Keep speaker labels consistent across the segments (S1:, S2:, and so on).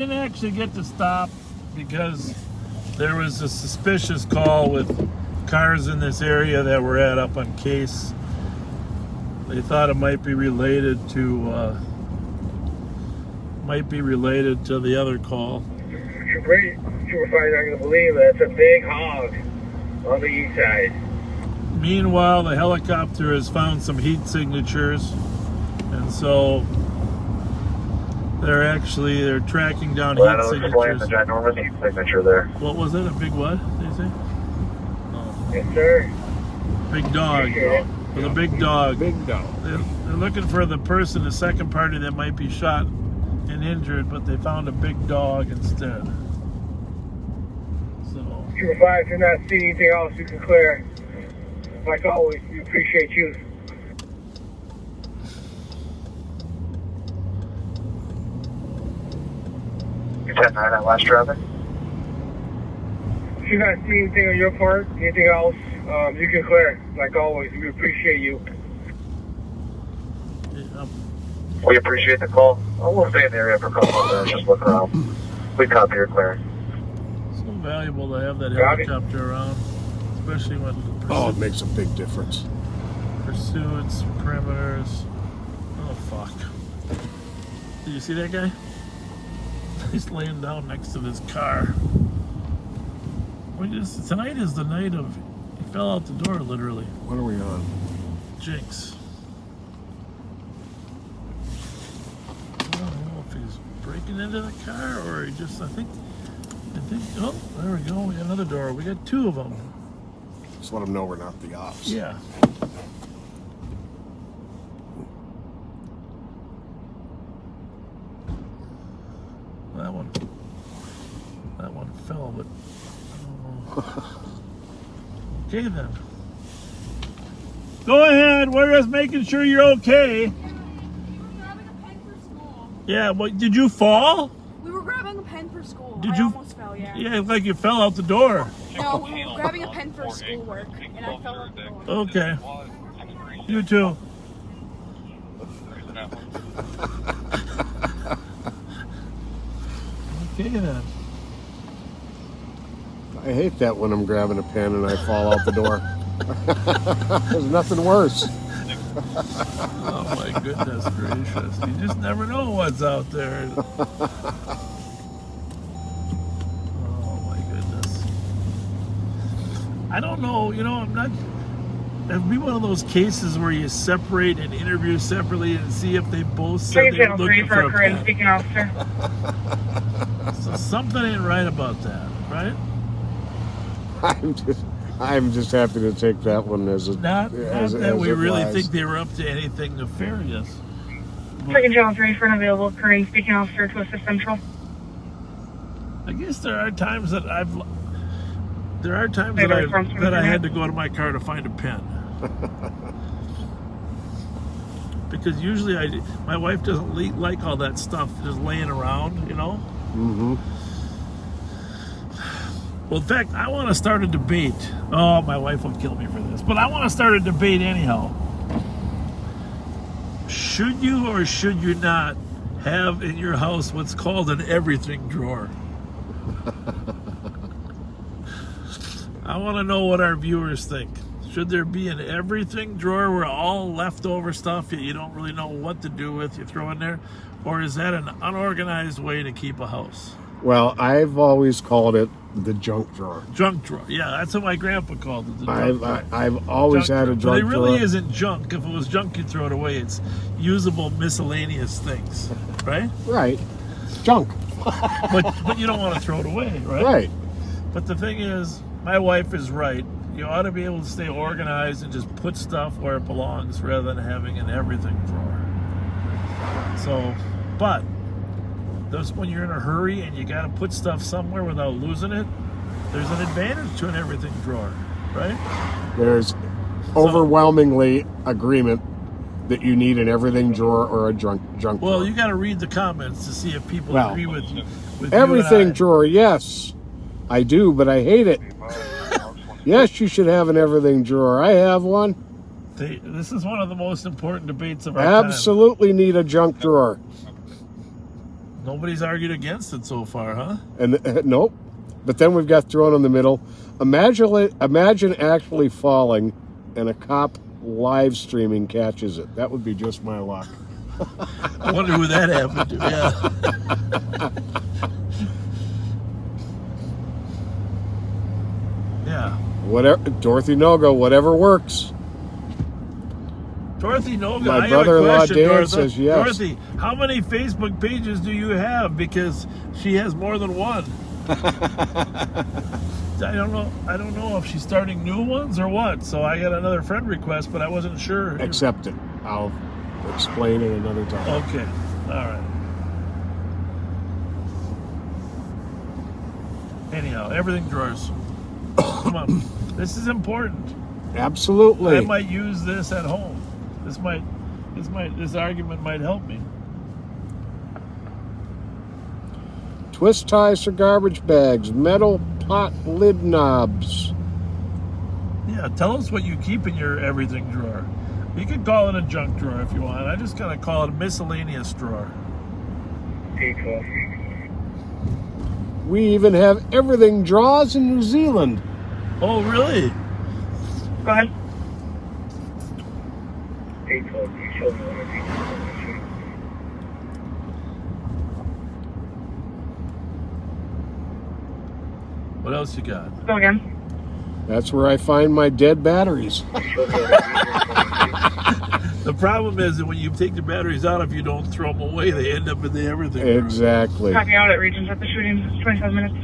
S1: Didn't actually get to stop because there was a suspicious call with cars in this area that were up on Case. They thought it might be related to the other call.
S2: You're probably not going to believe it. It's a big hog on the east side.
S1: Meanwhile, the helicopter has found some heat signatures, and so they're tracking down heat signatures.
S2: The ginormous heat signature there.
S1: What was it? A big what? Did you say?
S2: Oh. Yes, sir.
S1: Big dog. For the big dog.
S3: Big dog.
S1: They're looking for the person, the second party that might be shot and injured, but they found a big dog instead. So.
S2: 205, if you're not seeing anything else, you can clear. Like always, we appreciate you. You 10-9 that last traffic? If you're not seeing anything on your part, anything else, you can clear. Like always, we appreciate you.
S1: Yeah.
S2: We appreciate the call. We'll stay in the area for a couple of minutes, just look around. We copy your clear.
S1: So valuable to have that helicopter around, especially when
S3: Oh, it makes a big difference.
S1: Pursuits, perimeters. Oh, fuck. Did you see that guy? He's laying down next to this car. Tonight is the night of... He fell out the door, literally.
S3: What are we on?
S1: Jinx. I don't know if he's breaking into the car or he just... I think... Oh, there we go. We got another door. We got two of them.
S3: Just let them know we're not the ops.
S1: Yeah. That one fell, but okay then. Go ahead. We're just making sure you're okay.
S4: We were grabbing a pen for school.
S1: Yeah. Well, did you fall?
S4: We were grabbing a pen for school.
S1: Did
S4: I
S1: you?
S4: almost fell, yeah.
S1: Yeah, it's like you fell out the door.
S4: No, we were grabbing a pen for schoolwork, and I fell out the door.
S1: Okay. You too. Okay then.
S3: I hate that when I'm grabbing a pen and I fall out the door. There's nothing worse.
S1: Oh my goodness gracious. You just never know what's out there. Oh my goodness. I don't know, I'm not... It'd be one of those cases where you separate and interview separately and see if they both said they were looking for a pen.
S2: Speaking officer.
S1: So something ain't right about that, right?
S3: I'm just happy to take that one as a
S1: Not that we really think they were up to anything nefarious.
S2: Second John's ready for an available Korean speaking officer to assist Central.
S1: I guess there are times that I had to go to my car to find a pen. Because usually my wife doesn't like all that stuff just laying around,
S3: Mm-hmm.
S1: Well, in fact, I want to start a debate. Oh, my wife will kill me for this, but I want to start a debate anyhow. Should you or should you not have in your house what's called an everything drawer? I want to know what our viewers think. Should there be an everything drawer where all leftover stuff you don't really know what to do with, you throw in there? Or is that an unorganized way to keep a house?
S3: Well, I've always called it the junk drawer.
S1: Junk drawer. Yeah, that's what my grandpa called it. The junk drawer.
S3: I've always had a junk drawer.
S1: But it really isn't junk. If it was junk, you'd throw it away. It's usable miscellaneous things, right?
S3: Right. Junk.
S1: But you don't want to throw it away, right?
S3: Right.
S1: But the thing is, my wife is right. You ought to be able to stay organized and just put stuff where it belongs rather than having an everything drawer. So, but when you're in a hurry and you got to put stuff somewhere without losing it, there's an advantage to an everything drawer, right?
S3: There's overwhelmingly agreement that you need an everything drawer or a junk drawer.
S1: Well, you got to read the comments to see if people agree with you.
S3: Everything drawer, yes, I do, but I hate it. Yes, you should have an everything drawer. I have one.
S1: This is one of the most important debates of our time.
S3: Absolutely need a junk drawer.
S1: Nobody's argued against it so far, huh?
S3: And nope. But then we've got thrown in the middle. Imagine actually falling and a cop live streaming catches it. That would be just my luck.
S1: I wonder who that happened to. Yeah. Yeah.
S3: Whatever, Dorothy Nogo, whatever works.
S1: Dorothy Noga,
S3: My
S1: I have a
S3: brother-in-law
S1: question,
S3: Dan
S1: Dorothy.
S3: says yes.
S1: Dorothy, how many Facebook pages do you have? Because she has more than one. I don't know if she's starting new ones or what. So I got another friend request, but I wasn't sure.
S3: Accept it. I'll explain it another time.
S1: Okay. All right. Anyhow, everything drawers. Come on. This is important.
S3: Absolutely.
S1: I might use this at home. This argument might help me.
S3: Twist ties for garbage bags, metal pot lid knobs.
S1: Yeah, tell us what you keep in your everything drawer. You could call it a junk drawer if you want. I just kind of call it a miscellaneous drawer.
S3: We even have everything drawers in New Zealand.
S1: Oh, really?
S2: Go ahead.
S1: What else you got?
S2: Go again.
S3: That's where I find my dead batteries.
S1: The problem is that when you take the batteries out, if you don't throw them away, they end up in the everything drawer.
S3: Exactly.
S2: Copy out at Regions at the shooting. 25 minutes.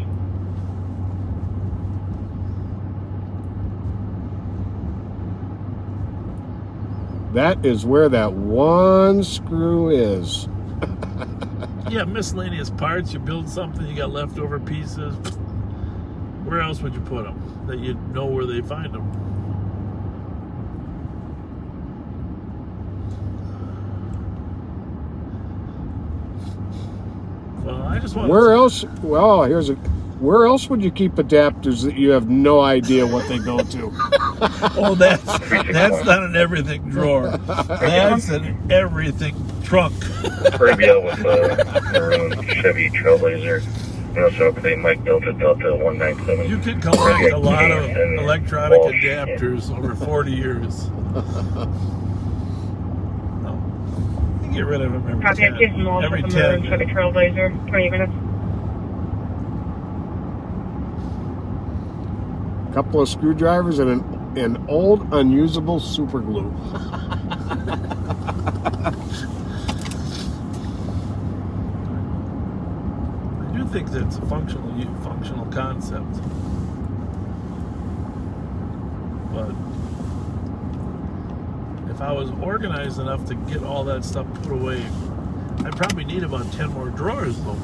S3: That is where that one screw is.
S1: Yeah, miscellaneous parts. You build something, you got leftover pieces. Where else would you put them that you know where they find them? Well, I just want.
S3: Where else? Well, where else would you keep adapters that you have no idea what they go to?
S1: Oh, that's not an everything drawer. That's an everything trunk.
S2: Preview with maroon Chevy Trailblazer. So they might build a Delta 197.
S1: You could collect a lot of electronic adapters over 40 years. No. You get rid of them every
S2: Copy.
S1: 10. Every 10.
S2: Chevy Trailblazer. 20 minutes.
S3: A couple of screwdrivers and an old unusable super glue.
S1: I do think that's a functional concept. But if I was organized enough to get all that stuff put away, I'd probably need about 10 more drawers though,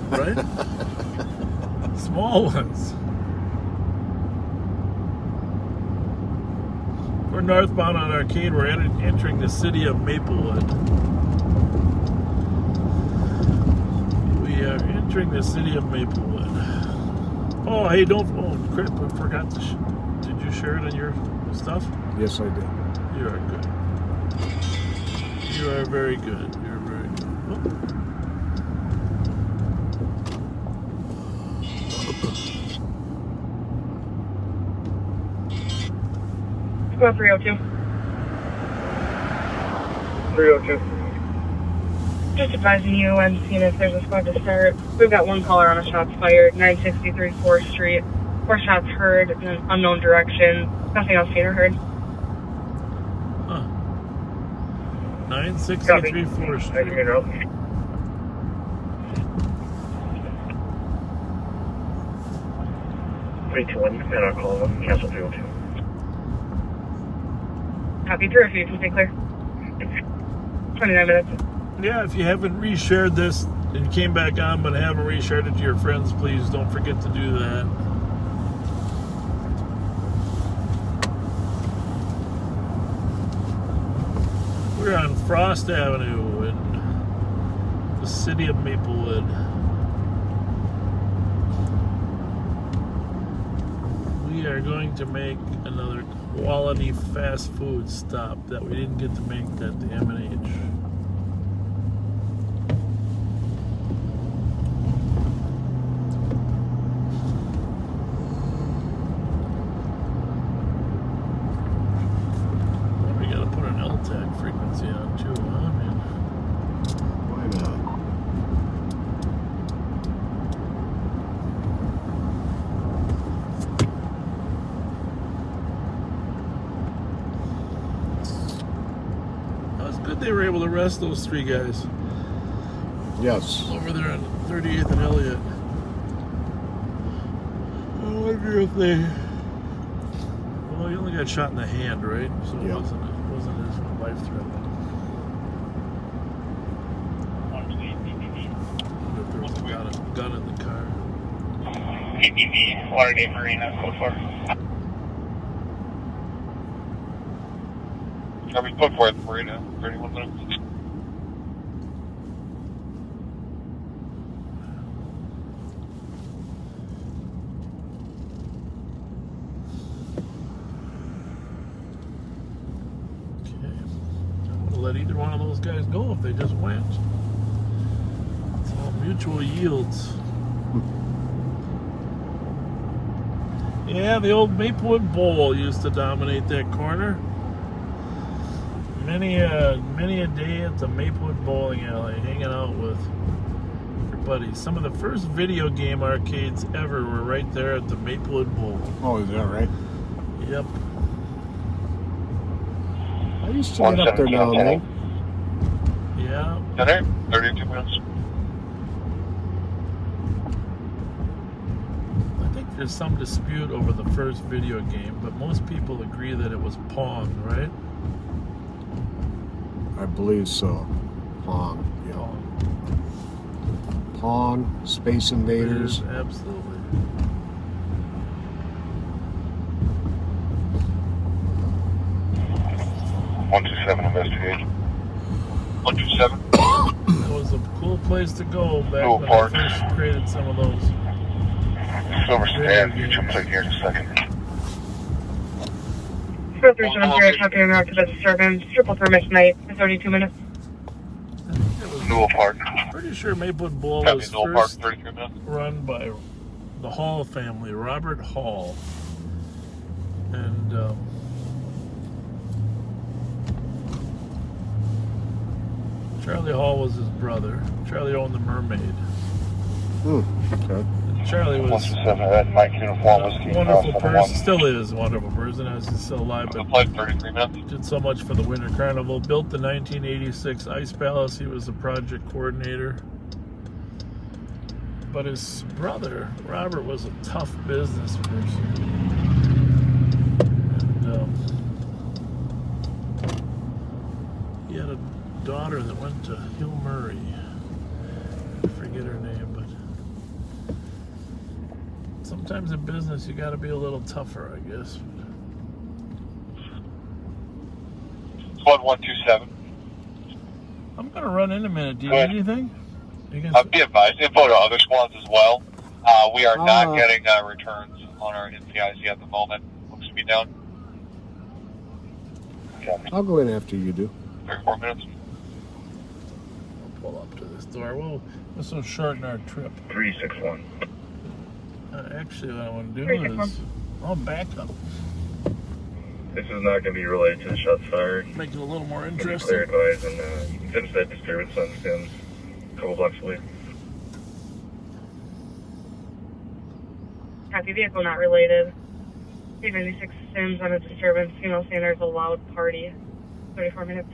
S1: right? Small ones. We're northbound on Arcade. We're entering the city of Maplewood. We are entering the city of Maplewood. Oh, hey, don't... Oh, crap, I forgot to... Did you share it in your stuff?
S3: Yes, I did.
S1: You are good. You are very good. You're very good. Oh.
S2: 302. 302. Just advising you and seeing if there's a squad to start. We've got one caller on a shots fired, 963 4th Street. 4 shots heard in an unknown direction. Nothing else seen or heard.
S1: Huh. 963 4th Street.
S2: 321, and I'll call them. Cancel 302. Copy 302, you can stay clear. 29 minutes.
S1: Yeah, if you haven't reshared this and came back on but haven't reshared it to your friends, please don't forget to do that. We're on Frost Avenue in the city of Maplewood. We are going to make another quality fast food stop that we didn't get to make at the M&H. able to arrest those 3 guys
S3: Yes.
S1: over there on 38th and Elliott. I wonder if they. Well, he only got shot in the hand, right? So it
S3: Yeah.
S1: wasn't his life threatening. If there was a gun in the car.
S5: PPV, Lauderdale Marina, code 4. Are we code 4 at the Marina? 31 minutes.
S1: Okay. I would let either one of those guys go if they just went. It's all mutual yields. Yeah, the old Maplewood Bowl used to dominate that corner. Many a day at the Maplewood Bowling Alley, hanging out with your buddies. Some of the first video game arcades ever were right there at the Maplewood Bowl.
S3: Oh, is that right?
S1: Yep.
S3: I used to get up there now and then.
S1: Yeah.
S5: 32 minutes.
S1: I think there's some dispute over the first video game, but most people agree that it was Pong, right?
S3: I believe so. Pong. Yeah. Pong, Space Invaders.
S1: Absolutely.
S5: Investigation. 127.
S1: That was a cool place to go back
S5: Cool
S1: when
S5: park.
S1: I first created some of those.
S5: Silver Stand. You jump click here in a second.
S2: 4370, talking about to the disturbance. Triple permit tonight for 32 minutes.
S5: Newell Park.
S1: Pretty sure Maplewood Bowl
S5: Copy,
S1: was
S5: Newell Park,
S1: first
S5: 33 minutes.
S1: run by the Hall family, Robert Hall. And Charlie Hall was his brother. Charlie owned the Mermaid.
S3: Okay.
S1: Charlie was
S5: 127, that Mike uniform was
S1: a wonderful person, still is a wonderful person as he's still alive,
S5: The
S1: but
S5: flight 33 minutes.
S1: did so much for the Winter Carnival. Built the 1986 Ice Palace. He was the project coordinator. But his brother, Robert, was a tough business person. And he had a daughter that went to Hill Murray. I forget her name, but sometimes in business you got to be a little tougher, I guess.
S5: Squad 127.
S1: I'm going to run in a minute. Do you
S5: Go
S1: need
S5: ahead.
S1: anything? You can
S5: Be advised, info to other squads as well. We are not getting returns on our NCIC at the moment. Looks to be down. Copy.
S3: I'll go in after you do.
S5: 34 minutes.
S1: pull up to this door. Well, this will shorten our trip.
S5: 361.
S1: Actually, what I want to do
S2: 361.
S1: is I'll back up.
S5: This is not going to be related to the shots fired.
S1: Make it a little more
S5: Clear
S1: interesting.
S5: advise, and you can finish that disturbance on Sims. A couple blocks away.
S2: Copy, vehicle not related. 396 Sims on a disturbance. Female standards a loud party. 34 minutes.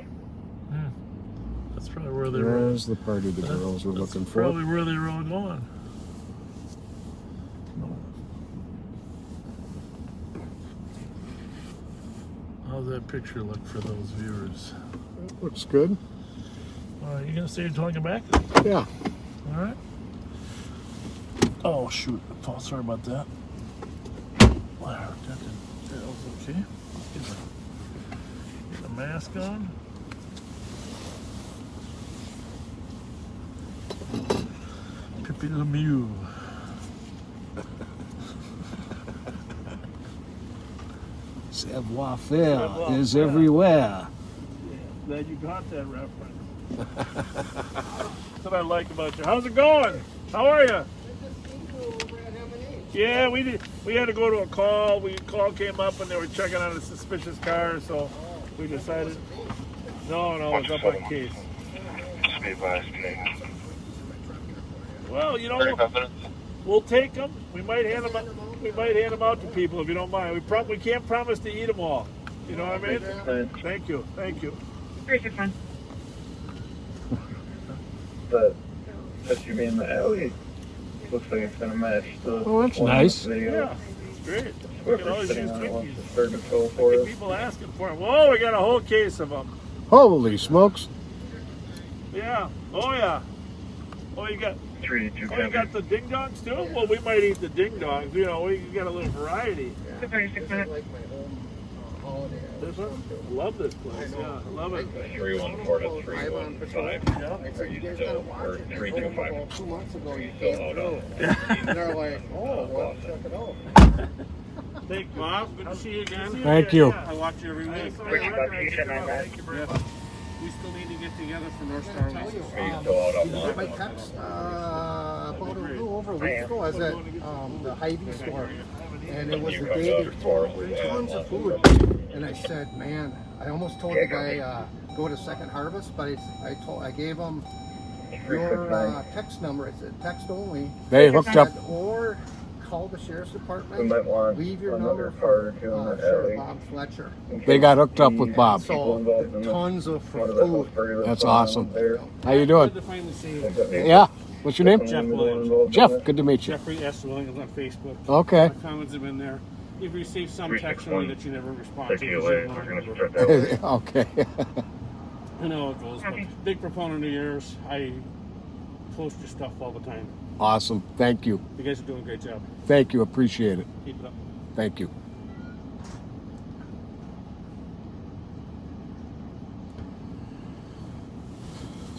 S1: That's probably where they were.
S3: There's the party the girls were looking for.
S1: Probably where they were going. How's that picture look for those viewers?
S3: Looks good.
S1: You gonna stay talking back?
S3: Yeah.
S1: All right. Oh shoot! Oh, sorry about that. Wow, that was okay. Get the mask on. Pippi Lemieux.
S3: Savoir faire is everywhere.
S1: Glad you got that reference. That's what I like about you. How's it going? How are you? Yeah, we did. We had to go to a call. Call came up and they were checking on a suspicious car, so we decided. No, it's up on case.
S5: Just be advised, okay.
S1: Well,
S5: 35 minutes.
S1: we'll take them. We might hand them. We might hand them out to people if you don't mind. We can't promise to eat them all. You know what I mean? Thank you.
S2: 361.
S6: but just you being in the alley looks like it's gonna match the.
S3: Oh, that's
S6: one in
S3: nice.
S6: the Video.
S1: Yeah, it's great. We can
S6: Whoever's
S1: always
S6: sitting
S1: use
S6: on it wants to
S1: Twinkies.
S6: start to fill
S1: I
S6: for
S1: get
S6: us.
S1: people asking for them. Whoa, we got a whole case of them.
S3: Holy smokes.
S1: Yeah. Oh yeah. Oh, you got.
S6: 3-2
S1: Oh, you got the ding dongs too? Well, we might eat the ding dongs. You know, we got a little variety.
S2: 36 minutes.
S1: This one? Love this place. Yeah, I love it.
S5: 314 to 315. Are you still, or 325?
S7: 2 months ago, you
S5: Still
S7: came
S5: out
S7: through.
S5: on.
S7: And they're like, oh, well, check it out.
S1: Thanks, Bob. Good to see you again.
S3: Thank you.
S1: I watch you every week.
S2: Which location on that?
S1: Thank you very much.
S8: We still need to get together for North Star.
S5: Are you still out on
S7: You got my
S5: Monmouth?
S7: text about a little over a week ago. I was at the Hy-Vee store, and it was the day before. Tons of food, and I said, "Man, I almost told the guy go to Second Harvest, but I gave him your text number. I said text only,
S3: They hooked up.
S7: or call the sheriff's
S6: We
S7: department.
S6: might want
S7: Leave your
S6: another
S7: number
S6: car or
S7: for
S6: two in the
S7: Sheriff
S6: alley.
S7: Bob Fletcher.
S3: They got hooked up with Bob.
S7: So tons of
S6: One of the
S7: food.
S6: burgers
S3: That's
S6: on
S3: awesome.
S6: there.
S3: How you
S8: Good
S3: doing?
S8: to finally see you.
S3: Yeah. What's your name?
S8: Jeff Williams.
S3: Jeff. Good to meet you.
S8: Jeffrey S. Williams on Facebook.
S3: Okay.
S8: My comments have been there. You've received some text from me that you never respond to.
S6: Take you
S8: 'cause
S6: away.
S8: you
S6: We're
S8: don't
S6: gonna
S8: remember.
S6: start that way.
S3: Okay.
S8: I know how it goes, but big proponent of yours. I post your stuff all the time.
S3: Awesome. Thank you.
S8: You guys are doing a great job.
S3: Thank you. Appreciate it.
S8: Keep it up.
S3: Thank you.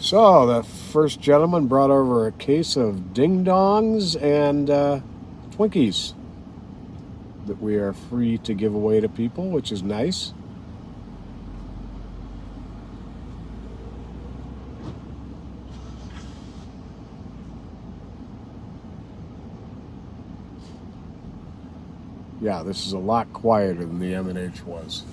S3: So the first gentleman brought over a case of ding dongs and Twinkies that we are free to give away to people, which is nice. Yeah, this is a lot quieter than the M&H was.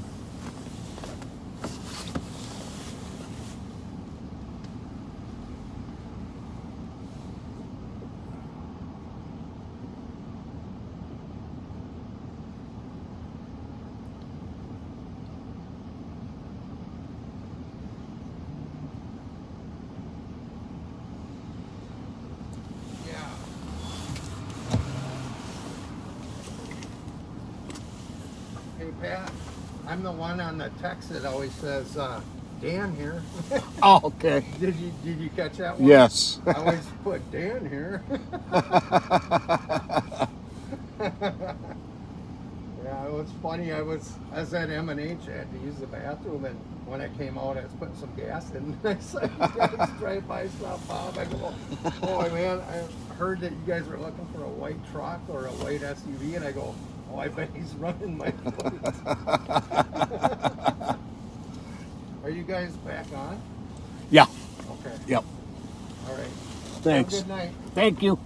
S7: Hey Pat, I'm the one on the text that always says Dan here.
S3: Oh, okay.
S7: Did you catch that one?
S3: Yes.
S7: I always put Dan here. Yeah, it was funny. I was at M&H. I had to use the bathroom, and when I came out, I was putting some gas in. I saw you guys drive by, saw Bob. I go, oh man, I heard that you guys were looking for a white truck or a white SUV, and I go, oh, I bet he's running my plate. Are you guys back on?
S3: Yeah.
S7: Okay.
S3: Yep.
S7: All right.
S3: Thanks.
S7: Have a good night.
S3: Thank you.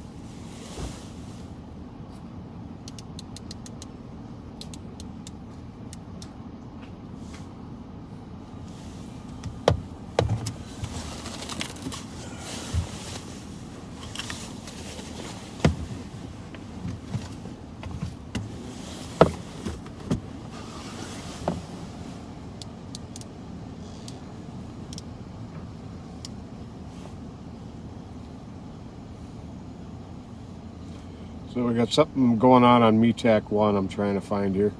S3: So we got something going on METAC 1 I'm trying to find here.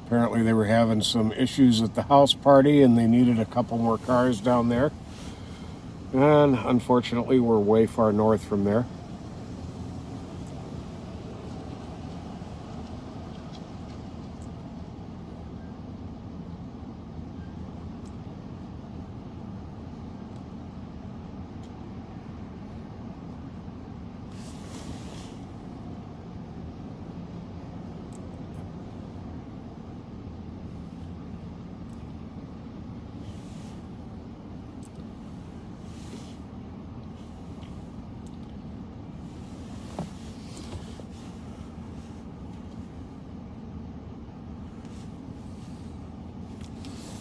S3: Apparently they were having some issues at the house party and they needed a couple more cars down there. And unfortunately, we're way far north from there.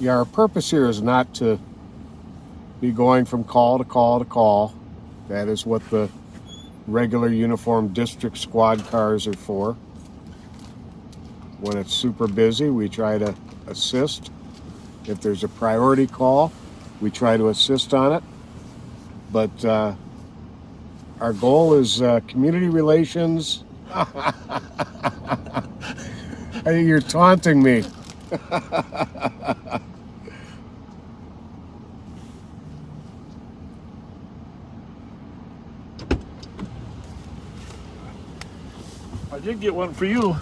S3: Yeah, our purpose here is not to be going from call to call to call. That is what the regular uniformed district squad cars are for. When it's super busy, we try to assist. If there's a priority call, we try to assist on it. But our goal is community relations. I think you're taunting me.
S1: I did get one for you.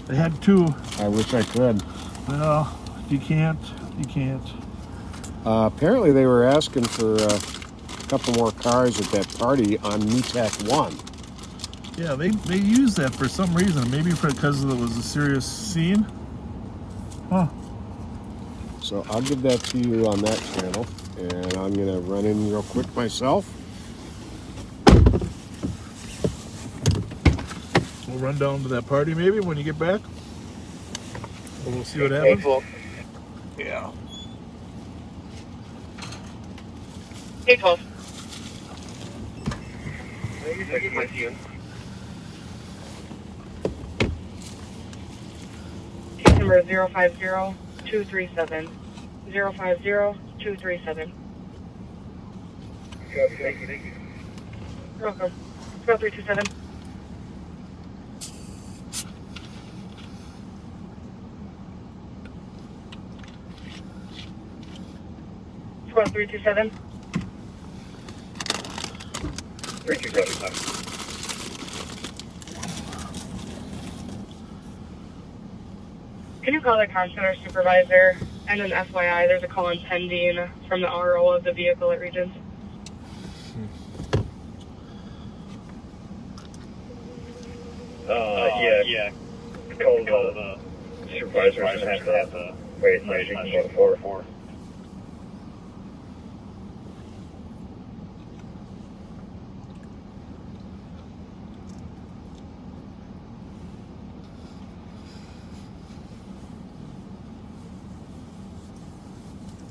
S1: I had two.
S3: I wish I could.
S1: Well, you can't. You can't.
S3: Apparently they were asking for a couple more cars at that party on NewTek 1.
S1: Yeah, they use that for some reason. Maybe because it was a serious scene. Huh.
S3: So I'll give that to you on that channel. And I'm going to run in real quick myself.
S1: We'll run down to that party maybe when you get back. We'll see what happens.
S3: Yeah.
S2: 812. Case number 050237. 050237. You're welcome. 0327. Squad 327.
S6: 3277.
S2: Can you call the comm center supervisor? And an FYI, there's a call in pending from the RO of the vehicle at Regents.
S6: Yeah. Call the supervisor and have to wait until you can go to 4.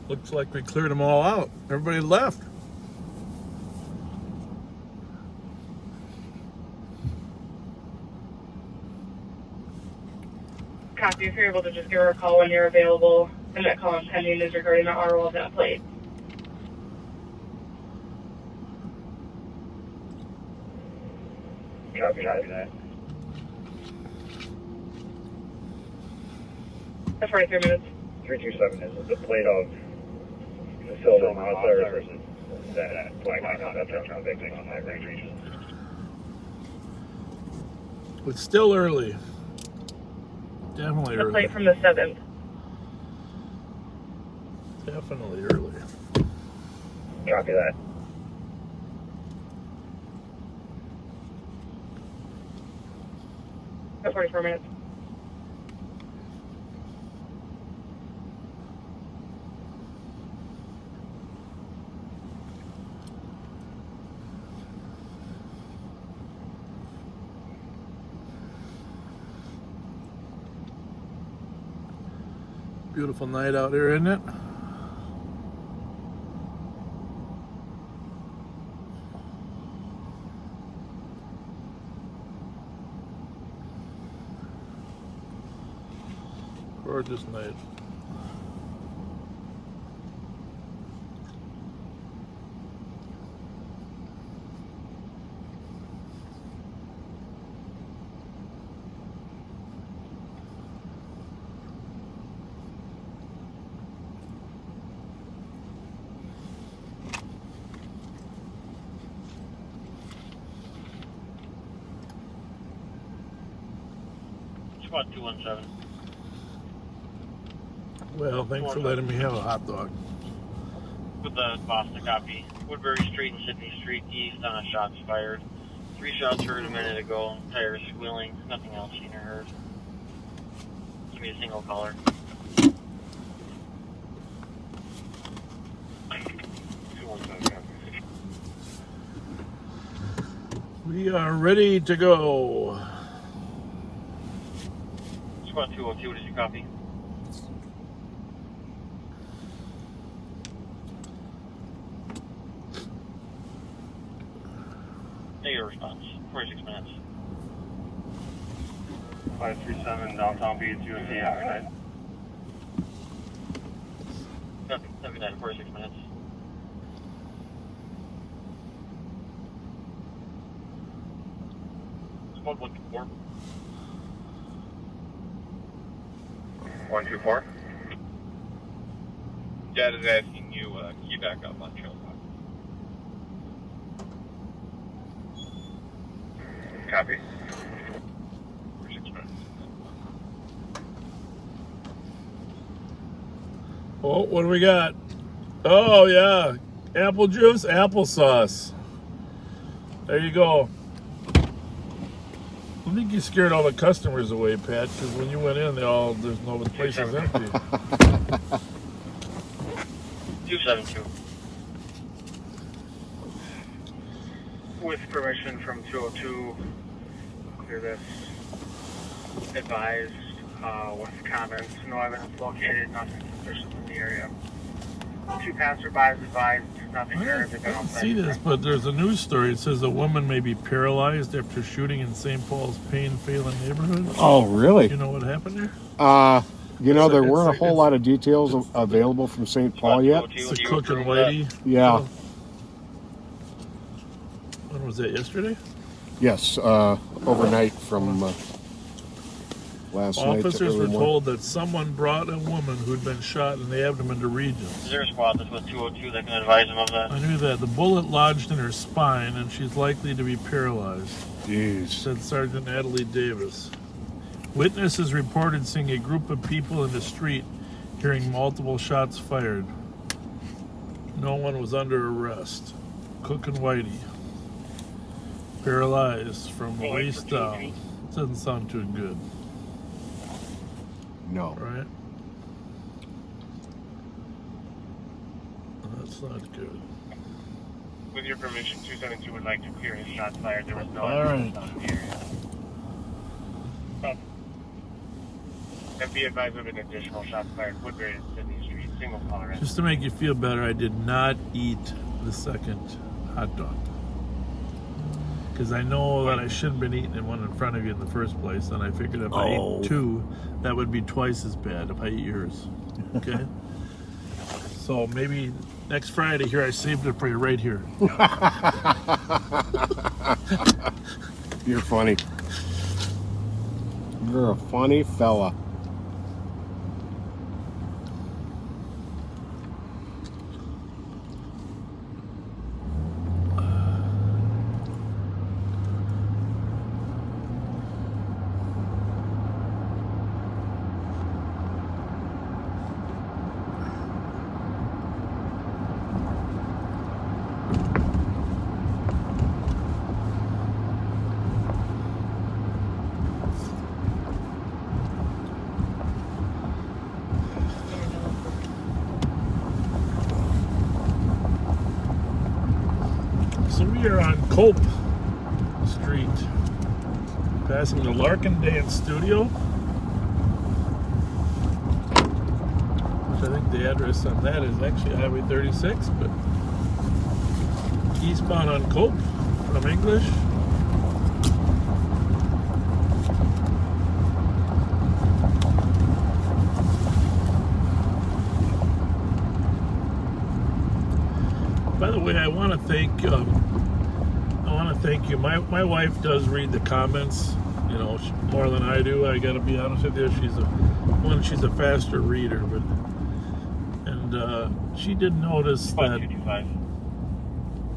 S1: Looks like we cleared them all out. Everybody left.
S2: Copy. If you're able to just give her a call when you're available, and that call in pending is regarding the RO of that plate.
S6: Copy that.
S2: That's 43 minutes.
S6: 327 is the plate of the silver Mazda, or is it that black Mazda that's on big things on that range?
S1: It's still early. Definitely
S2: The
S1: early.
S2: plate from the 7th.
S1: Definitely early.
S6: Copy that.
S2: That's 44 minutes.
S1: Beautiful night out here, isn't it? Gorgeous night.
S9: Squad 217.
S1: Well, thanks for letting me have a hot dog.
S9: With the Boston copy. Woodbury Street and Sydney Street east on a shots fired. 3 shots heard a minute ago. Tires squealing. Nothing else seen or heard. Give me a single caller.
S6: 217.
S1: We are ready to go.
S9: Squad 202, did you copy? Negative response. 46 minutes.
S6: 537 downtown B2 and D outside.
S9: Copy that. 46 minutes. Squad 124.
S6: 124.
S5: Dad is asking you key back up on trail 5.
S6: Copy.
S5: 46 minutes.
S1: Oh, what do we got? Oh, yeah. Apple juice, applesauce. There you go. I think you scared all the customers away, Pat, because when you went in, there's no the place is empty.
S9: 272.
S6: With permission from 202, clear this. Advised with comments. No evidence located, nothing suspicious in the area. 2 passerbys advised, nothing
S1: I
S6: here.
S1: didn't see this, but there's a news story. It says a woman may be paralyzed after shooting in St. Paul's Payne-Phelan neighborhood.
S3: Oh, really?
S1: You know what happened there?
S3: There weren't a whole lot of details available from St. Paul yet.
S1: It's a Cook and Whitey.
S3: Yeah.
S1: When was that, yesterday?
S3: Yes, overnight from last night.
S1: Officers were told that someone brought a woman who'd been shot in the abdomen to Regents.
S9: Is there a squad that's with 202 that can advise him of that?
S1: I knew that. The bullet lodged in her spine, and she's likely to be paralyzed,
S3: Jeez.
S1: said Sergeant Natalie Davis. Witnesses reported seeing a group of people in the street, hearing multiple shots fired. No one was under arrest. Cook and Whitey. Paralyzed from the waist down. Doesn't sound too good,
S3: No.
S1: right? That's not good.
S6: With your permission, 272 would like to clear his shots fired. There was no
S1: All
S6: evidence
S1: right.
S6: found in the area. And be advised of an additional shots fired. Woodbury and Sydney Street, single caller.
S1: Just to make you feel better, I did not eat the second hot dog. Because I know that I shouldn't have been eating one in front of you in the first place, and I figured if I ate 2, that would be twice as bad if I eat yours. Okay? So maybe next Friday here, I saved it for you right here.
S3: You're funny. You're a funny fella.
S1: So we are on Cope Street, passing the Larkin Dance Studio, which I think the address on that is actually Highway 36, but eastbound on Cope from English. By the way, I want to thank you. My wife does read the comments, you know, more than I do. I got to be honest with you. She's a faster reader, and she did notice that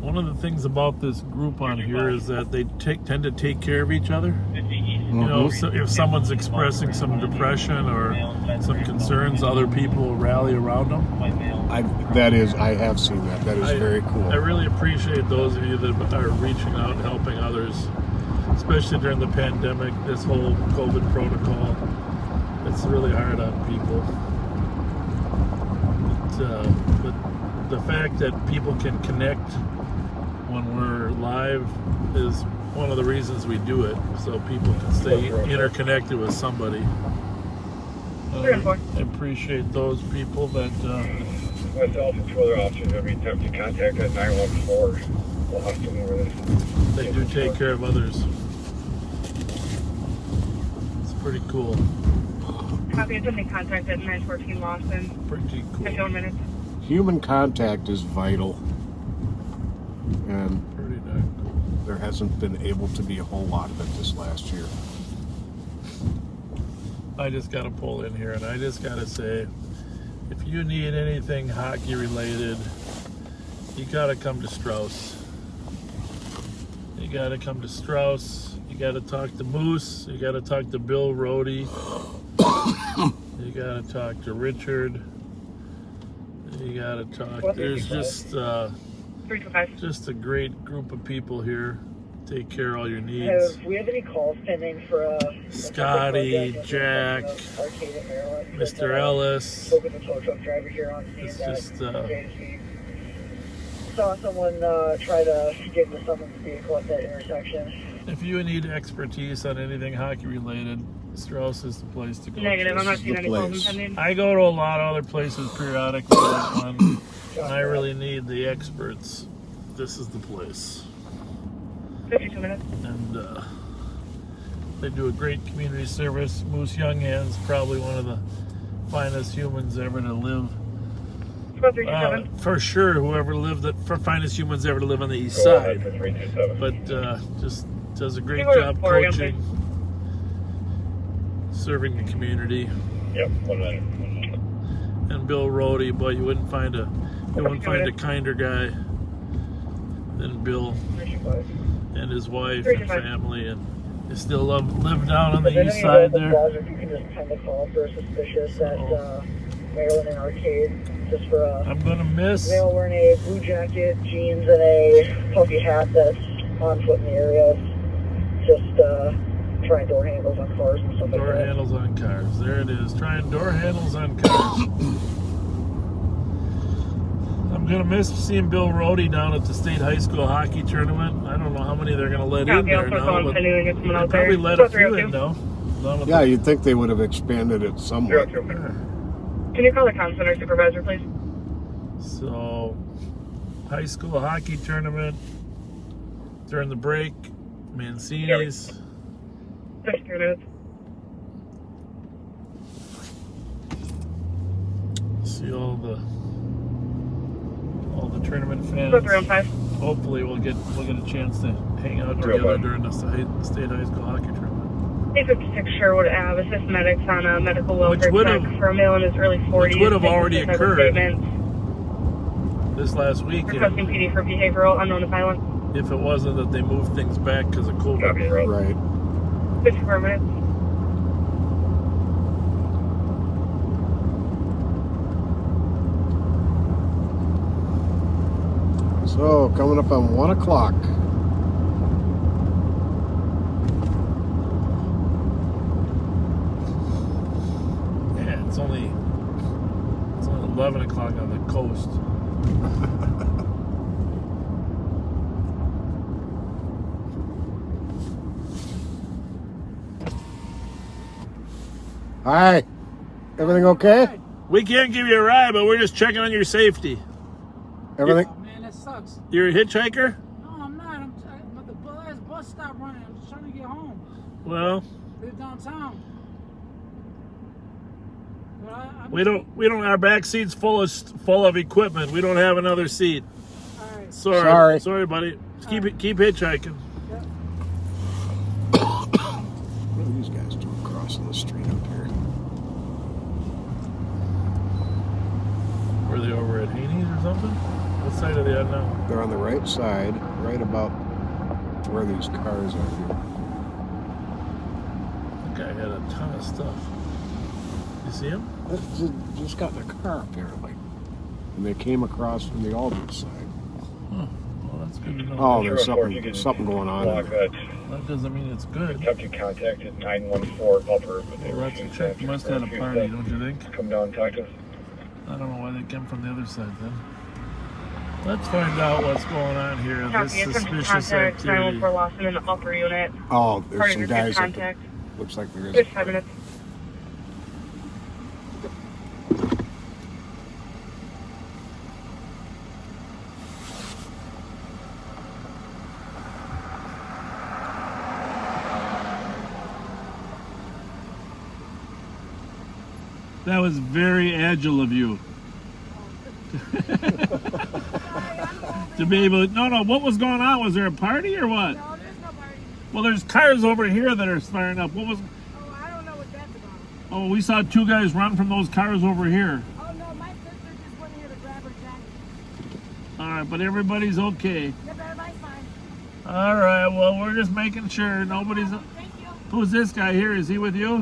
S1: one of the things about this group on here is that they tend to take care of each other. You know, so if someone's expressing some depression or some concerns, other people will rally around them.
S3: I have seen that. That is very cool.
S1: I really appreciate those of you that are reaching out and helping others, especially during the pandemic, this whole COVID protocol. It's really hard on people. But the fact that people can connect when we're live is one of the reasons we do it, so people can stay interconnected with somebody. I appreciate those people that...
S6: Myself and 2 other officers have been attempting to contact at 914 We'll have to over this.
S1: They do take care of others. It's pretty cool.
S2: Copy. Attempting contact at 914 Lawson.
S1: Pretty cool.
S2: 51 minutes.
S3: Human contact is vital. And
S1: Pretty darn cool.
S3: there hasn't been able to be a whole lot of it this last year.
S1: I just got to pull in here, and I just got to say, if you need anything hockey related, you got to come to Strauss. You got to come to Strauss. You got to talk to Moose. You got to talk to Bill Rohde. You got to talk to Richard. You got to talk. There's just
S2: 325.
S1: just a great group of people here. Take care of all your needs.
S10: We have any calls pending for
S1: Scotty, Jack,
S10: Arcade in Maryland?
S1: Mr. Ellis.
S10: Spoke with the tow truck driver here on scene.
S1: It's just
S10: Saw someone try to get into someone's vehicle at that intersection.
S1: if you need expertise on anything hockey related, Strauss is the place to go.
S2: Negative. I'm not
S3: the
S2: seeing any calls
S3: place.
S2: intended.
S1: I go to a lot of other places periodically, but when I really need the experts, this is the place.
S2: 52 minutes.
S1: And they do a great community service. Moose Younghand's probably one of the finest humans ever to live.
S2: It's about 327.
S1: For sure, whoever lived for finest humans ever to live on the east
S6: Go ahead
S1: side.
S6: for 327.
S1: But just does a great
S2: You go to
S1: job
S2: Florida,
S1: coaching, serving the community.
S6: Yep, 1 minute.
S1: And Bill Rohde, boy, you wouldn't find a kinder guy than Bill and his wife and family, and they still live down on the east side there.
S10: If you can just kind of call for suspicious at Maryland and Arcade, just for
S1: I'm gonna miss.
S10: male wearing a blue jacket, jeans, and a puffy hat that's on foot in the area. Just trying door handles on cars and stuff like
S1: Door
S10: that.
S1: handles on cars. There it is. Trying door handles on cars. I'm gonna miss seeing Bill Rohde down at the state high school hockey tournament. I don't know how many they're gonna let in there now, but they probably let a few in now.
S3: Yeah, you'd think they would have expanded it somewhat.
S2: Can you call the comm center supervisor, please?
S1: So, high school hockey tournament during the break, Mancini's.
S2: 53 minutes.
S1: See all the tournament fans.
S2: About 305.
S1: Hopefully, we'll get a chance to hang out together during the state high school hockey tournament.
S2: 856 Sherwood Ave. Assist medics on a medical welfare
S1: would
S2: check
S1: have-
S2: for a male in his early 40s.
S1: which would have already
S2: Taking some
S1: occurred.
S2: statements.
S1: This last weekend,
S2: Requesting PD for behavioral unknown to violence.
S1: if it wasn't that they moved things back because of COVID.
S3: Right.
S2: 54 minutes.
S3: So, coming up on 1 o'clock.
S1: Yeah, it's only 11 o'clock on the coast.
S3: Hi. Everything okay?
S1: We can't give you a ride, but we're just checking on your safety.
S3: Everything?
S11: Oh, man, that sucks.
S1: You're a hitchhiker?
S11: No, I'm not. But the last bus stopped running. I'm just trying to get home.
S1: Well,
S11: Live downtown. But
S1: we don't. Our back seat's full of equipment. We don't have another seat.
S11: All right.
S1: Sorry, buddy. Keep hitchhiking.
S3: What are these guys doing crossing the street up here?
S1: Were they over at Haney's or something? What side are they on now?
S3: They're on the right side, right about where these cars are here.
S1: That guy had a ton of stuff. You see him?
S3: Just got in a car apparently. And they came across from the Albany side.
S1: Huh. Well, that's good to know.
S3: Oh, there's something going on.
S6: Log that.
S1: That doesn't mean it's good.
S6: Attempted contact at 914 Buffer, but they
S1: Well, that's a check. Must have had a party, don't you think?
S6: Come down and talk to us.
S1: I don't know why they came from the other side then. Let's find out what's going on here. This
S2: Copy. Attempted
S1: suspicious
S2: contact.
S1: activity.
S2: 914 Lawson in the upper unit.
S3: Oh, there's
S2: Party
S3: some
S2: received
S3: guys.
S2: contact.
S3: Looks like there is.
S2: 55 minutes.
S1: That was very agile of you. To be able to, no, what was going on? Was there a party or what?
S11: No, there's no party.
S1: Well, there's cars over here that are firing up. What was?
S11: Oh, I don't know what that's about.
S1: Oh, we saw two guys run from those cars over here.
S11: Oh, no, my sister just went here to grab her jacket.
S1: All right, but everybody's okay.
S11: Yep, everybody's fine.
S1: All right, well, we're just making sure nobody's...
S11: Thank you.
S1: Who's this guy here? Is he with you?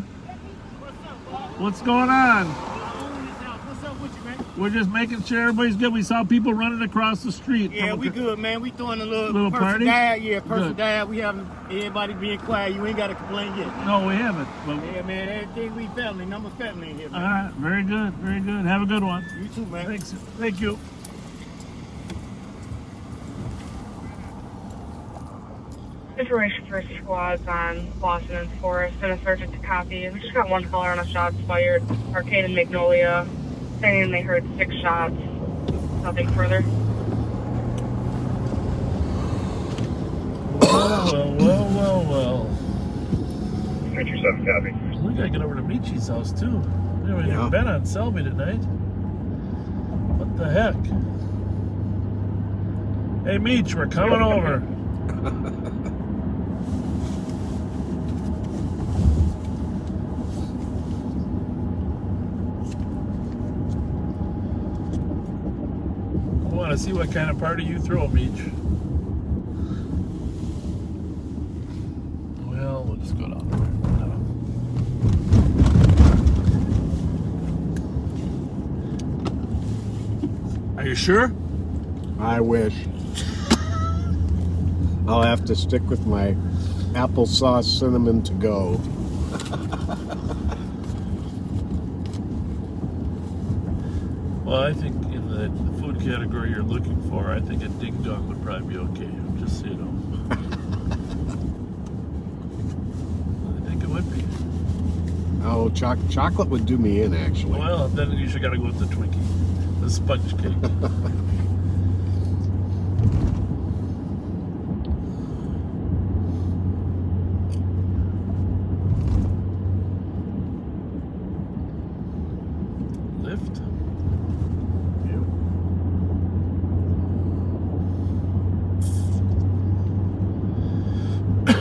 S11: What's up, Bob?
S1: What's going on?
S11: What's up with you, man?
S1: We're just making sure everybody's good. We saw people running across the street.
S12: Yeah, we good, man. We throwing a
S1: Little
S12: person
S1: party?
S12: died. Yeah, person
S1: Good.
S12: died. We having everybody being quiet. You ain't got to complain yet.
S1: No, we haven't. But...
S12: Yeah, man. Everything we family. Number family in here,
S1: All
S12: man.
S1: right, very good, very good. Have a good one.
S12: You too, man.
S1: Thanks. Thank you.
S2: Information for squads on Lawson and Forest and a sergeant to copy. We just got one caller on a shots fired. Arcade and Magnolia saying they heard 6 shots. Nothing further.
S1: Well.
S6: Fletcher 7 copy.
S1: We gotta get over to Michi's house too. We haven't
S3: Yeah.
S1: even been on Selby tonight. What the heck? Hey Meech, we're coming over. I want to see what kind of party you throw, Meech. Well, we'll just go down there. Are you sure?
S3: I wish. I'll have to stick with my applesauce cinnamon to go.
S1: Well, I think in the food category you're looking for, I think a ding dong would probably be okay. Just so you know. I think it would be.
S3: Oh, chocolate would do me in, actually.
S1: Well, then you should gotta go with the Twinkie, the sponge cake. Lift.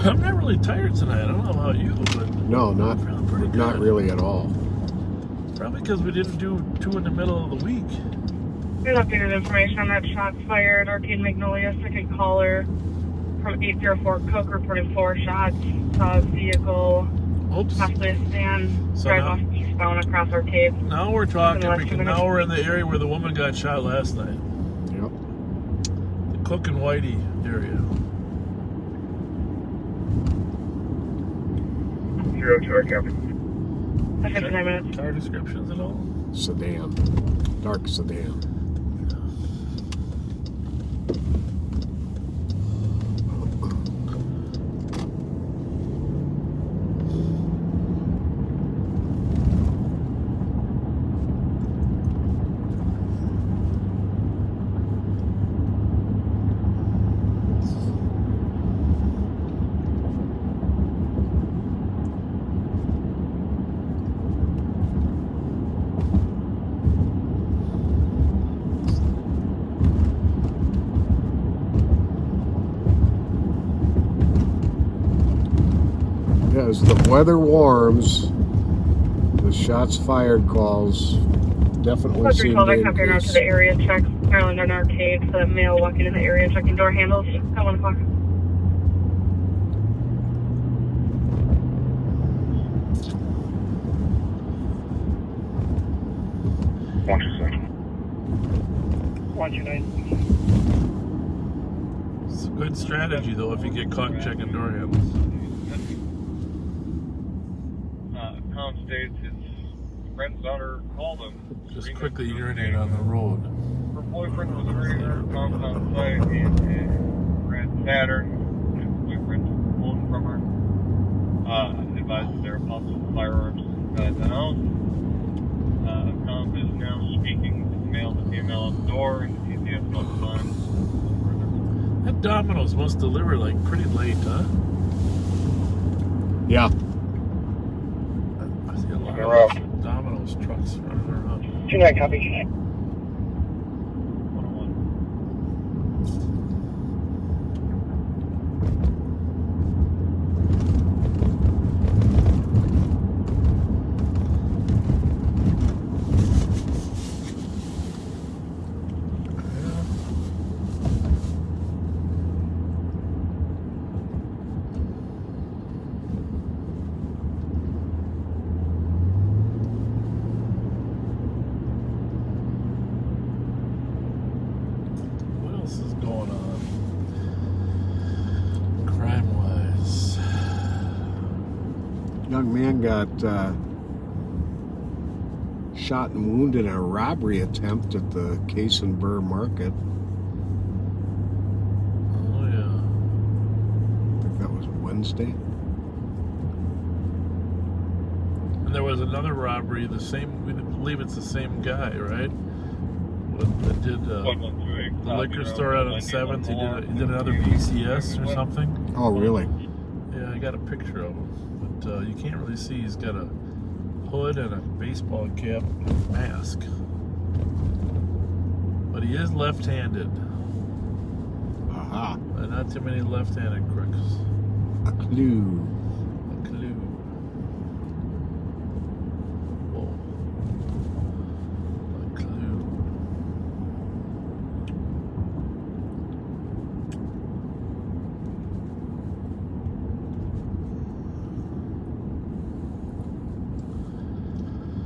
S1: I'm not really tired tonight. I don't know about you, but
S3: No, not
S1: I'm feeling pretty good.
S3: not really at all.
S1: Probably because we didn't do 2 in the middle of the week.
S2: There's updated information on that shots fired. Arcade Magnolia, second caller from 804 Cook reporting 4 shots. Saw a vehicle,
S1: Oops.
S2: possibly a sedan,
S1: So
S2: drive
S1: now-
S2: off eastbound across Arcade.
S1: Now we're talking
S2: Last
S1: because
S2: 2 minutes.
S1: now we're in the area where the woman got shot last night.
S3: Yep.
S1: The Cook and Whitey area.
S6: 02 copy.
S2: That's 59 minutes.
S1: Car descriptions at all?
S3: Sedan. Dark sedan. As the weather warms, the shots fired calls definitely
S2: Plus,
S3: seem
S2: recall
S3: to
S2: back up here now to
S3: increase.
S2: the area check. Maryland and Arcade for that male walking in the area checking door handles at 1 o'clock.
S1: It's a good strategy though if you get caught checking door handles.
S5: Com states his friend's daughter called him.
S1: Just quickly urinate on the road.
S5: Her boyfriend was hurting her. Mom's on site and ran pattern. Her boyfriend took her phone from her. Advised that there are possible firearms inside the house. Com is now speaking to the male and female at the door and the TCS notifies.
S1: That Domino's must deliver like pretty late, huh?
S3: Yeah.
S1: I see a lot
S5: They're up.
S1: of Domino's trucks
S6: 2-9, copy.
S3: Young man got shot and wounded in a robbery attempt at the Case and Burr Market.
S1: Oh yeah.
S3: I think that was Wednesday.
S1: And there was another robbery, we believe it's the same guy, right? That did the liquor store out on 7th. He did another PCS or something.
S3: Oh, really?
S1: Yeah, I got a picture of him. But you can't really see. He's got a hood and a baseball cap and a mask. But he is left-handed.
S3: Aha.
S1: Not too many left-handed crooks.
S3: A clue.
S1: A clue. Whoa. A clue.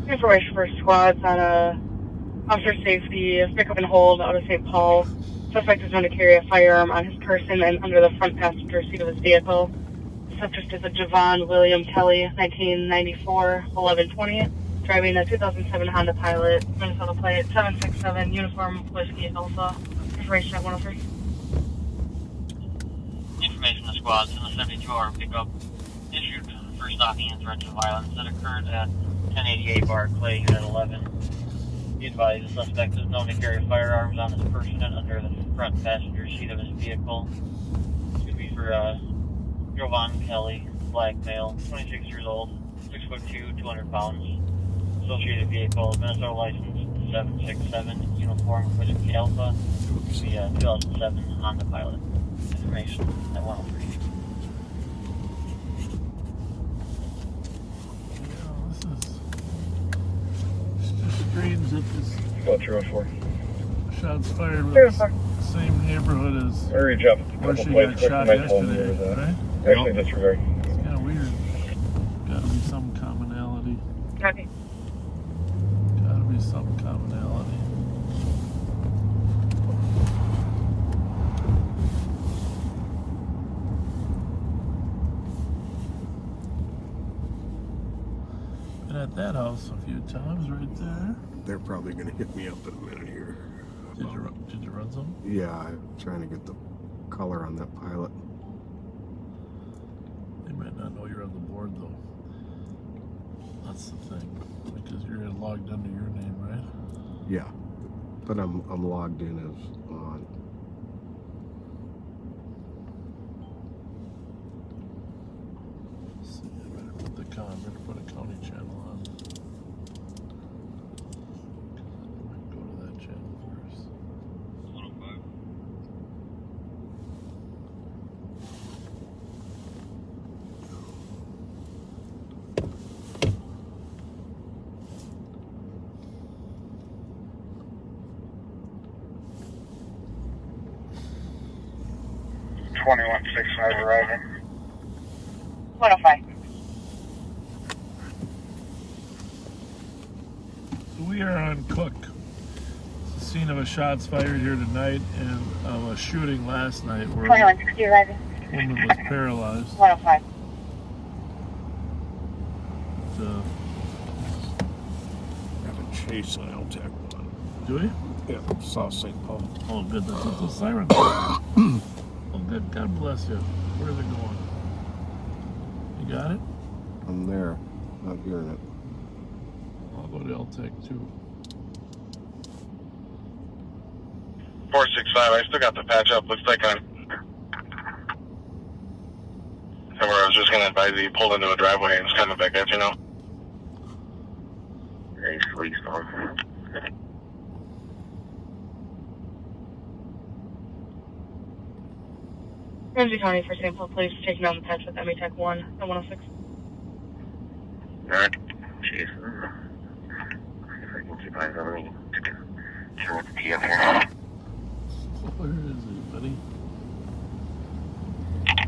S2: Information for squads on officer safety, pickup and hold out of St. Paul. Suspect is known to carry a firearm on his person and under the front passenger seat of his vehicle. The subject is a Javon William Kelly, 1994, 1120, driving a 2007 Honda Pilot, Minnesota plate, 767, uniform whiskey Alpha. Information at 103.
S9: Information to squads in the 72-hour pickup issued for stalking and threats of violence that occurred at 1088 Bar Clay, Unit 11. Be advised, the suspect is known to carry firearms on his person and under the front passenger seat of his vehicle. This could be for Jovan Kelly, black male, 26 years old, 6'2", 200 pounds. Associated vehicle, Minnesota license 767, uniform whiskey Alpha. Could be a 2007 Honda Pilot. Information at 103.
S1: Strange that this
S6: Go 304.
S1: shots fired with the same neighborhood as
S6: Hurry, Jeff.
S1: where she
S6: Couple
S1: got
S6: plates,
S1: shot
S6: quick,
S1: yesterday, right?
S6: Actually, disregard.
S1: It's kind of weird. Gotta be some commonality.
S2: Copy.
S1: Gotta be some commonality. Been at that house a few times right there.
S3: They're probably going to hit me up in a minute here.
S1: Did you run some?
S3: Yeah, I'm trying to get the color on that Pilot.
S1: They might not know you're on the board though. That's the thing. Because you're logged under your name, right?
S3: Yeah, but I'm logged in as on.
S1: Let's see, I better put a county channel on. I might go to that channel first.
S5: 105.
S6: arriving.
S2: 105.
S1: We are on Cook. It's the scene of a shots fired here tonight and of a shooting last night where
S2: 2160 arriving.
S1: a woman was paralyzed.
S2: 105.
S3: Have a chase on LTAC 1.
S1: Do we?
S3: Yeah, South St. Paul.
S1: Oh, good. That's what the siren. Oh, good. God bless you. Where's it going? You got it?
S3: I'm there. Not hearing it.
S1: I'll go to LTAC 2.
S6: 465, I still got the patch up. Looks like I'm somewhere. I was just going to advise you pulled into a driveway and it's kind of back up, you know. Very sweet storm.
S2: Ramsey County for sample, please. Taking down the patch with ME Tech 1 at 106.
S6: Alright. Jeez. If I can keep eyes on me. Turn the key up here.
S1: Where is it, buddy?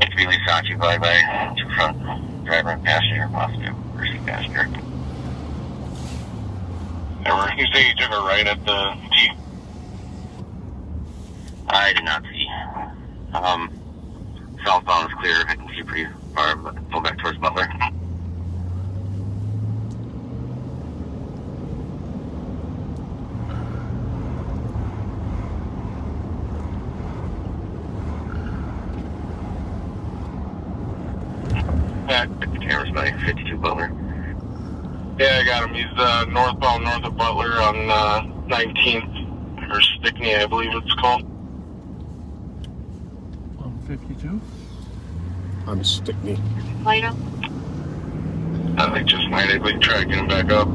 S6: It's really occupied by two front driver and passenger, possibly rear passenger.
S5: Ever, you say you took a right at the T?
S6: I did not see. Southbound is clear. I can see pretty far, but pull back towards Butler. Cameras by 52 Butler.
S5: Yeah, I got him. He's northbound north of Butler on 19th, or Stickney, I believe it's called.
S1: On 52?
S3: I'm Stickney.
S2: Plano?
S5: I think just might able to try to get him back up.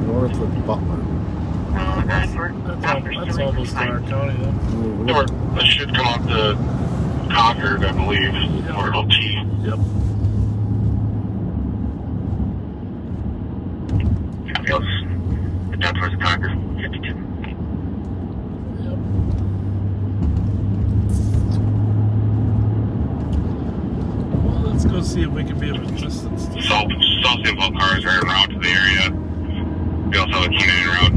S3: North of Butler.
S1: That's almost our county, then.
S3: Mm-hmm.
S5: It should come up to Concord, I believe, or it'll T.
S1: Yep.
S6: Down towards Concord, 52.
S1: Yep. Well, let's go see if we can be of assistance.
S5: Salt sample cars are en route to the area. We also have a canine en route.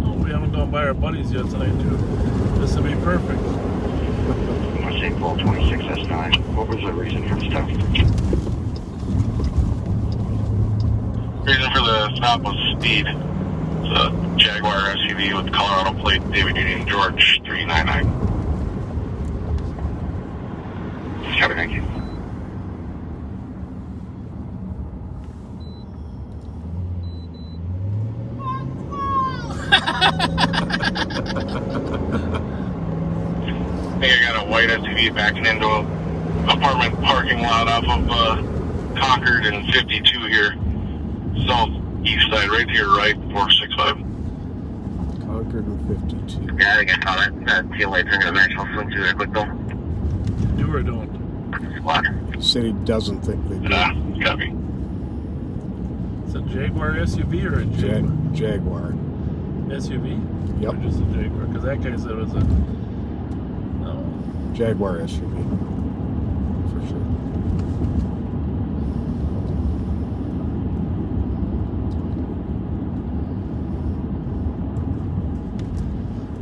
S1: Oh, we haven't gone by our buddies yet tonight, too. This will be perfect.
S6: St. Paul 26S9. What was the reason for the stop?
S5: Reason for the stop was speed. It's a Jaguar SUV with Colorado plate, David Union George 399.
S6: Copy, thank you.
S5: I think I got a white SUV backing into a apartment parking lot off of Concord and 52 here. Southeast side, right to your right, 465.
S3: Concord and 52.
S6: Yeah, I got all that. Tail lights are going to match. I'll swing through there quick though.
S1: Do or don't?
S6: Squad.
S3: The city doesn't think they do.
S5: Copy.
S1: Is it a Jaguar SUV or a Jaguar?
S3: Jaguar.
S1: SUV?
S3: Yep.
S1: Or just a Jaguar? Because that guy said it was a... No.
S3: Jaguar SUV. For sure.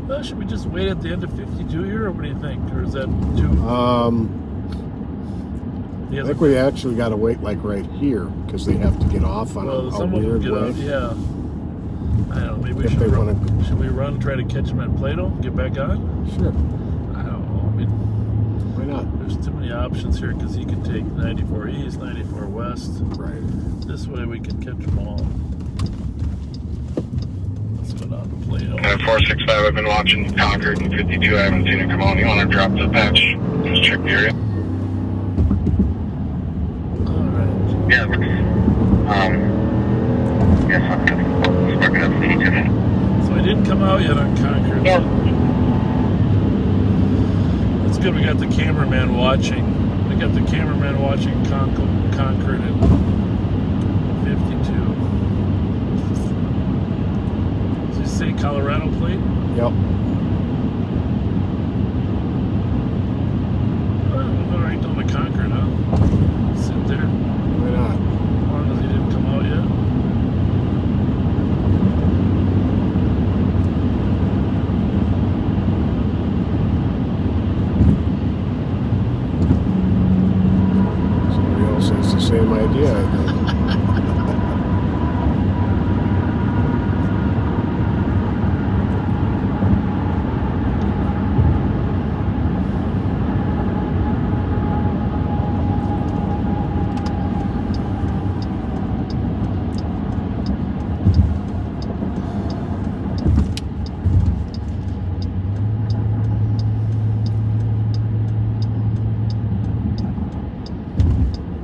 S1: Well, should we just wait at the end of 52 here, or what do you think? Or is that too...
S3: I think we actually got to wait like right here because they have to get off on a weird way.
S1: Off, yeah. I don't know, maybe we
S3: If
S1: should
S3: they
S1: run.
S3: wanna-
S1: Should we run, try to catch him at Plato, get back on?
S3: Sure.
S1: I don't know. I mean,
S3: Why not?
S1: there's too many options here because he could take 94 East, 94 West.
S3: Right.
S1: This way we can catch them all. Let's go down to Plato.
S5: And 465, I've been watching Concord and 52. I haven't seen it come on. You want to drop the patch? Just check the area.
S1: Alright.
S6: Yeah, it works. Yes, I'm good. Let's work it up.
S1: So I didn't come out yet on Concord.
S2: Yeah.
S1: It's good we got the cameraman watching. We got the cameraman watching Concord at 52. Does he say Colorado plate?
S3: Yep.
S1: Well, we'll go right down to Concord, huh? Sit there.
S3: Why not?
S1: As long as he didn't come out yet.
S3: Somebody else has the same idea, I think.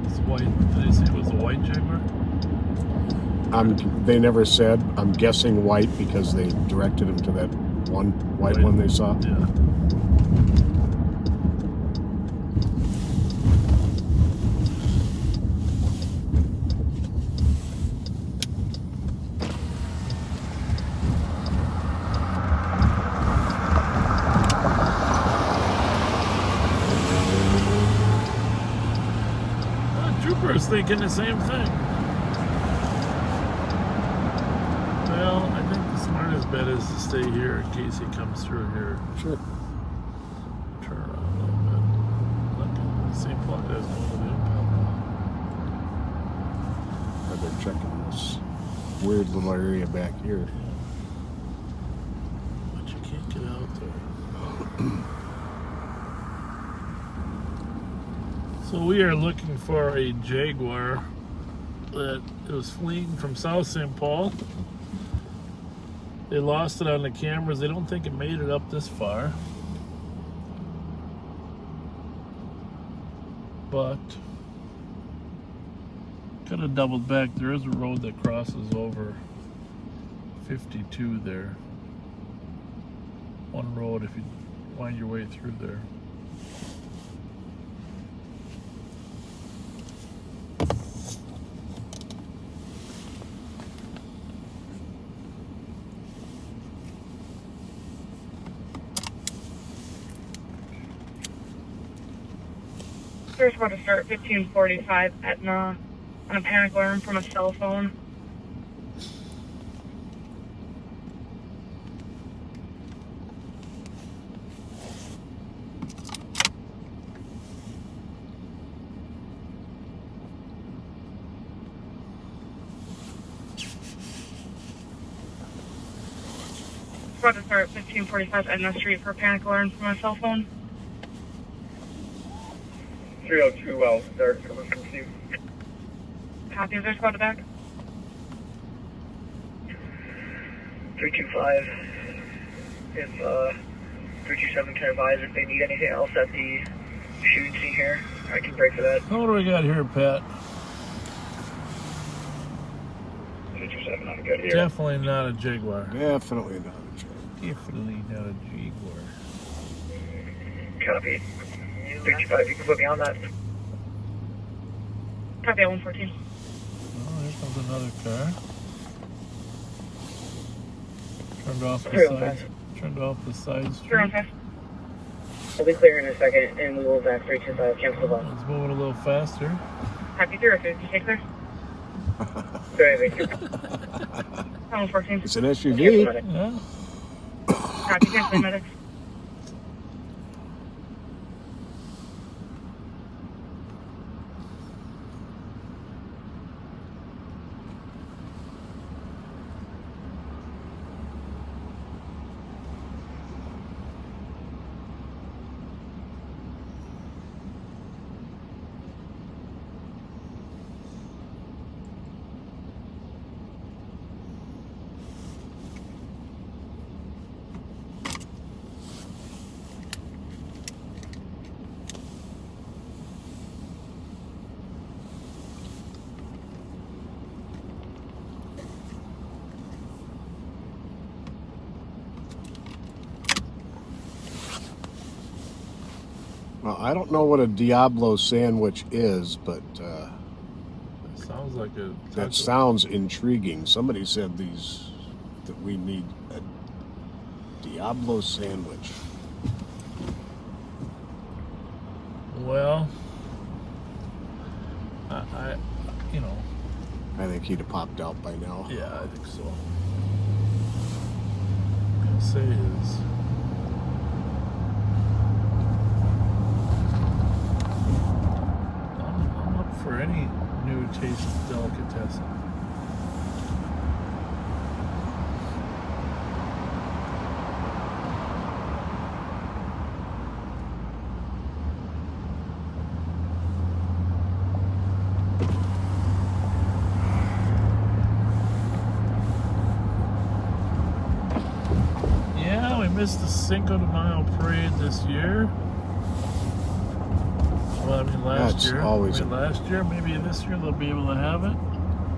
S1: It's white. Did they say it was a white Jaguar?
S3: They never said. I'm guessing white because they directed him to that one white one they saw.
S1: Yeah. Trooper's thinking the same thing. Well, I think the smartest bet is to stay here in case he comes through here.
S3: Sure.
S1: Turn around a little bit. Look, the same plug as one of the impound.
S3: They're checking this weird little area back here.
S1: But you can't get out there. So we are looking for a Jaguar that was fleeing from South St. Paul. They lost it on the cameras. They don't think it made it up this far. But could have doubled back. There is a road that crosses over 52 there. One road if you wind your way through there.
S2: We're about to start 1545 Etna on a panic alarm from a cell phone. We're about to start 1545 Etna Street for a panic alarm from a cell phone.
S6: 302, I'll start coming from Steve.
S2: Copy, is there squad to back?
S10: 325. If 327 can advise if they need anything else at the shooting scene here, I can break for that.
S1: What do we got here, Pat?
S6: 327, I'm good here.
S1: Definitely not a Jaguar.
S3: Definitely not a Jaguar.
S1: Definitely not a Jaguar.
S10: Copy. 325, you can put me on that.
S2: Copy at 114.
S1: Oh, here comes another car. Turned off the
S10: Clear on
S1: side. Turned off the side street.
S2: You're on 5.
S10: We'll be clear in a second, and we will back 325, cancel the bus.
S1: It's moving a little faster.
S2: Copy 302, did you take clear?
S10: Very good.
S2: 114.
S3: It's an SUV.
S1: Yeah.
S2: Copy, cancel medics.
S3: Well, I don't know what a Diablo sandwich is, but
S1: It sounds like a.
S3: that sounds intriguing. Somebody said that we need a Diablo sandwich.
S1: Well, I
S3: I think he'd have popped out by now.
S1: yeah, I think so. What I'm gonna say is. I'm up for any new taste delicatessen. Yeah, we missed the Cinco de Mayo parade this year. Well, I mean last
S3: That's
S1: year.
S3: always
S1: Last year, maybe this year they'll be able to have it.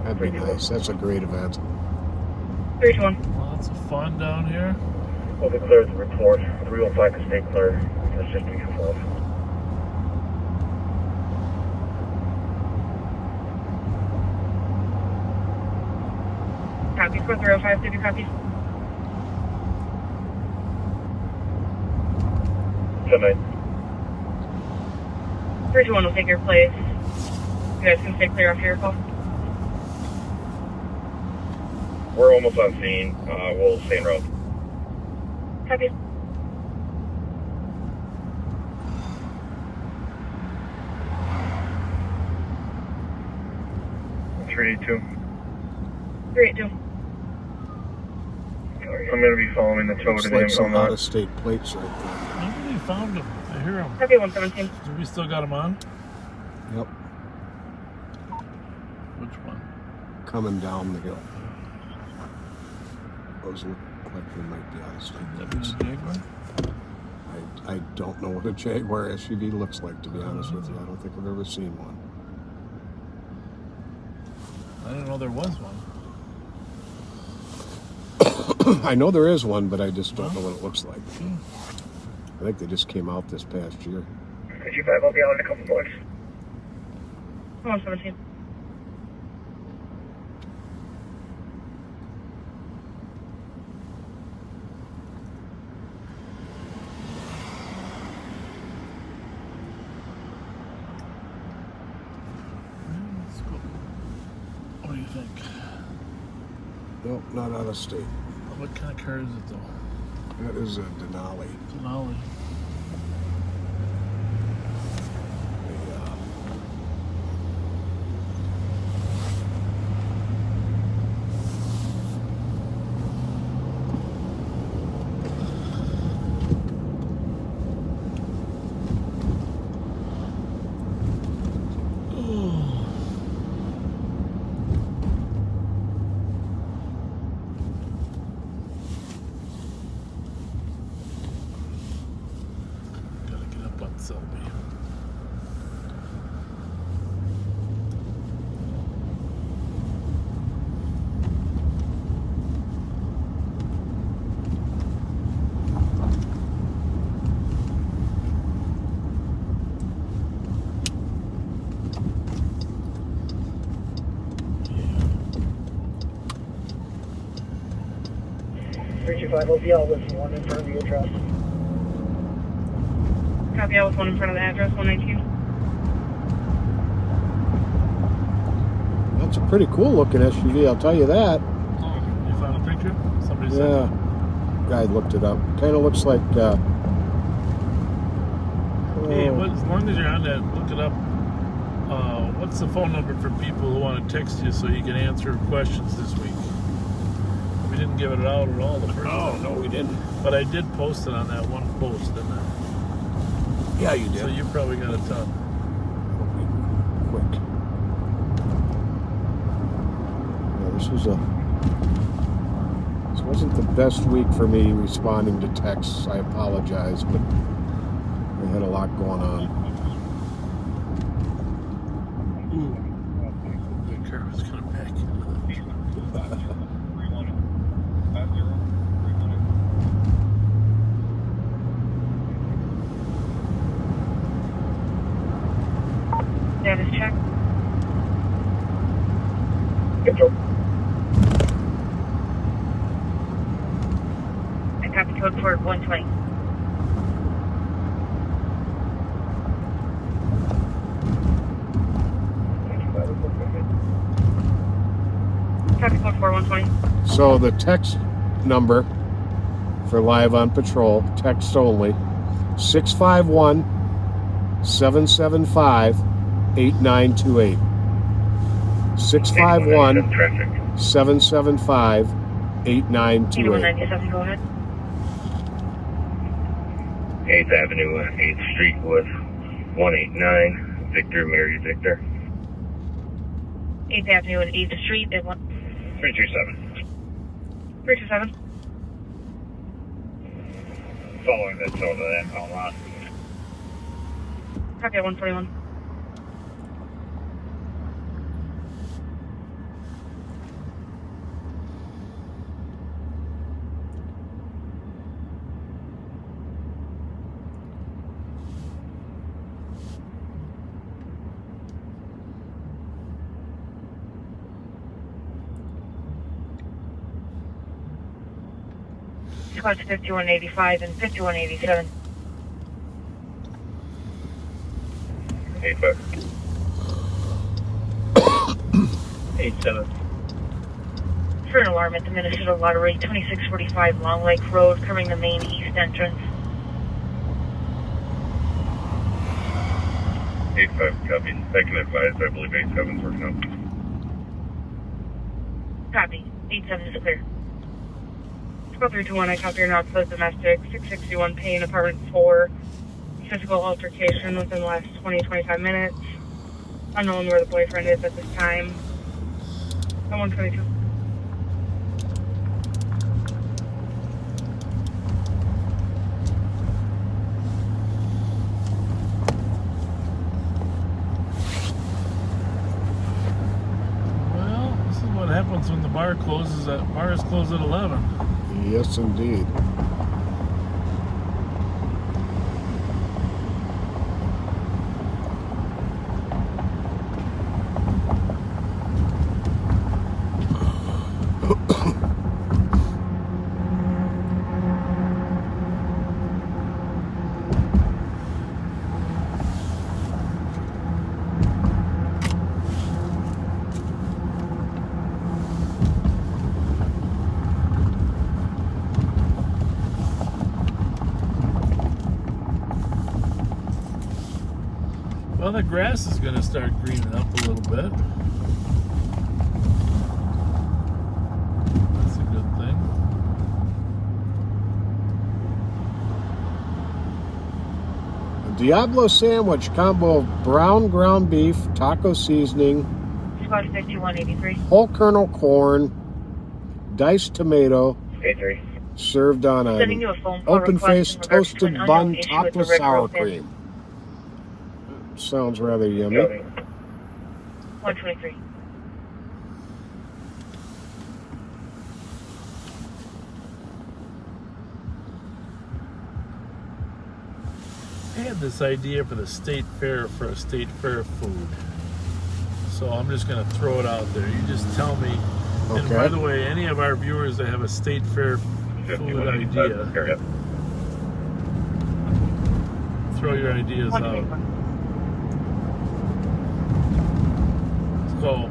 S3: That'd be nice. That's a great event.
S2: 321.
S1: Lots of fun down here.
S6: We'll declare the report. 305 is stay clear. That's just 312.
S2: Copy. 405, did you copy?
S6: 7-9.
S2: 321 will take your place. You guys can stay clear after your call.
S6: We're almost on scene. We'll stay en route.
S2: Copy.
S6: Three, two.
S2: 382.
S6: I'm going to be following the tow
S3: Looks
S6: to
S3: like
S6: the
S3: some out-of-state plates right
S1: Nobody found them. I hear them.
S2: Copy 117.
S1: Do we still got them on?
S3: there. Yep.
S1: Which one?
S3: Coming down the hill. Those look like they might be out-of-state
S1: That
S3: plates.
S1: was a Jaguar?
S3: I don't know what a Jaguar SUV looks like, to be honest with you. I don't think I've ever seen one.
S1: I didn't know there was one.
S3: I know there is one, but I just don't know what it looks like. I think they just came out this past year.
S6: 325, I'll be out in a couple bucks.
S2: 117.
S1: Let's go. What do you think?
S3: Nope, not out of state.
S1: What kind of car is it though?
S3: That is a Denali.
S1: Denali. Gotta get up on Selby.
S10: Yeah. 325, I'll be out with one in front of the address.
S2: Copy. I was one in front of the address. 119.
S3: That's a pretty cool looking SUV, I'll tell you that.
S1: You found a picture? Somebody said
S3: Yeah. Guy looked it up. Kind of looks like.
S1: Hey, as long as you're on that, look it up. What's the phone number for people who want to text you so you can answer questions this week? We didn't give it out at all the first time.
S3: no, we didn't.
S1: But I did post it on that one post, didn't I?
S3: Yeah, you did.
S1: So you probably got a ton.
S3: Quick. Yeah, this wasn't the best week for me responding to texts. I apologize, but we had a lot going on.
S1: Ooh. The car was going to back into
S2: Status check.
S6: Control.
S2: And copy code for 120. Copy code for 120.
S3: So the text number for Live on Patrol, text only, 651-775-8928. 651-775-8928.
S2: 8197, go ahead.
S6: 8th Avenue, 8th Street with 189. Victor, Mary, Victor.
S2: 8th Avenue and 8th Street at
S6: 327.
S2: 327.
S6: Following the tow to that call lot.
S2: Copy at 141. Squads 5185 and 5187.
S6: 85. 87.
S2: For an alarm at the Minnesota Lottery, 2645 Long Lake Road, covering the main east entrance.
S6: 85, copy. I can advise, I believe 87's working out.
S2: Copy. 87 is clear. Squad 321, I copy your knots as domestic. 661 Payne, apartment 4. Physical altercation within the last 20-25 minutes. Unknown where the boyfriend is at this time. 122.
S1: Well, this is what happens when the bar closes bars close at 11.
S3: Yes, indeed.
S1: Well, the grass is going to start greening up a little bit. That's a good thing.
S3: A Diablo sandwich combo of brown ground beef, taco seasoning,
S2: Squad 5183.
S3: whole kernel corn, diced tomato,
S6: 83.
S3: served on
S2: Sending you
S3: an
S2: a phone call
S3: open-faced
S2: request in regards to
S3: toasted
S2: an
S3: bun
S2: unknown issue
S3: topped
S2: with the
S3: with
S2: red
S3: sour
S2: rope in.
S3: cream. Sounds rather yummy.
S6: Copy.
S2: 123.
S1: I had this idea for the state fair for a state fair food. So I'm just going to throw it out there. You just tell me. And
S3: Okay.
S1: by the way, any of our viewers that have a state fair food idea,
S6: Area.
S1: throw your ideas out.
S2: 124.
S1: So,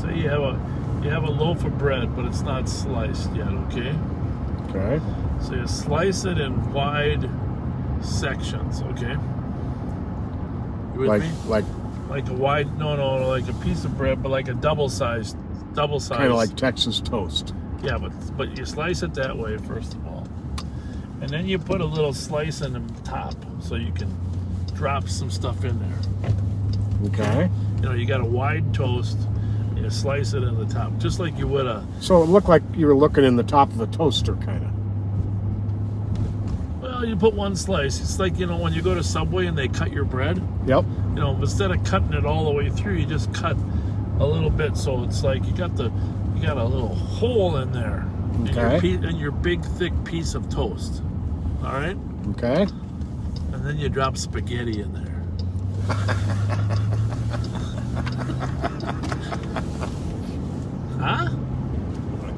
S1: say you have a loaf of bread, but it's not sliced yet, okay?
S3: Okay.
S1: So you slice it in wide sections, okay? You with me?
S3: Like
S1: Like a wide, no, like a piece of bread, but like a double size.
S3: kind of like Texas toast.
S1: Yeah, but you slice it that way first of all, and then you put a little slice in the top so you can drop some stuff in there.
S3: Okay.
S1: You know, you got a wide toast, and you slice it in the top, just like you would a.
S3: So it looked like you were looking in the top of the toaster, kind of.
S1: Well, you put one slice. It's like, you know, when you go to Subway and they cut your bread.
S3: Yep.
S1: You know, instead of cutting it all the way through, you just cut a little bit, so it's like you got a little hole in there.
S3: Okay.
S1: In your big thick piece of toast. All right.
S3: Okay.
S1: And then you drop spaghetti in there. Huh?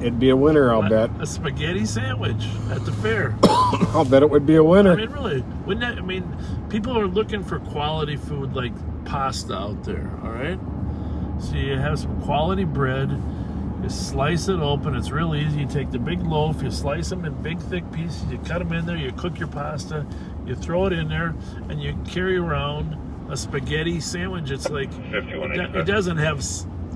S3: It'd be a winner, I'll bet.
S1: A spaghetti sandwich at the fair.
S3: I'll bet it would be a winner.
S1: I mean, really, wouldn't that? I mean, people are looking for quality food like pasta out there. All right. So you have some quality bread. You slice it open. It's real easy. You take the big loaf. You slice them in big, thick pieces. You cut them in there. You cook your pasta. You throw it in there, and you carry around a spaghetti sandwich. It's like it doesn't have.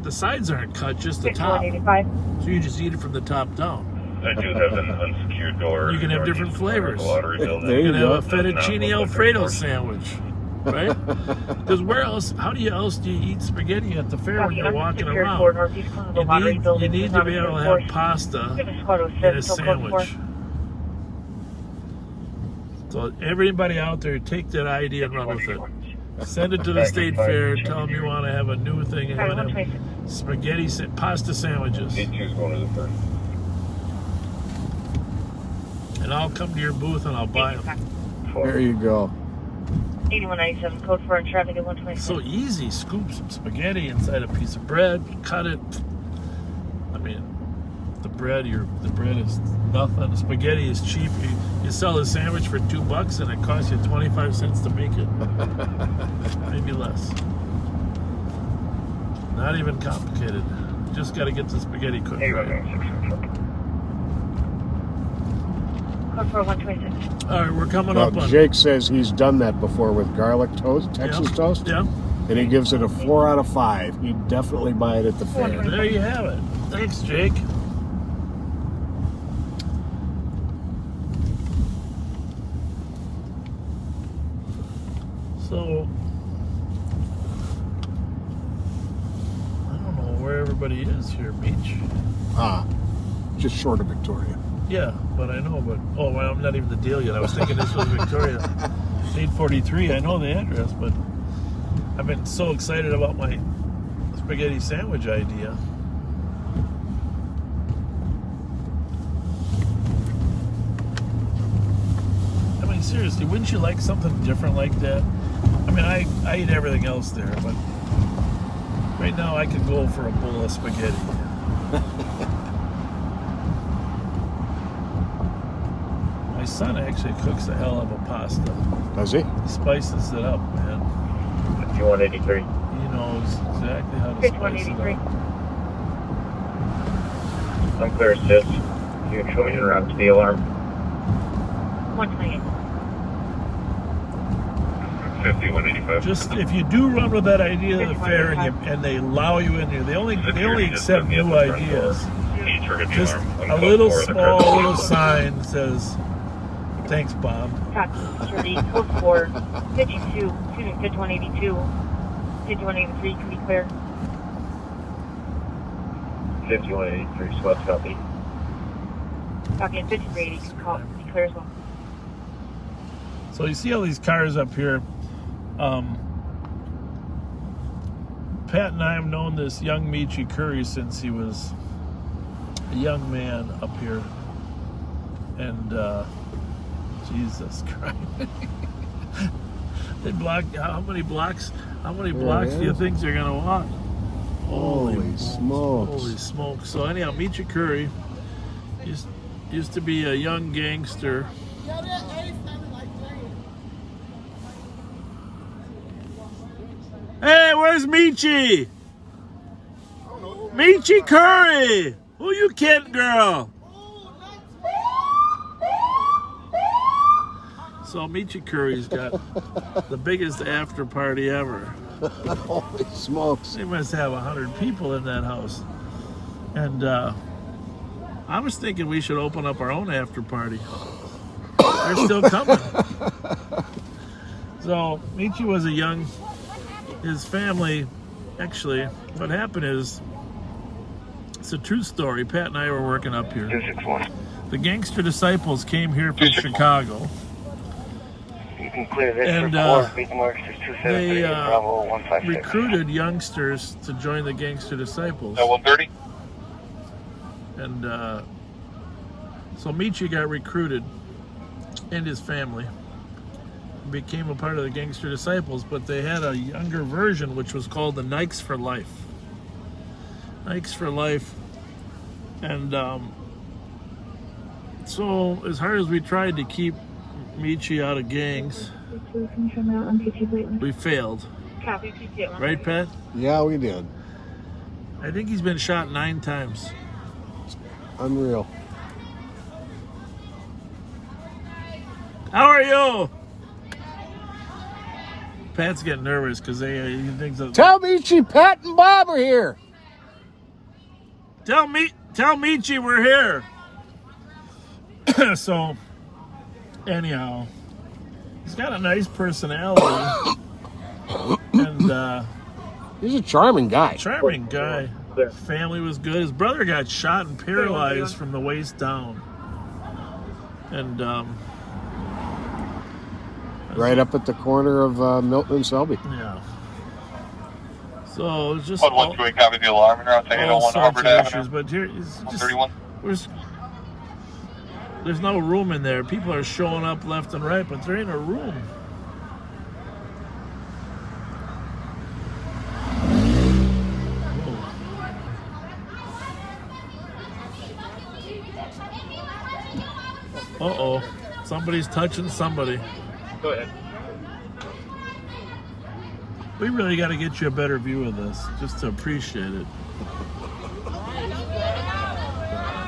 S1: The sides aren't cut, just the top.
S2: 5185.
S1: So you just eat it from the top down.
S6: I do have an unsecured door.
S1: You can have different flavors.
S3: There
S1: You
S3: you
S1: can
S3: go.
S1: have a fettuccine Alfredo sandwich, right? Because where else? How do you eat spaghetti at the fair when you're walking around? You need to be able to have pasta in a sandwich. So everybody out there, take that idea and run with it. Send it to the state fair. Tell them you want to have a new thing and have spaghetti pasta sandwiches. And I'll come to your booth and I'll buy them.
S3: There you go.
S2: 8197, code for traffic at 126.
S1: So easy. Scoop some spaghetti inside a piece of bread, cut it. I mean, the bread, the bread is nothing. Spaghetti is cheap. You sell a sandwich for $2 and it costs you 25 cents to make it. Maybe less. Not even complicated. Just got to get the spaghetti cooked.
S6: Hey,
S1: Right.
S2: Code for 126.
S1: All right, we're coming
S3: Well,
S1: up on.
S3: Jake says he's done that before with garlic toast, Texas
S1: Yep,
S3: toast.
S1: Yeah.
S3: And he gives it a 4 out of 5. He'd definitely buy it at the fair.
S1: There you have it. Thanks, Jake. So, I don't know where everybody is here, Beach.
S3: Just short of Victoria.
S1: Yeah, but I know, well, I'm not even the deal yet. I was thinking this was Victoria. 843, I know the address, but I've been so excited about my spaghetti sandwich idea. I mean, seriously, wouldn't you like something different like that? I mean, I eat everything else there, but right now I could go for a bowl of spaghetti. My son actually cooks a hell of a pasta.
S3: Does he?
S1: He spices it up, man.
S6: 5183.
S1: He knows exactly how to spice it
S2: 5183.
S1: up.
S6: Unclear assist. You can show me en route to the alarm.
S2: 128.
S6: 5185.
S1: Just if you do run with that idea of the fair and they allow you in here, they only accept new ideas. Just a little small little sign that says, "Thanks, Bob."
S2: Copy. 30. Code 4. 52. 5182. 5183 can be clear.
S6: 5183. Swept copy.
S2: Copy. And 5380 can be clear as well.
S1: So you see all these cars up here. Pat and I have known this young Michi Curry since he was a young man up here. And Jesus Christ. They block how many blocks do you think they're gonna walk?
S3: Holy smokes.
S1: Holy smokes. So anyhow, Michi Curry used to be a young gangster. Hey, where's Michi? Michi Curry! Who you kidding, girl? So Michi Curry's got the biggest after party ever.
S3: Holy smokes.
S1: They must have 100 people in that house. And I was thinking we should open up our own after party. They're still coming. So Michi was his family, actually, what happened is, it's a true story. Pat and I were working up here.
S6: 261.
S1: The Gangster Disciples came here from Chicago.
S6: You can clear this
S1: And
S6: for 4. Beat marks is 273.
S1: they
S6: Bravo 156.
S1: recruited youngsters to join the Gangster Disciples.
S5: 130.
S1: And so Michi got recruited, and his family became a part of the Gangster Disciples, but they had a younger version which was called the Nikes for Life. Nikes for Life. And so as hard as we tried to keep Michi out of gangs, we failed.
S2: Copy. PT.
S1: Right, Pat?
S3: Yeah, we did.
S1: I think he's been shot 9 times.
S3: Unreal.
S1: How are you? Pat's getting nervous because he thinks that.
S3: Tell Michi, Pat, and Bob are here.
S1: Tell Michi we're here. So, anyhow, he's got a nice personality, and
S3: he's a charming guy.
S1: Charming guy. His family was good. His brother got shot and paralyzed from the waist down, and
S3: right up at the corner of Milton and Selby.
S1: yeah. So it's just
S5: 112, copy the alarm. Route to
S1: all
S5: 801
S1: sorts
S5: Hubbard
S1: of
S5: Avenue.
S1: issues, but here it's just
S5: 131.
S1: there's no room in there. People are showing up left and right, but there ain't a room. Uh-oh. Somebody's touching somebody.
S5: Go ahead.
S1: We really got to get you a better view of this, just to appreciate it.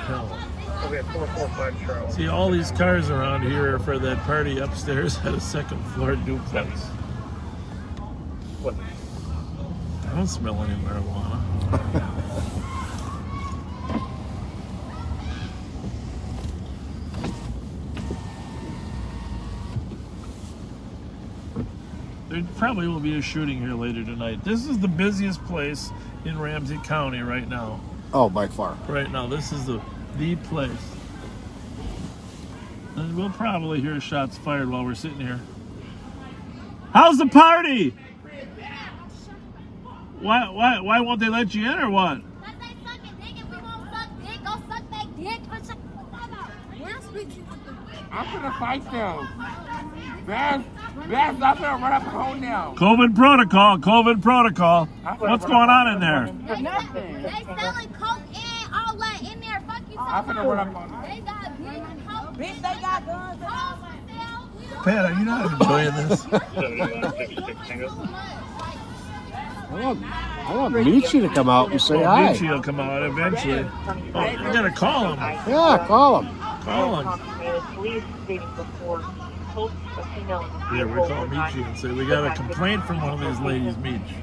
S1: Hell.
S5: Okay, 445 Charles.
S1: See, all these cars around here are for that party upstairs at a second floor duplex.
S5: What?
S1: I don't smell any marijuana. There probably will be a shooting here later tonight. This is the busiest place in Ramsey County right now.
S3: Oh, by far.
S1: Right now, this is the place. And we'll probably hear shots fired while we're sitting here. How's the party? Why won't they let you in or what?
S13: I'm gonna fight them. That's not gonna run up and hold now.
S1: COVID protocol. What's going on in there?
S13: Nothing.
S14: They selling coke and all that in there. Fuck you.
S13: I'm gonna run up on them.
S14: They got beer and coke. Bitch, they got guns.
S1: Pat, are you not enjoying this?
S3: I want Michi to come out and say hi.
S1: Michi will come out eventually. Oh, you gotta call him.
S3: Yeah, call him.
S1: Call him. Yeah, we call Michi and say we got a complaint from one of these ladies, Michi.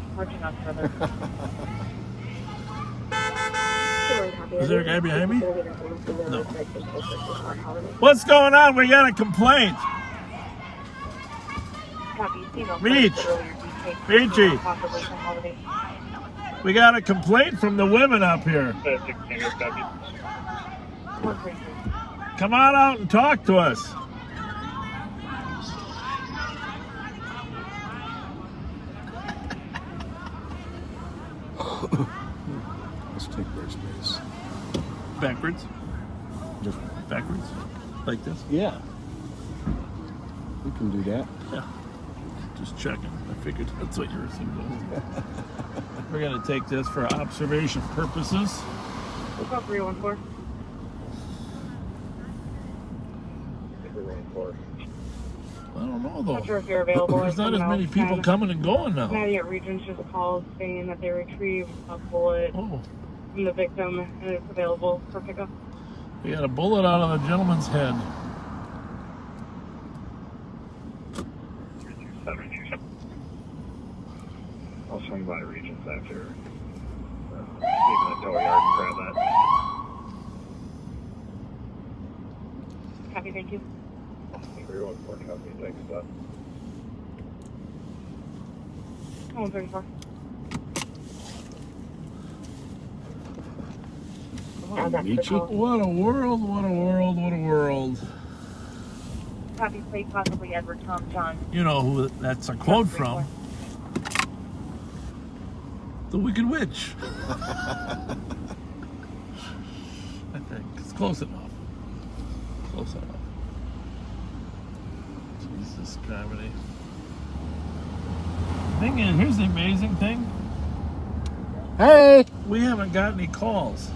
S1: Is there a guy behind me? No. What's going on? We got a complaint. Michi. We got a complaint from the women up here. Come on out and talk to us.
S3: Let's take their space.
S1: Backwards?
S3: Just
S1: backwards? Like this?
S3: Yeah. We can do that.
S1: Yeah. Just checking. I figured that's what you were saying. We're going to take this for observation purposes.
S2: What's up, 314?
S1: I don't know though.
S2: Not sure if you're available.
S1: There's not as many people coming and going now.
S2: Connecticut Regions just called saying that they retrieved a bullet from the victim and it's available for pickup.
S1: We got a bullet out of the gentleman's head.
S6: I'll swing by Regions after. Leaving the tow yard and grab that.
S2: Copy, thank you.
S6: 314 copy, thanks, Bud.
S2: 134.
S3: Michi.
S1: What a world, what a world, what a world.
S2: Copy, plate, possibly Edward Tom John.
S1: You know who that's a quote from. The Wicked Witch. I think it's close enough. Close enough. Jesus, gravity. Thing is, here's the amazing thing.
S3: Hey!
S1: We haven't got any calls.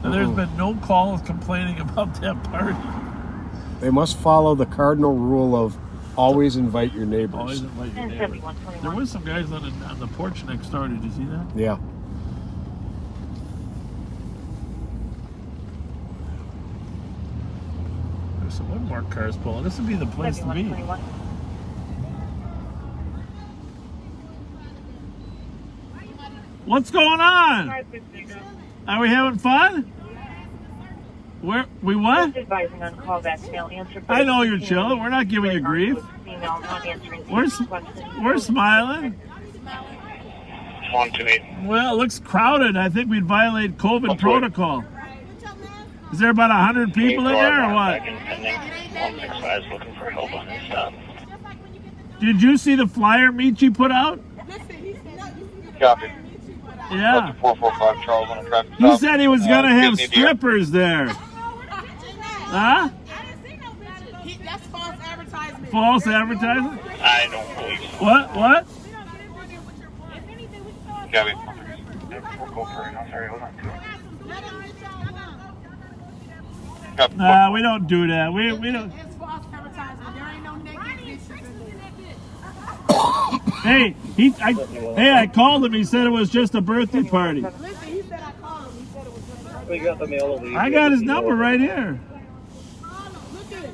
S1: And there's been no calls complaining about that party.
S3: They must follow the cardinal rule of always invite your neighbors.
S1: Always invite your neighbors. There was some guys on the porch next door. Did you see that?
S3: Yeah.
S1: There's some unmarked cars pulling. This would be the place to be. What's going on? Are we having fun? Where we what?
S2: Advising on callback mail answer.
S1: I know you're chilling. We're not giving you grief. We're smiling.
S6: 128.
S1: Well, it looks crowded. I think we'd violate COVID protocol. Is there about 100 people in there or what?
S6: 165 is looking for help on his stop.
S1: Did you see the flyer Michi put out?
S5: Copy.
S1: Yeah.
S5: 445 Charles on a traffic stop.
S1: He said he was going to have strippers there. Huh?
S11: That's false advertisement.
S1: False advertising?
S6: I don't believe so.
S1: What?
S6: Copy. We'll go for it. I'm sorry, hold on.
S1: Nah, we don't do that. We don't.
S11: It's false advertising. There ain't no naked bitches in there.
S1: I called him. He said it was just a birthday party.
S11: Listen, he said I called him. He said it was just a birthday.
S6: We got the mail.
S1: I got his number right here.
S11: Look at it.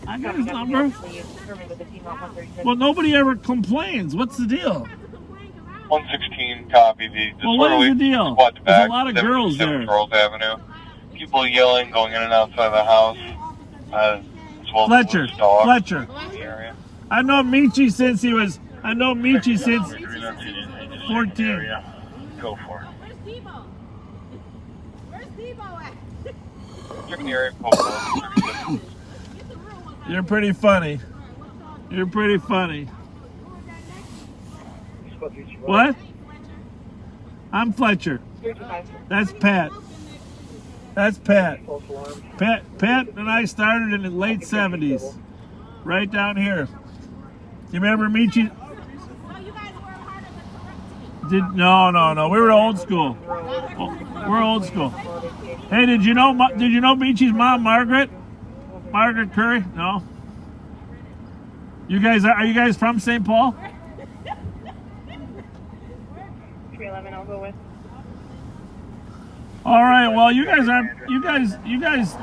S1: I got his number. Well, nobody ever complains. What's the deal?
S5: 116 copy.
S1: Well, what is the deal? There's a lot of girls there.
S5: Girls Avenue. People yelling, going in and outside the house. As well
S1: Fletcher.
S5: as dogs
S1: Fletcher.
S5: in the area.
S1: I know Michi since 14.
S5: Go for it.
S14: Where's Debo? Where's Debo at?
S5: Check the area code.
S1: You're pretty funny. You're pretty funny. What? I'm Fletcher. That's Pat. That's Pat. Pat and I started in the late 70s. Right down here. You remember Michi? No. We were old school. We're old school. Hey, did you know Michi's mom, Margaret? Margaret Curry? No. You guys are you guys from St. Paul?
S2: 311, I'll go with.
S1: All right. Well, you guys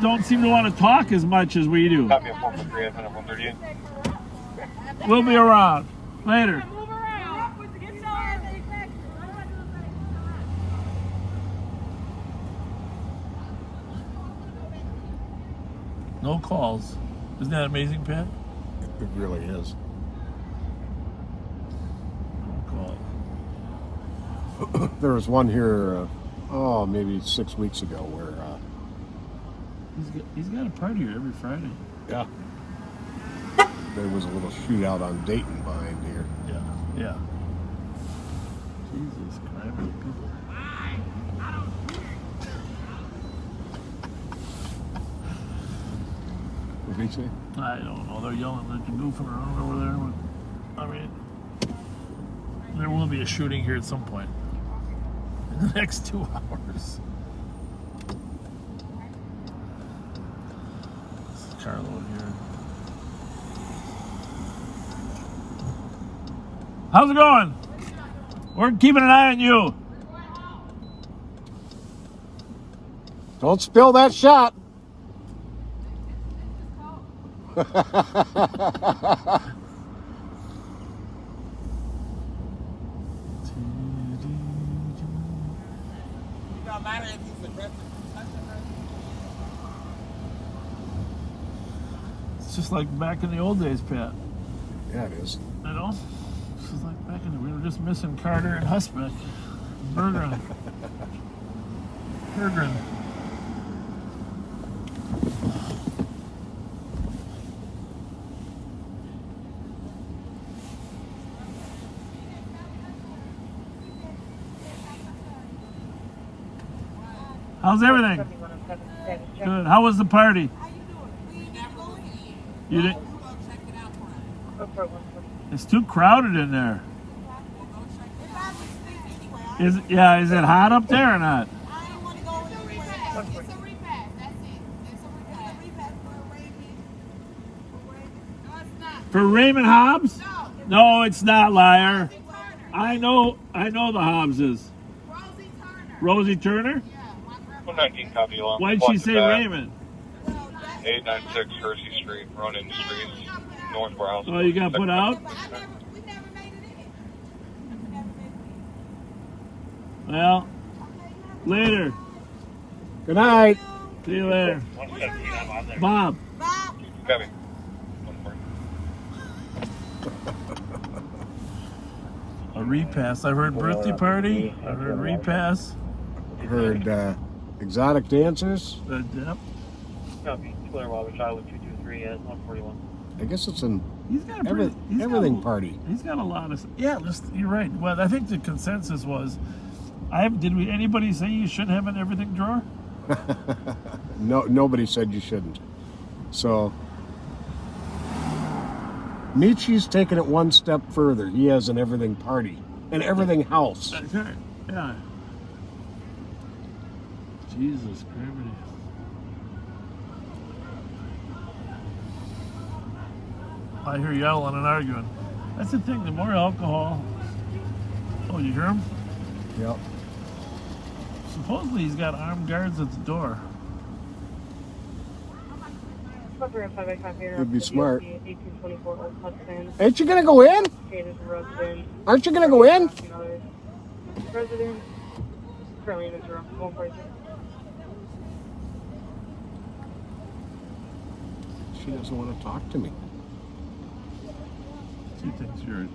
S1: don't seem to want to talk as much as we do.
S5: Copy of 443 and 138.
S1: We'll be around later. No calls. Isn't that amazing, Pat?
S3: It really is.
S1: No call.
S3: There was one here, maybe 6 weeks ago where...
S1: He's got a party here every Friday.
S3: Yeah. There was a little shootout on Dayton behind here.
S1: Yeah. Jesus Christ, people.
S3: What did he say?
S1: I don't know. They're yelling like they're goofing around over there. I mean, there will be a shooting here at some point in the next 2 hours. This is Carlo here. How's it going? We're keeping an eye on you.
S3: Don't spill that shot.
S1: It's just like back in the old days, Pat.
S3: Yeah, it is.
S1: You know? It's just like back in we were just missing Carter and Husbeck. Bergeron. How's everything? Good. How was the party? You didn't? It's too crowded in there. Is it hot up there or not? For Raymond Hobbs? No, it's not, liar. I know the Hobbses. Rosie Turner?
S5: 119 copy along.
S1: Why'd she say Raymond?
S5: 896 Hersey Street, Ronan Industries, North Warehouse.
S1: Oh, you got put out? Well, later.
S3: Good night.
S1: See you later. Bob.
S5: Copy.
S1: A repass. I've heard birthday party. I've heard repass.
S3: Heard exotic dancers.
S1: Yep.
S9: Copy. Clear Water Child 223 at 141.
S3: I guess it's an
S1: He's
S3: everything
S1: got
S3: party.
S1: He's got a lot of. Yeah, you're right. Well, I think the consensus was, anybody say you shouldn't have an everything drawer?
S3: No, nobody said you shouldn't. So Michi's taking it one step further. He has an everything party, an everything house.
S1: That's right. Yeah. Jesus Christ. I hear yelling and arguing. That's the thing, the more alcohol... Oh, you hear him?
S3: Yep.
S1: Supposedly he's got armed guards at the door.
S3: Would be smart. Ain't you gonna go in? Aren't you gonna go in?
S2: Resident, currently in this room, 146.
S3: She doesn't want to talk to me.
S1: She thinks you're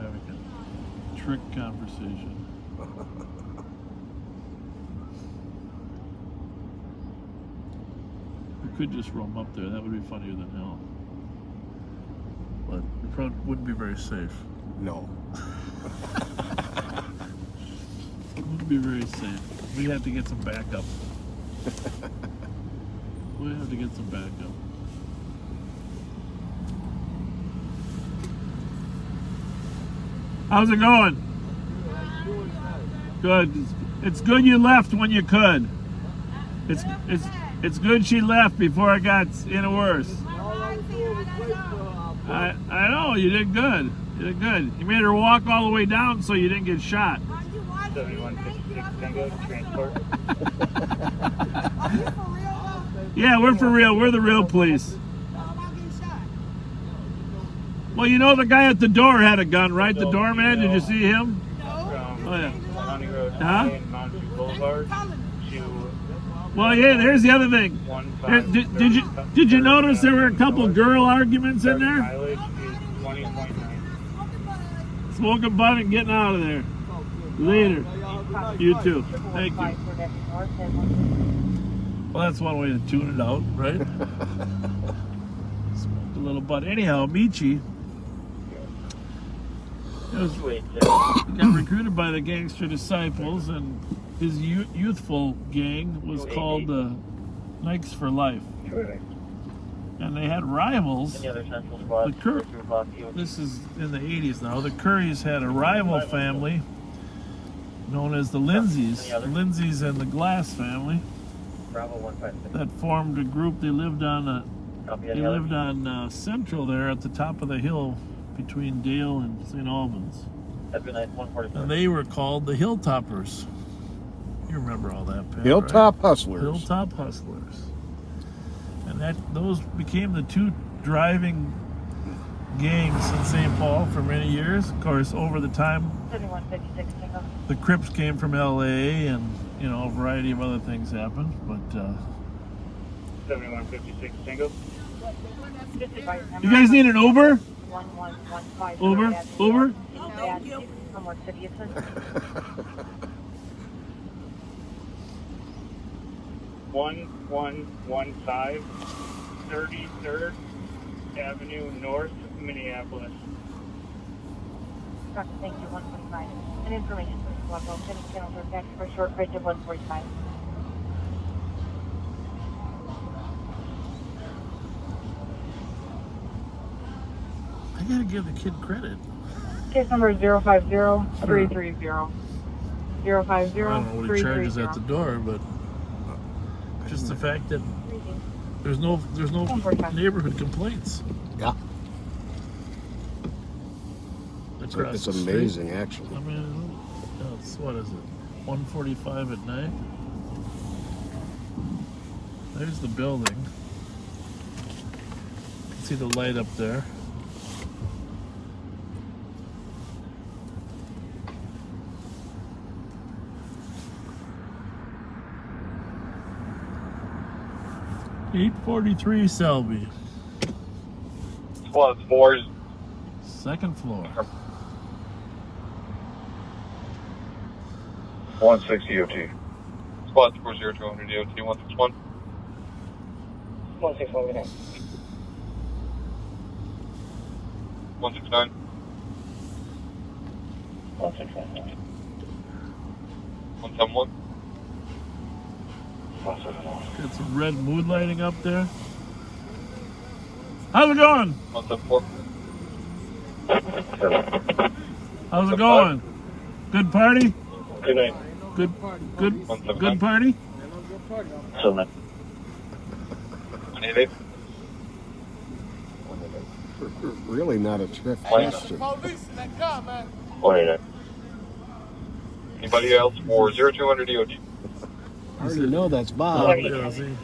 S1: having a trick conversation. We could just roam up there. That would be funnier than hell. But it probably wouldn't be very safe.
S3: No.
S1: It wouldn't be very safe. We'd have to get some backup. We'd have to get some backup. How's it going? Good. It's good you left when you could. It's good she left before it got any worse. I know, you did good. You did good. You made her walk all the way down so you didn't get shot.
S6: 7156 Tango, transport.
S1: Yeah, we're for real. We're the real police. Well, you know the guy at the door had a gun, right? The doorman. Did you see him? Oh yeah. Huh? Well, yeah. There's the other thing. Did you notice there were a couple girl arguments in there? Smoking butt and getting out of there. Later. You too. Thank you. Well, that's one way to tune it out, right? Smoke a little butt. Anyhow, Michi got recruited by the Gangster Disciples, and his youthful gang was called the Nikes for Life. And they had rivals. This is in the 80s now. The Currys had a rival family known as the Lindsays. The Lindsays and the Glass family that formed a group. They lived on Central there at the top of the hill between Dale and St. Albans. And they were called the Hilltoppers. You remember all that, Pat,
S3: Hilltop
S1: right?
S3: Hustlers.
S1: Hilltop Hustlers. And those became the two driving gangs in St. Paul for many years. Of course, over the time, the Crips came from L.A. and, you know, a variety of other things happened. But
S6: 7156 Tango.
S1: you guys need an Uber? Uber?
S6: 1115 33rd Avenue North, Minneapolis.
S2: Thank you, 145. And information for Squad Boat, Kenny Channel, back for a short bridge of 145.
S1: I gotta give the kid credit.
S2: Case number is 050330. 050
S1: I don't know what he charges at the door, but just the fact that there's no neighborhood complaints.
S3: Yeah.
S1: Across
S3: It's
S1: the street.
S3: amazing, actually.
S1: I mean, it's, what is it? 1:45 at night. There's the building. You can see the light up there. .843 Selby.
S5: Squad 4's
S1: Second floor.
S5: 160 OT. Squad 40200 DOT 161.
S10: 161, good night.
S5: 169.
S10: 169.
S5: 171.
S1: Got some red mood lighting up there. How's it going?
S5: 174.
S1: How's it going? Good party?
S5: Good night.
S1: Good party?
S5: So night. 188.
S3: really not a trick
S5: Why not?
S3: question.
S12: Police in that car, man.
S5: 189. Anybody else for 0200 DOT?
S3: I already know that's Bob.
S1: Oh, yeah, see.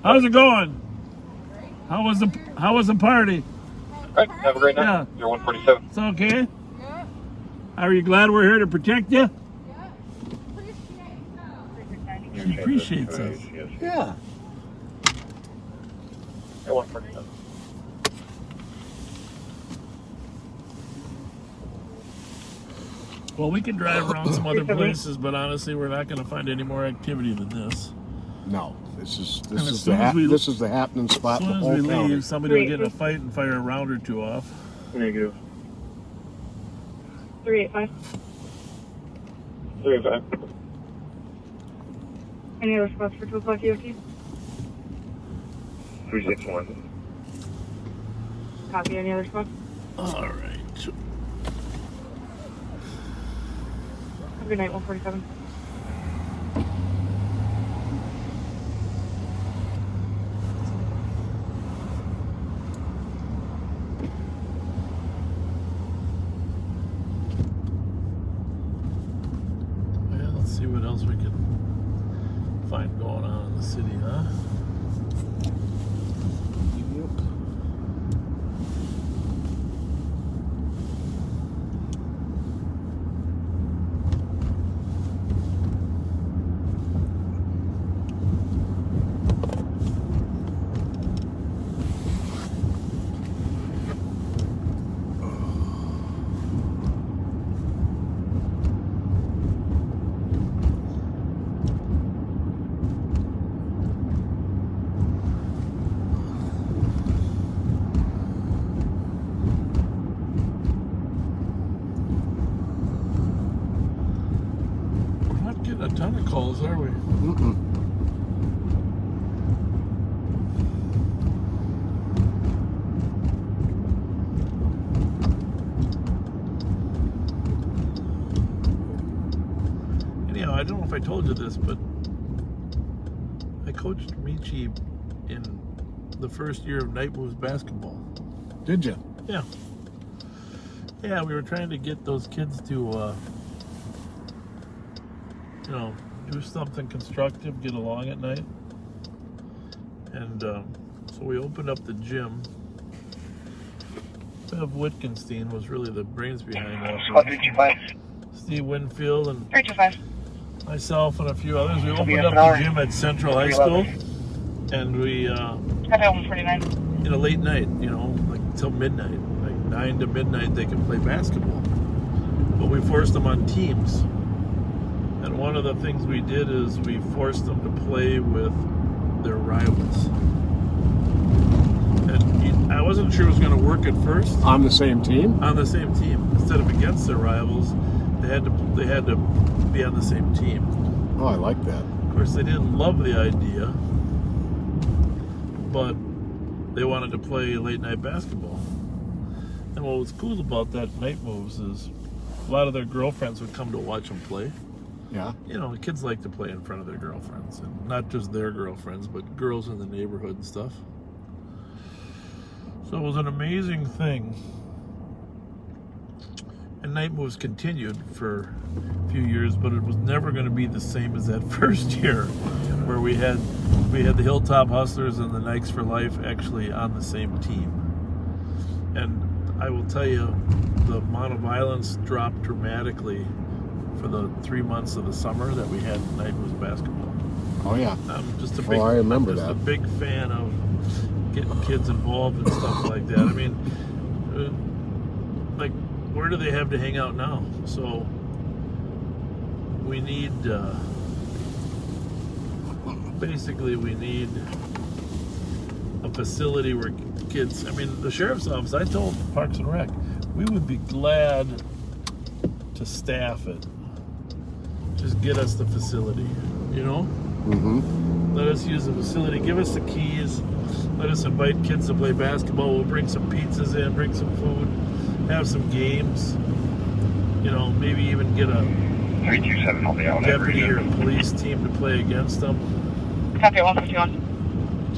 S1: How's it going? How was the party?
S5: All right, have a great night.
S1: Yeah.
S5: 0147.
S1: It's okay? Are you glad we're here to protect you? She appreciates us.
S3: Yeah.
S5: At 147.
S1: Well, we can drive around some other places, but honestly, we're not going to find any more activity than this.
S3: No, this is
S1: as
S3: the happening spot.
S1: As
S3: The
S1: soon as
S3: whole
S1: we
S3: county.
S1: leave, somebody will get in a fight and fire a round or two off.
S5: Negative.
S2: 385.
S5: 385.
S2: Any other spots for 2 o'clock EOT?
S6: 361.
S2: Copy. Any other spots?
S1: All right.
S2: Have a good night, 147.
S1: Well, let's see what else we can find going on in the city, huh? A ton of calls, are we? Anyhow, I don't know if I told you this, but I coached Michi in the first year of Night Moves basketball.
S3: Did you?
S1: Yeah. Yeah, we were trying to get those kids to do something constructive, get along at night. And so we opened up the gym. Bev Wittgenstein was really the brains behind that. Steve Winfield and
S2: 325.
S1: myself and a few others. We opened up the gym at Central High School. And we,
S2: Copy. 149.
S1: in a late night, like till midnight, like 9 to midnight, they could play basketball. But we forced them on teams. And one of the things we did is we forced them to play with their rivals. And I wasn't sure it was going to work at first.
S3: On the same team?
S1: On the same team. Instead of against their rivals, they had to be on the same team.
S3: Oh, I like that.
S1: Of course, they didn't love the idea, but they wanted to play late night basketball. And what was cool about that Night Moves is a lot of their girlfriends would come to watch them play.
S3: Yeah.
S1: Kids like to play in front of their girlfriends, and not just their girlfriends, but girls in the neighborhood and stuff. So it was an amazing thing. And Night Moves continued for a few years, but it was never going to be the same as that first year, where we had the Hilltop Hustlers and the Nikes for Life actually on the same team. And I will tell you, the amount of violence dropped dramatically for the 3 months of the summer that we had Night Moves basketball.
S3: Oh yeah.
S1: I'm just a
S3: I remember
S1: a big fan of getting kids involved and stuff like that. I mean, like, where do they have to hang out now? So we need, basically we need a facility where kids, the sheriff's office, I told Parks and Rec, we would be glad to staff it. Just get us the facility,
S3: Mm-hmm.
S1: Let us use the facility, give us the keys, let us invite kids to play basketball. We'll bring some pizzas in, bring some food, have some games, maybe even get a
S6: 327 on the
S1: deputy or police team to play against them.
S2: Copy. 151.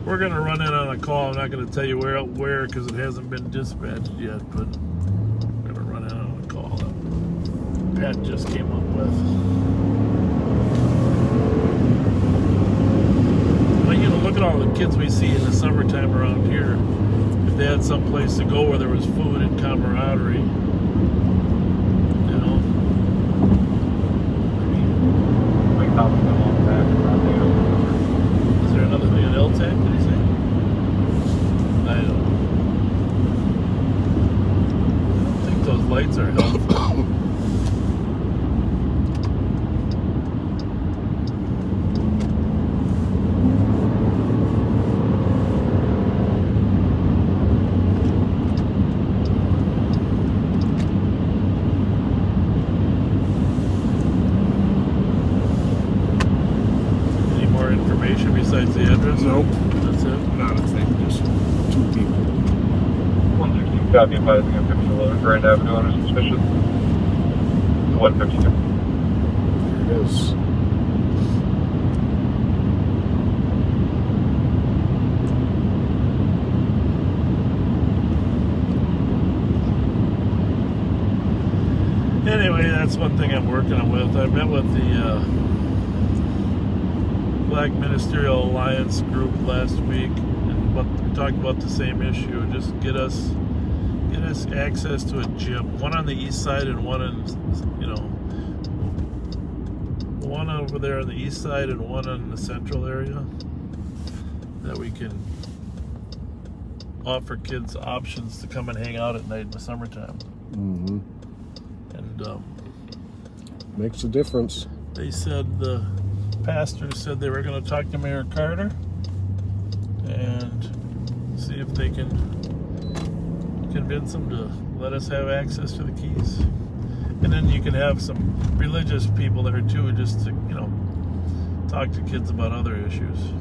S1: we're gonna run in on a call. I'm not gonna tell you where because it hasn't been dispatched yet, but we're gonna run in on a call that Pat just came up with. Well, you know, look at all the kids we see in the summertime around here. If they had some place to go where there was food and camaraderie, you know. Is there another thing at LTAC, did he say? I don't think those lights are helpful. Besides the address?
S3: Nope.
S1: That's it?
S3: Not a thing, just 2 people.
S5: 116 copy advising on 5011 Grand Avenue under suspicion. 152.
S3: There it is.
S1: Anyway, that's one thing I'm working with. I met with the Black Ministerial Alliance group last week, and we talked about the same issue. Just get us access to a gym, one on the east side and one in, you know, one over there on the east side and one in the central area, that we can offer kids options to come and hang out at night in the summertime.
S3: Mm-hmm.
S1: And
S3: makes a difference.
S1: They said the pastors said they were going to talk to Mayor Carter and see if they can convince him to let us have access to the keys. And then you can have some religious people there too, just to, you know, talk to kids about other issues.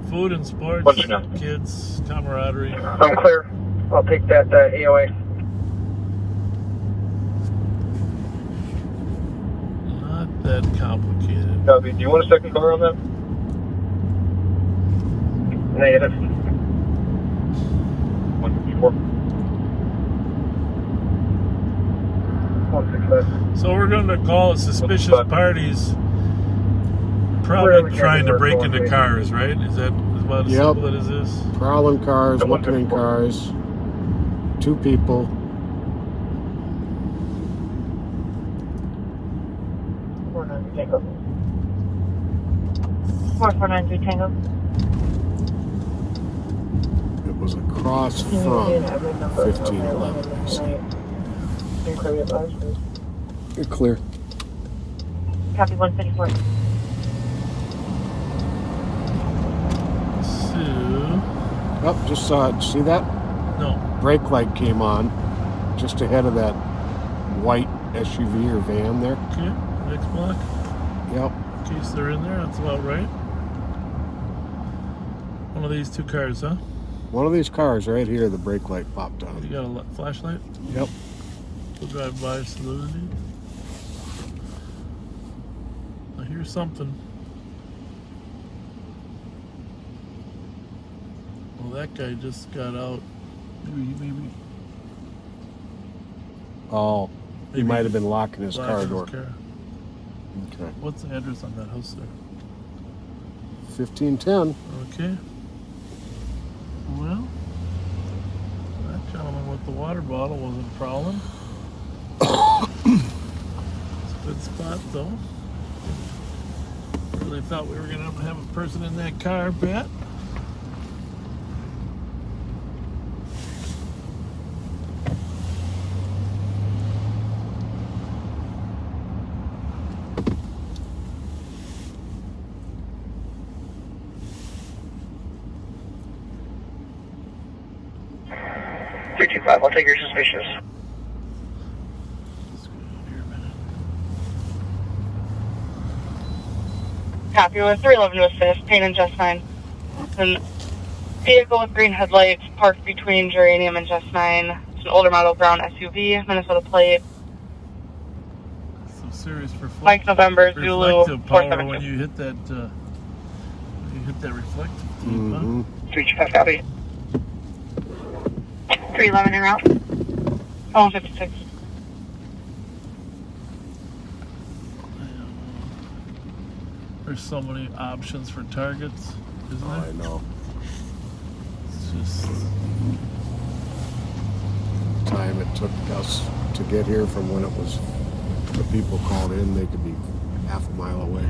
S1: Food and sports, kids, camaraderie.
S5: I'm clear. I'll take that AOA.
S1: Not that complicated.
S5: Copy. Do you want a second car on that? Negative. 154. 165.
S1: So we're going to call suspicious parties probably trying to break into cars, right? Is that about as simple as this?
S3: Prowling cars, looking in cars. 2 people.
S2: 493 Tango. 4493 Tango.
S3: It was across from 1511. You're clear.
S2: Copy 154.
S3: Oh, just saw it. See that?
S1: No.
S3: Brake light came on just ahead of that white SUV or van there.
S1: Okay, next block.
S3: Yep.
S1: In case they're in there, that's about right. One of these 2 cars, huh?
S3: One of these cars right here, the brake light popped on.
S1: You got a flashlight?
S3: Yep.
S1: We'll drive by Saluda. I hear something. Well, that guy just got out. Maybe.
S3: Oh, he might have been locking his car door.
S1: Okay. What's the address on that house there?
S3: 1510.
S1: Okay. Well, that gentleman with the water bottle wasn't prowling. It's a good spot, though. Really thought we were going to have a person in that car, Pat.
S5: I'll take your suspicious.
S2: Copy with 311 to assist, pain and just fine. And vehicle with green headlights parked between Geranium and Just 9. It's an older model brown SUV, Minnesota plate.
S1: serious
S2: Mike November, Zulu,
S1: reflective power
S2: 472.
S1: when you hit that reflective team,
S3: Mm-hmm.
S2: 3 copy. 311 en route. 56.
S1: There's so many options for targets, isn't there?
S3: I know.
S1: It's just
S3: Time it took us to get here from when it was the people called in, they could be half a mile away.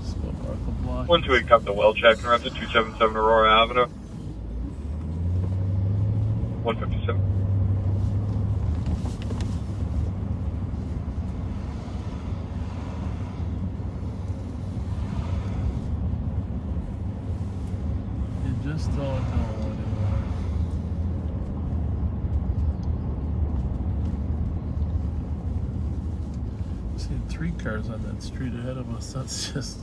S1: Split mark a block.
S5: 128 come to well check, we're up to 277 Aurora Avenue. 157.
S1: You just don't know anymore. I've seen 3 cars on that street ahead of us. That's just,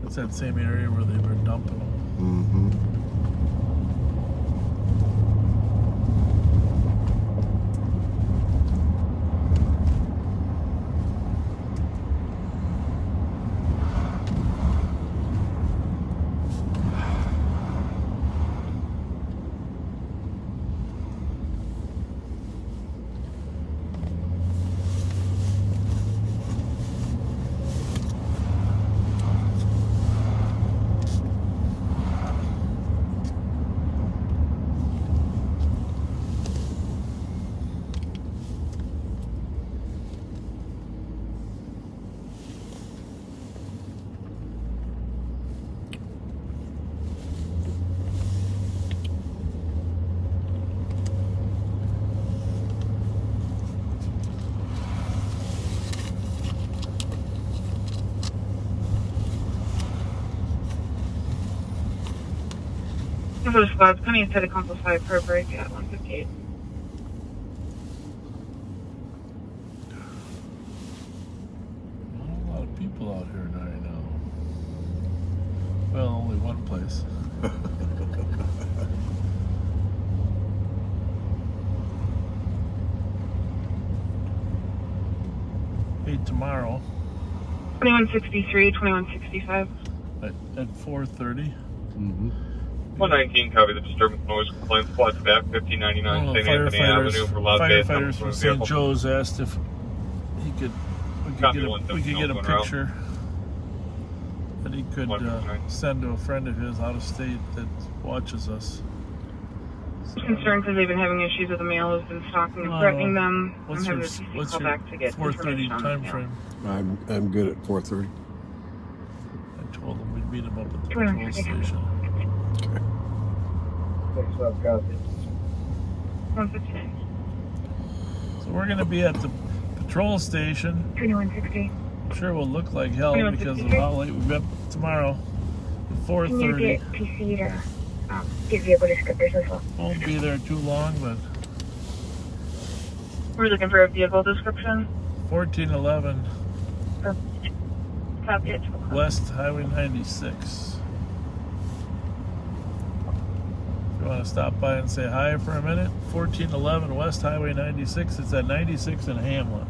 S1: it's that same area where they were dumping them.
S3: Mm-hmm.
S2: For the squads, coming into the Council 5 per break at 158.
S1: Not a lot of people out here right now. Well, only one place. Hey, tomorrow
S2: 2163, 2165.
S1: at 4:30.
S3: Mm-hmm.
S5: 119 copy the disturbance noise complaint. Squad back 1599 St. Anthony Avenue for loud bass.
S1: Firefighters from St. Joe's asked if we could get a picture that he could send to a friend of his out of state that watches us. So,
S2: Concerned because they've been having issues with the mail, has been stalking and threatening them. I'm having the CC call back to get
S1: 4:30
S2: information on
S1: time
S2: the mail.
S1: frame?
S3: I'm good at 4:30.
S1: I told him we'd meet him up at the patrol station.
S3: Okay.
S2: 159.
S1: So we're going to be at the patrol station.
S2: 2160.
S1: I'm sure we'll look like hell because of how late we'll be up tomorrow. At 4:30.
S2: Can you get PC to give vehicle descriptors as well?
S1: Won't be there too long, but
S2: We're looking for a vehicle description.
S1: 1411
S2: Copy it.
S1: West Highway 96. If you want to stop by and say hi for a minute, 1411 West Highway 96. It's at 96 in Hamlin.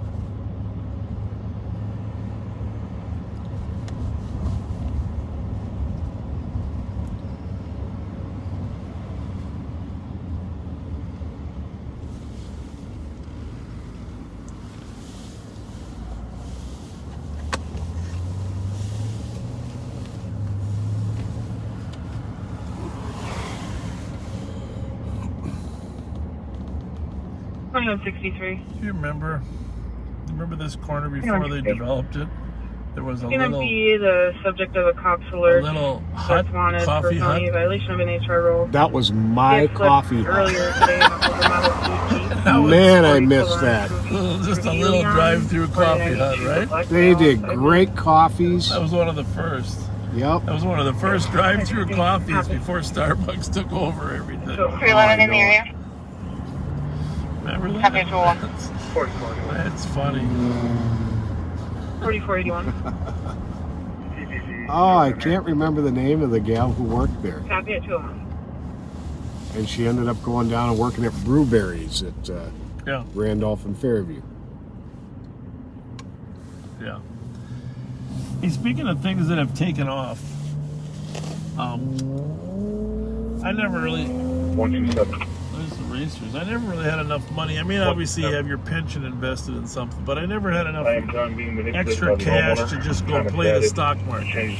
S2: $21.63.
S1: Do you remember this corner before they developed it? There was a little
S2: the subject of a cop's alert.
S1: hut,
S2: wanted
S1: coffee
S2: for
S1: hut.
S2: felony violation of an HR rule.
S3: That was my coffee hut.
S2: Earlier today in the Model TG.
S3: Man, I missed that.
S1: Just a little drive-through coffee hut, right?
S3: They did great coffees.
S1: That was one of the first.
S3: Yep.
S1: That was one of the first drive-through coffees before Starbucks took over everything.
S2: 311 in the area.
S1: Remember that?
S2: Copy to 1.
S1: That's funny.
S2: 4481.
S3: Oh, I can't remember the name of the gal who worked there.
S2: Copy at 201.
S3: And she ended up going down and working at Brewberries at
S1: Yeah.
S3: Randolph and Fairview.
S1: Yeah. Hey, speaking of things that have taken off, I never really.
S6: 127.
S1: There's the racers. I never really had enough money. I mean, obviously you have your pension invested in something, but I never had enough extra cash to just go play the stock market.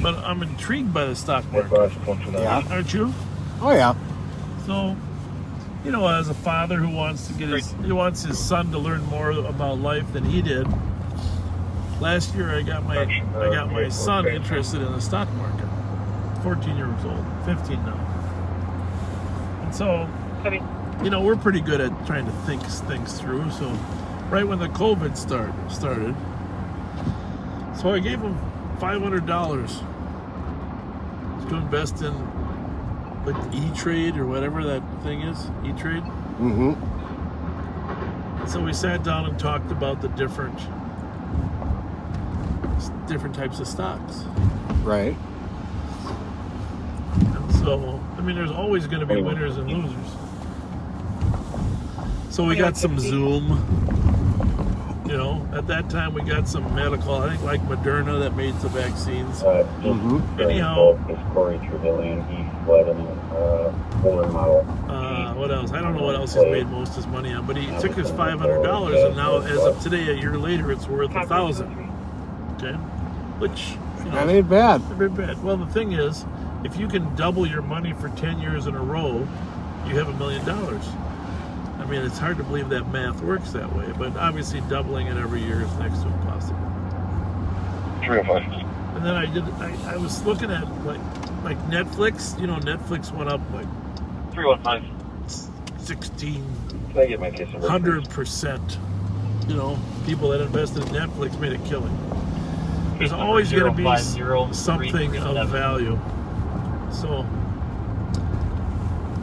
S1: But I'm intrigued by the stock market.
S3: Yeah.
S1: Aren't you?
S3: Oh yeah.
S1: So, you know, as a father who wants to he wants his son to learn more about life than he did. Last year, I got my son interested in the stock market. 14 years old, 15 now. And so, you know, we're pretty good at trying to think things through. So, right when the COVID started, so I gave him $500 to invest in like E-Trade or whatever that thing is, E-Trade.
S3: Mm-hmm.
S1: So we sat down and talked about the different types of stocks.
S3: Right.
S1: And so, I mean, there's always going to be winners and losers. So we got some Zoom. You know, at that time we got some medical, I think like Moderna that made some vaccines. Anyhow, what else? I don't know what else he's made most of his money on, but he took his $500 and now, as of today, a year later, it's worth $1,000. Okay, which, you know,
S3: that ain't bad.
S1: Not very bad. Well, the thing is, if you can double your money for 10 years in a row, you have $1 million. I mean, it's hard to believe that math works that way, but obviously doubling it every year is next to impossible.
S6: 305.
S1: And then I was looking at like Netflix. You know, Netflix went up like
S9: 315.
S1: 1,600%. You know, people that invested in Netflix made a killing. There's always going to be something of value. So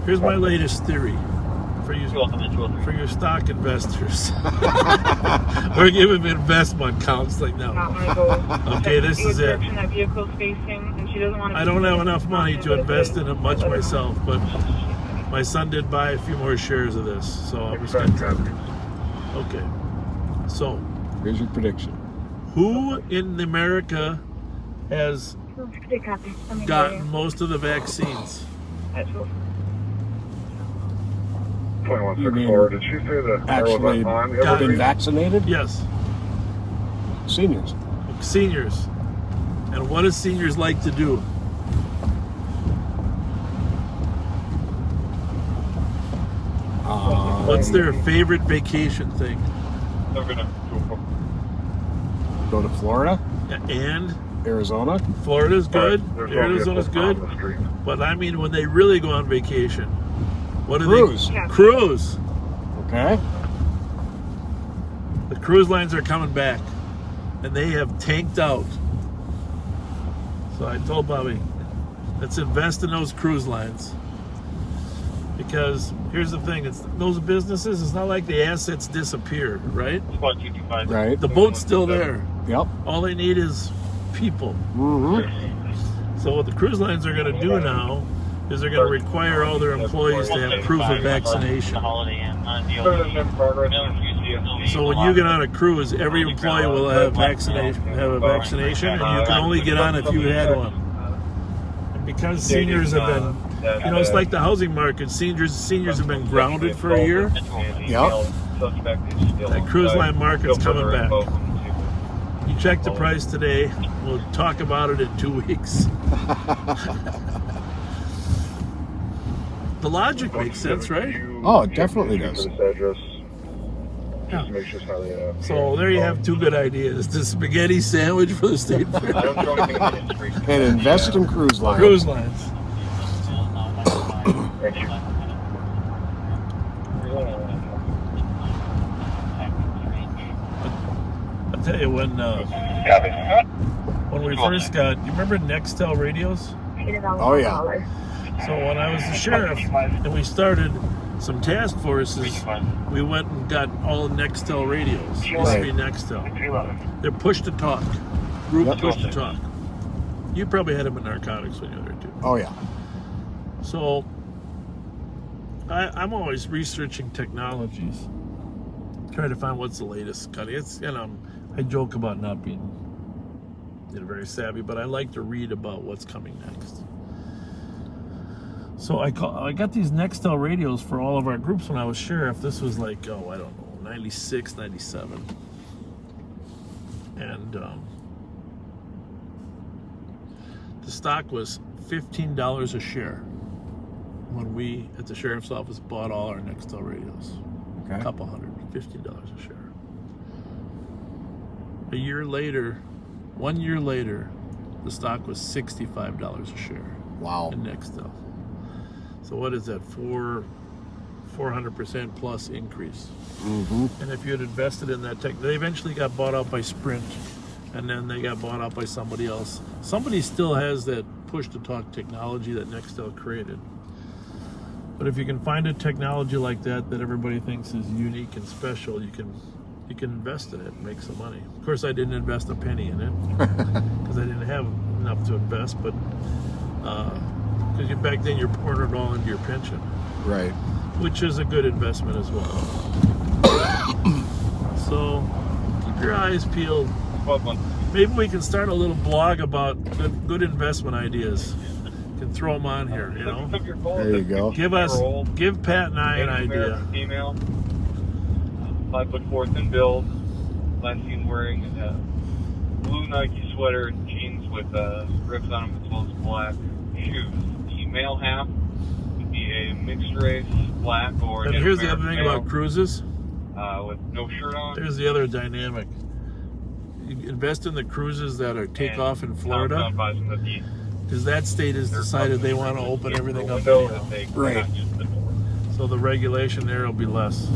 S1: here's my latest theory for you, for your stock investors. We're giving investment counseling now. Okay, this is it.
S2: That vehicle's facing, and she doesn't want to.
S1: I don't have enough money to invest in it much myself, but my son did buy a few more shares of this, so I'm just going to try. Okay, so
S3: here's your prediction.
S1: Who in America has gotten most of the vaccines?
S6: 2164. Did she say the
S3: actually been vaccinated?
S1: Yes.
S3: Seniors.
S1: Seniors. And what do seniors like to do? What's their favorite vacation thing?
S6: They're gonna
S3: go to Florida
S1: and
S3: Arizona.
S1: Florida's good. Arizona's good. But I mean, when they really go on vacation, what do
S3: cruise.
S1: they cruise?
S3: Okay.
S1: The cruise lines are coming back, and they have tanked out. So I told Bobby, let's invest in those cruise lines. Because here's the thing, it's those businesses, it's not like the assets disappear, right?
S3: Right.
S1: The boat's still there.
S3: Yep.
S1: All they need is people.
S3: Mm-hmm.
S1: So what the cruise lines are going to do now is they're going to require all their employees to have proof of vaccination. So when you get on a cruise, every employee will have a vaccination, and you can only get on if you had one. And because seniors have been, you know, it's like the housing market. Seniors have been grounded for a year.
S3: Yep.
S1: That cruise line market's coming back. You check the price today. We'll talk about it in 2 weeks. The logic makes sense, right?
S3: Oh, it definitely does.
S1: Yeah. So there you have two good ideas: the spaghetti sandwich for the state fair,
S3: and invest in cruise lines.
S1: Cruise lines.
S6: Thank you.
S1: I'll tell you when we first got. You remember Nextel radios?
S3: Oh yeah.
S1: So when I was the sheriff and we started some task forces, we went and got all Nextel radios. Used to be Nextel. They're push to talk. Group push to talk. You probably had them in narcotics when you were there too.
S3: Oh yeah.
S1: So I'm always researching technologies, trying to find what's the latest. It's, you know, I joke about not being, you know, very savvy, but I like to read about what's coming next. So I got these Nextel radios for all of our groups when I was sheriff. This was like, oh, I don't know, 96, 97. And the stock was $15 a share when we at the sheriff's office bought all our Nextel radios.
S3: Okay.
S1: A couple hundred, $15 a share. A year later, 1 year later, the stock was $65 a share.
S3: Wow.
S1: In Nextel. So what is that? 400% plus increase.
S3: Mm-hmm.
S1: And if you had invested in that tech, they eventually got bought out by Sprint, and then they got bought out by somebody else. Somebody still has that push-to-talk technology that Nextel created. But if you can find a technology like that everybody thinks is unique and special, you can invest in it and make some money. Of course, I didn't invest a penny in it because I didn't have enough to invest, but because back then you're pouring it all into your pension.
S3: Right.
S1: Which is a good investment as well. So keep your eyes peeled. Maybe we can start a little blog about good investment ideas. Can throw them on here, you know.
S3: There you go.
S1: Give Pat and I an idea.
S5: Female, 5'4" in build, last seen wearing a blue Nike sweater and jeans with rips on them as well as black shoes. The male half would be a mixed race, black or.
S1: And here's the other thing about cruises.
S5: With no shirt on.
S1: There's the other dynamic. You invest in the cruises that are take off in Florida, because that state has decided they want to open everything up anyhow.
S3: Right.
S1: So the regulation there will be less.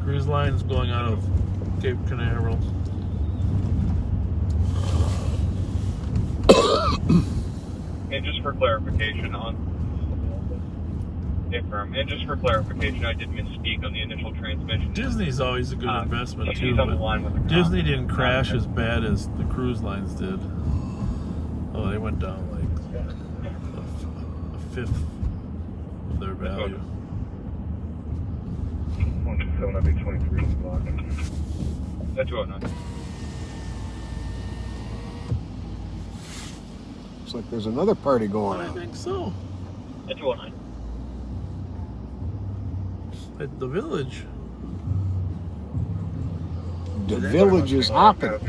S1: Cruise lines going out of Cape Canaveral.
S5: And just for clarification I did misspeak on the initial transmission.
S1: Disney's always a good investment too.
S5: She's on the line with the
S1: Disney didn't crash as bad as the cruise lines did. Oh, they went down like a fifth of their value.
S6: 127, I'll be 23 block.
S5: That's 209.
S3: Looks like there's another party going
S1: I
S3: on.
S1: think so.
S5: That's 209.
S1: At the village.
S3: The village is hopping.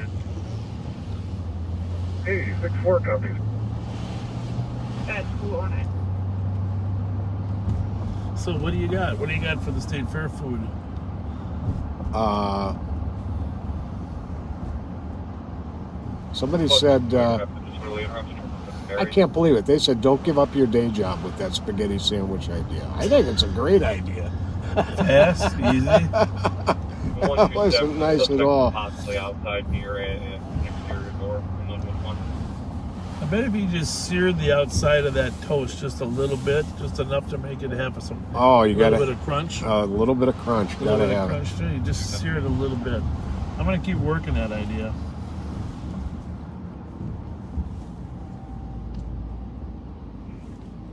S6: Hey, 6-4 copies.
S2: That's cool on it.
S1: So what do you got? What do you got for the state fair food?
S3: Somebody said, I can't believe it. They said, don't give up your day job with that spaghetti sandwich idea. I think it's a great idea.
S1: Fast, easy.
S3: That wasn't nice at all.
S5: Possibly outside near an exterior door.
S1: I bet if you just seared the outside of that toast just a little bit, just enough to make it have some
S3: little
S1: bit of crunch.
S3: A little bit of crunch. Gotta have it.
S1: Crunch too. You just sear it a little bit. I'm gonna keep working that idea.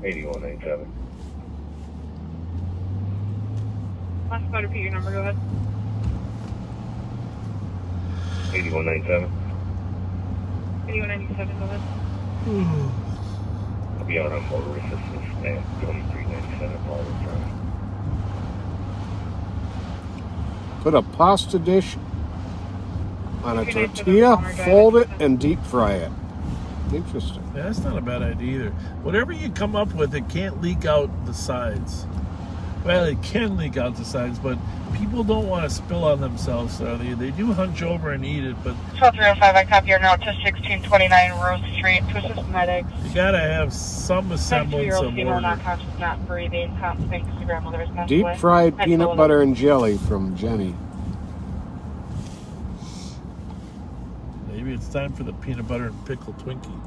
S6: $81.97.
S2: Last about to repeat your number, go ahead.
S6: 81.97.
S2: 8197, go ahead.
S6: I'll be on a motor assistance at 23.97 all the time.
S3: Put a pasta dish on a tortilla, fold it, and deep fry it. Interesting.
S1: Yeah, that's not a bad idea either. Whatever you come up with, it can't leak out the sides. Well, it can leak out the sides, but people don't want to spill on themselves, so they do hunch over and eat it, but
S2: 12305, I copy your note to 1629 Rose Street, Twisted Medics.
S1: you gotta have some semblance
S2: 22-year-old
S1: of
S2: female,
S1: order.
S2: not conscious, not breathing, top thinks the grandmother is passed
S3: Deep
S2: away.
S3: fried
S2: I
S3: peanut
S2: told
S3: butter
S2: him.
S3: and jelly from Jenny.
S1: Maybe it's time for the peanut butter and pickle Twinkie.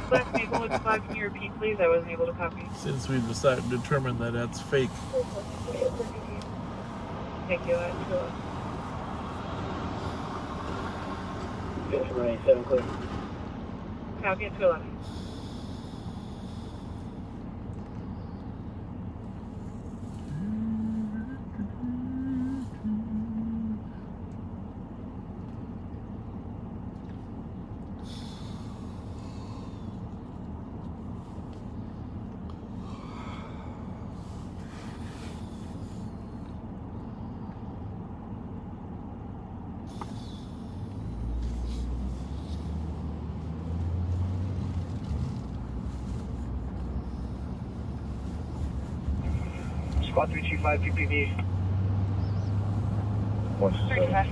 S2: Black Maple with 5, can you repeat, please? I wasn't able to copy.
S1: Since we've determined that that's fake.
S2: Thank you, I feel it.
S10: 97 clear.
S2: Copy at 211.
S6: Squad 325 PPV.
S2: 35.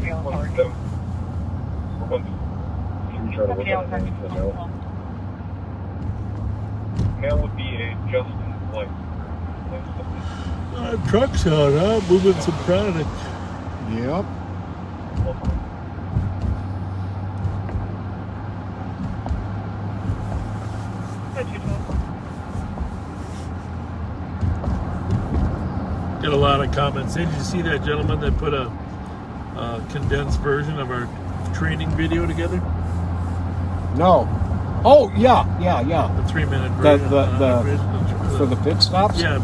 S2: Real hard.
S6: 127. 123, try to work
S2: Real
S6: on
S2: hard.
S6: the mail. Mail would be a Justin Flight.
S1: Trucks out, huh? Moving some product.
S3: Yep.
S1: Get a lot of comments. Hey, did you see that gentleman that put a condensed version of our training video together?
S3: No. Oh, yeah.
S1: The 3-minute
S3: The,
S1: version.
S3: for the pit stops?
S1: Yeah,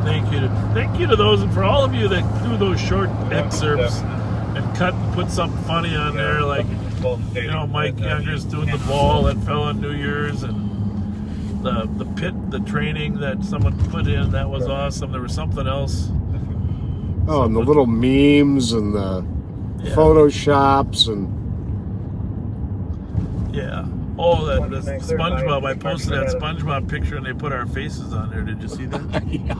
S1: Thank you to those, and for all of you that do those short excerpts and cut and put something funny on there, like, you know, Mike Younger's doing the ball that fell on New Year's, and the training that someone put in, that was awesome. There was something else.
S3: Oh, and the little memes and the photoshops and...
S1: Yeah. Oh, that SpongeBob. I posted that SpongeBob picture and they put our faces on there. Did you see that?
S3: Yeah.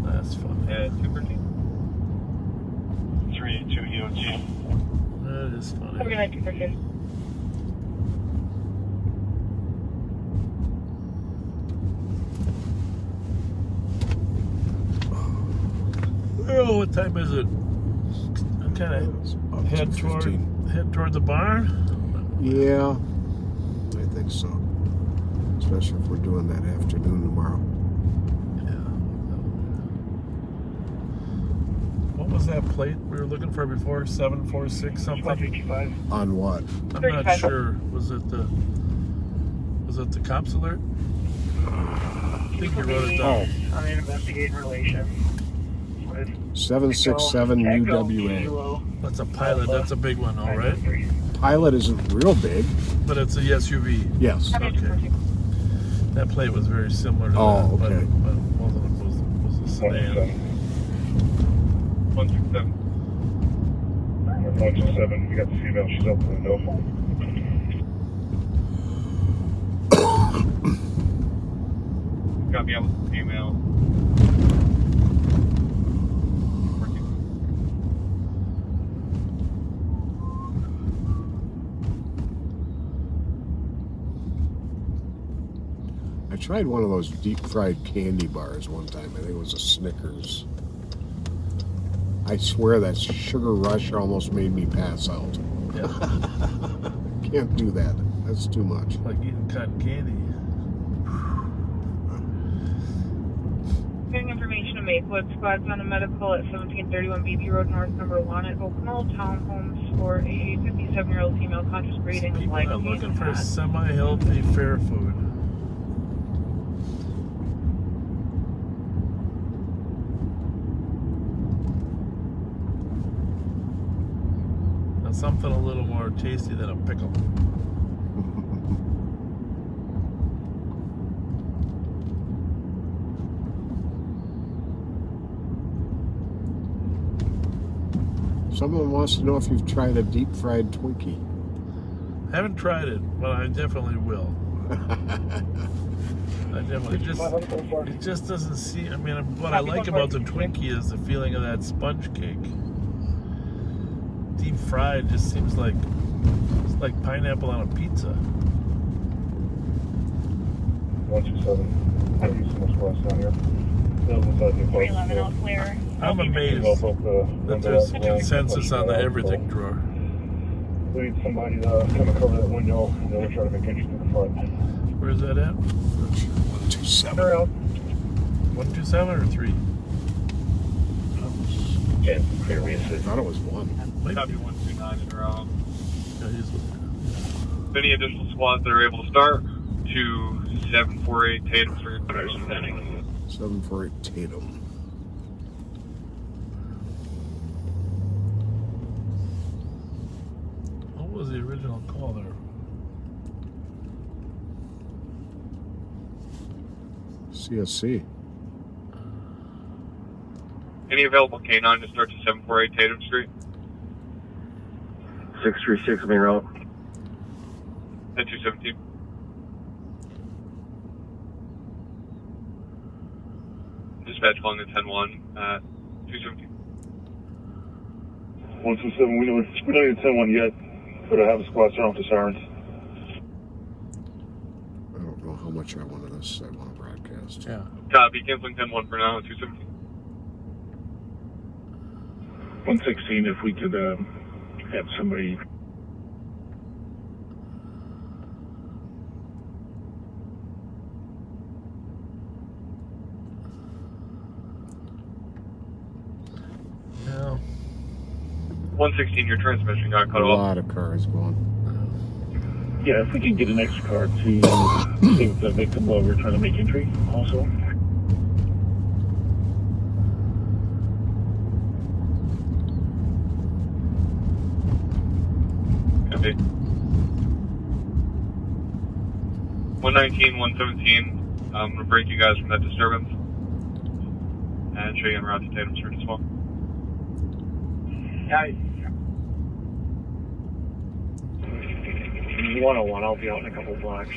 S1: That's funny.
S5: Yeah, 213. 382 EOT.
S1: That is funny.
S2: Have a good night, 213.
S1: Oh, what time is it? I'm kind of head toward the barn.
S3: Yeah, I think so. Especially if we're doing that afternoon tomorrow.
S1: Yeah. What was that plate we were looking for before? 746 something?
S3: On what?
S1: I'm not sure. Was it the cops alert? I think you wrote it down.
S6: I'm investigating relation.
S3: 767 UWA.
S1: That's a Pilot. That's a big one, all right?
S3: Pilot isn't real big.
S1: But it's a SUV.
S3: Yes.
S1: Okay. That plate was very similar to that.
S3: Oh, okay.
S1: But it was a sedan.
S5: 167.
S6: 127, we got the female, she's open the window.
S5: Got me out with the female.
S3: I tried one of those deep fried candy bars one time. I think it was a Snickers. I swear that sugar rush almost made me pass out.
S1: Yeah.
S3: Can't do that. That's too much.
S1: Like eating cotton candy.
S2: Getting information to Maplewood. Squad's on a medical at 1731 BB Road North, number 1 at Oakmall Townhomes for a 57-year-old female conscious breathing.
S1: People are looking for semi-healthy fair food. Now something a little more tasty than a pickle.
S3: Someone wants to know if you've tried a deep fried Twinkie.
S1: Haven't tried it, but I definitely will. It just doesn't seem. I mean, what I like about the Twinkie is the feeling of that sponge cake. Deep fried just seems like it's like pineapple on a pizza.
S6: 127, I use some more down here.
S2: 311 all clear.
S1: I'm amazed that there's consensus on the everything drawer.
S6: We need somebody to come and cover that window, and then we'll try to make entry to the front.
S1: Where's that at?
S3: 127.
S1: 127 or 3?
S6: Yeah, previously.
S3: I thought it was 1.
S5: Copy 129 in route.
S1: Yeah, he's
S5: If any additional squads that are able to start to 748 Tatum Street.
S3: 748 Tatum.
S1: What was the original call there?
S3: CSC.
S5: Any available K9 to start to 748 Tatum Street?
S6: 636 main route.
S5: At 217. Dispatch calling in 10-1 at 217.
S6: 127, we don't need 10-1 yet, but I have a squad turn off the sirens.
S3: I don't know how much I want of this. I want to broadcast.
S1: Yeah.
S5: Copy, canceling 10-1 for now at 217.
S6: 116, if we could have somebody.
S1: Yeah.
S5: 116, your transmission got cut
S3: A
S5: off.
S3: lot of cars going.
S6: Yeah, if we can get an extra car to save the victim while we're trying to make entry, also.
S5: Okay. 119, 117. I'm going to break you guys from that disturbance and show you en route to Tatum Street as well.
S6: Yeah. 101, I'll be out in a couple blocks.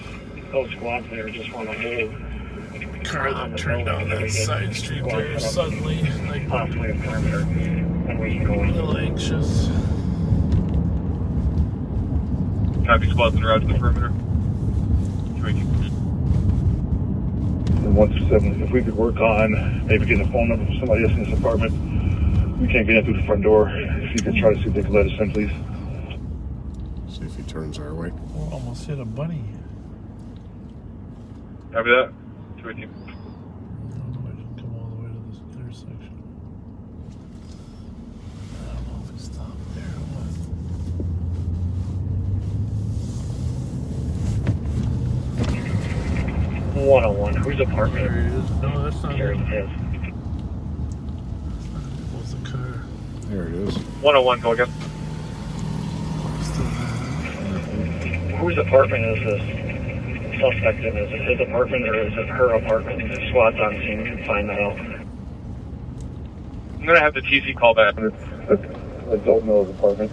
S6: Those squads there just want to hold.
S1: Car that turned down that side street there suddenly, like
S6: possibly a perimeter, and we can go
S1: a little anxious.
S5: Copy, squads en route to the perimeter.
S6: 127, if we could work on maybe getting a phone number for somebody else in this apartment. We can't get in through the front door. If you could try to see if they could let us in, please.
S3: See if he turns our way.
S1: Oh, almost hit a bunny.
S5: Copy that. 218.
S1: I didn't come all the way to this intersection. I don't know if it stopped there or what.
S6: 101, whose apartment?
S1: There it is. No, that's not
S6: Here
S1: it.
S6: it is.
S1: It was the car.
S3: There it is.
S5: 101, go again.
S1: Still there.
S6: Whose apartment is this suspect in? Is it his apartment or is it her apartment? The SWAT's on scene, you can find that out.
S5: I'm going to have the TC call back.
S6: I don't know his apartment.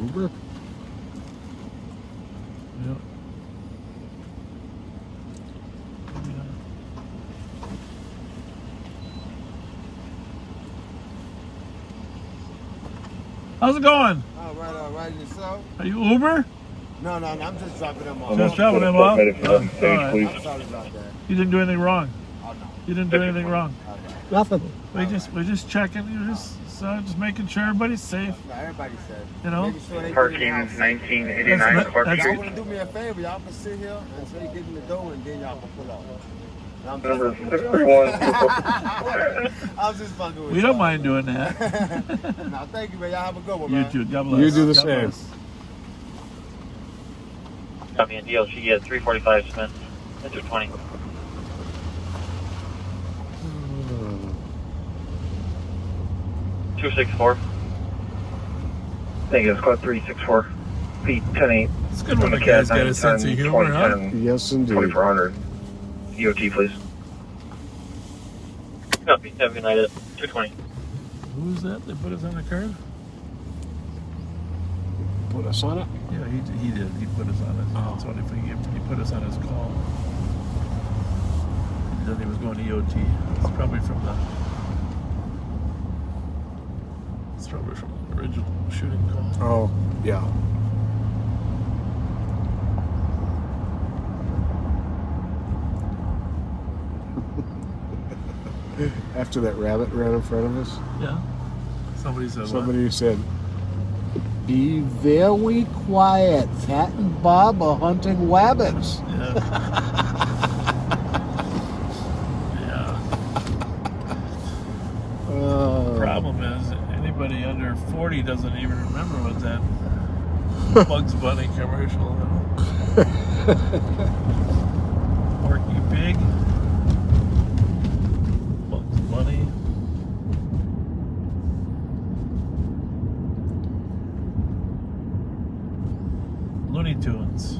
S3: Uber?
S1: Yep. How's it going?
S7: All right, yourself?
S1: Are you Uber?
S7: No, I'm just dropping them off.
S1: Just dropping them off?
S6: Medic for
S1: All
S6: stage,
S1: right.
S6: please.
S7: I'm sorry about that.
S1: You didn't do anything wrong.
S7: Oh, no.
S1: You didn't do anything wrong.
S3: Nothing.
S1: We're just checking. You're just making sure everybody's safe.
S7: No, everybody said.
S1: You know?
S7: Making sure they
S5: Parking
S7: get in the house.
S5: 1989
S1: That's-
S5: Clark
S1: that's-
S7: Y'all
S5: Street.
S7: want to do me a favor? Y'all can sit here until they get in the door and then y'all can pull out. I'm
S6: Number
S7: just,
S6: 631.
S7: I was just fucking with
S1: We don't
S7: y'all.
S1: mind doing that.
S7: No, thank you, man. Y'all have a good one,
S1: You
S7: man.
S1: too. God bless.
S3: You do the
S1: God
S3: same.
S1: bless.
S9: Copy a DLC at 345 Smith. Enter 20.
S3: Hmm.
S9: 264.
S6: Thank you, squad 364. Feet 10-8.
S1: It's good when the guy's got a sense of humor, huh?
S3: Yes, indeed.
S6: 2400. EOT, please.
S9: Copy. Have a good night at 220.
S1: Who's that? They put us on the card?
S3: Put us on it?
S1: Yeah, he did. He put us on his. That's what he put us on his call. Then he was going to EOT. It's probably from the. It's probably from the original shooting call.
S3: Oh, yeah. After that rabbit ran in front of us,
S1: Yeah. Somebody said.
S3: somebody said, "Be very quiet. Cat and Bob are hunting rabbits."
S1: What? Yeah. Yeah. Problem is, anybody under 40 doesn't even remember what that Bugs Bunny commercial. Porky Pig. Bugs Bunny. Looney Tunes.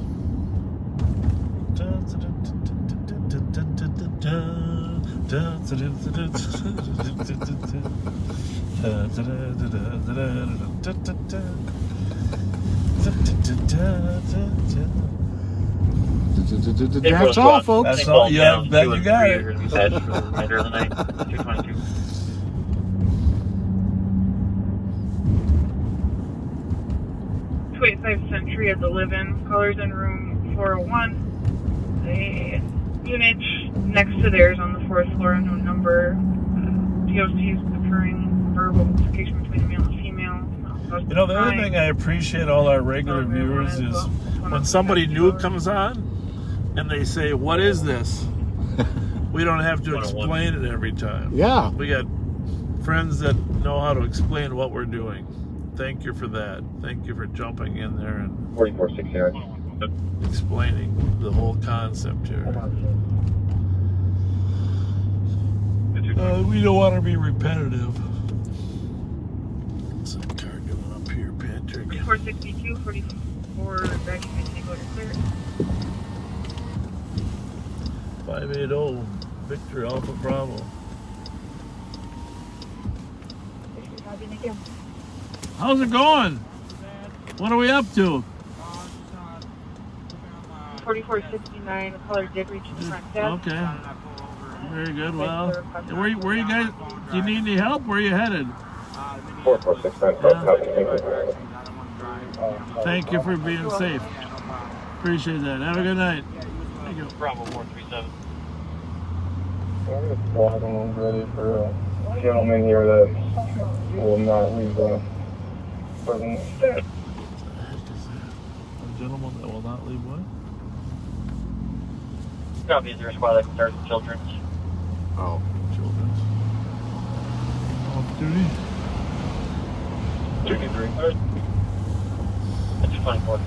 S3: That's all, folks.
S1: That's all. Yeah, that you got it.
S9: Are going to be patched for the remainder of the night. 222.
S2: Century at the live-in. Callers in room 401. A unit next to theirs on the 4th floor, unknown number. DOC's occurring verbal communication between the male and female.
S1: You know, the other thing I appreciate all our regular viewers is when somebody new comes on and they say, "What is this?" We don't have to explain it every time.
S3: Yeah.
S1: We got friends that know how to explain what we're doing. Thank you for that. Thank you for jumping in there and
S6: 4469.
S1: explaining the whole concept here. We don't want to be repetitive. What's that car doing up here, Patrick?
S2: 462, 44, back in Mexico, clear.
S1: 580, Victor Alpha Bravo. How's it going? What are we up to?
S2: 4469, the caller did reach the front desk.
S1: Okay. Very good. Well, where you guys? Do you need any help? Where are you headed?
S6: 4469.
S1: Thank you for being safe. Appreciate that. Have a good night. Thank you.
S9: Bravo 437.
S6: I'm just walking ready for a gentleman here that will not leave the prison.
S1: A gentleman that will not leave what?
S9: Copy, is there a squad that can start with children's?
S3: Oh,
S1: children's. Off duty.
S9: 223. That's 24.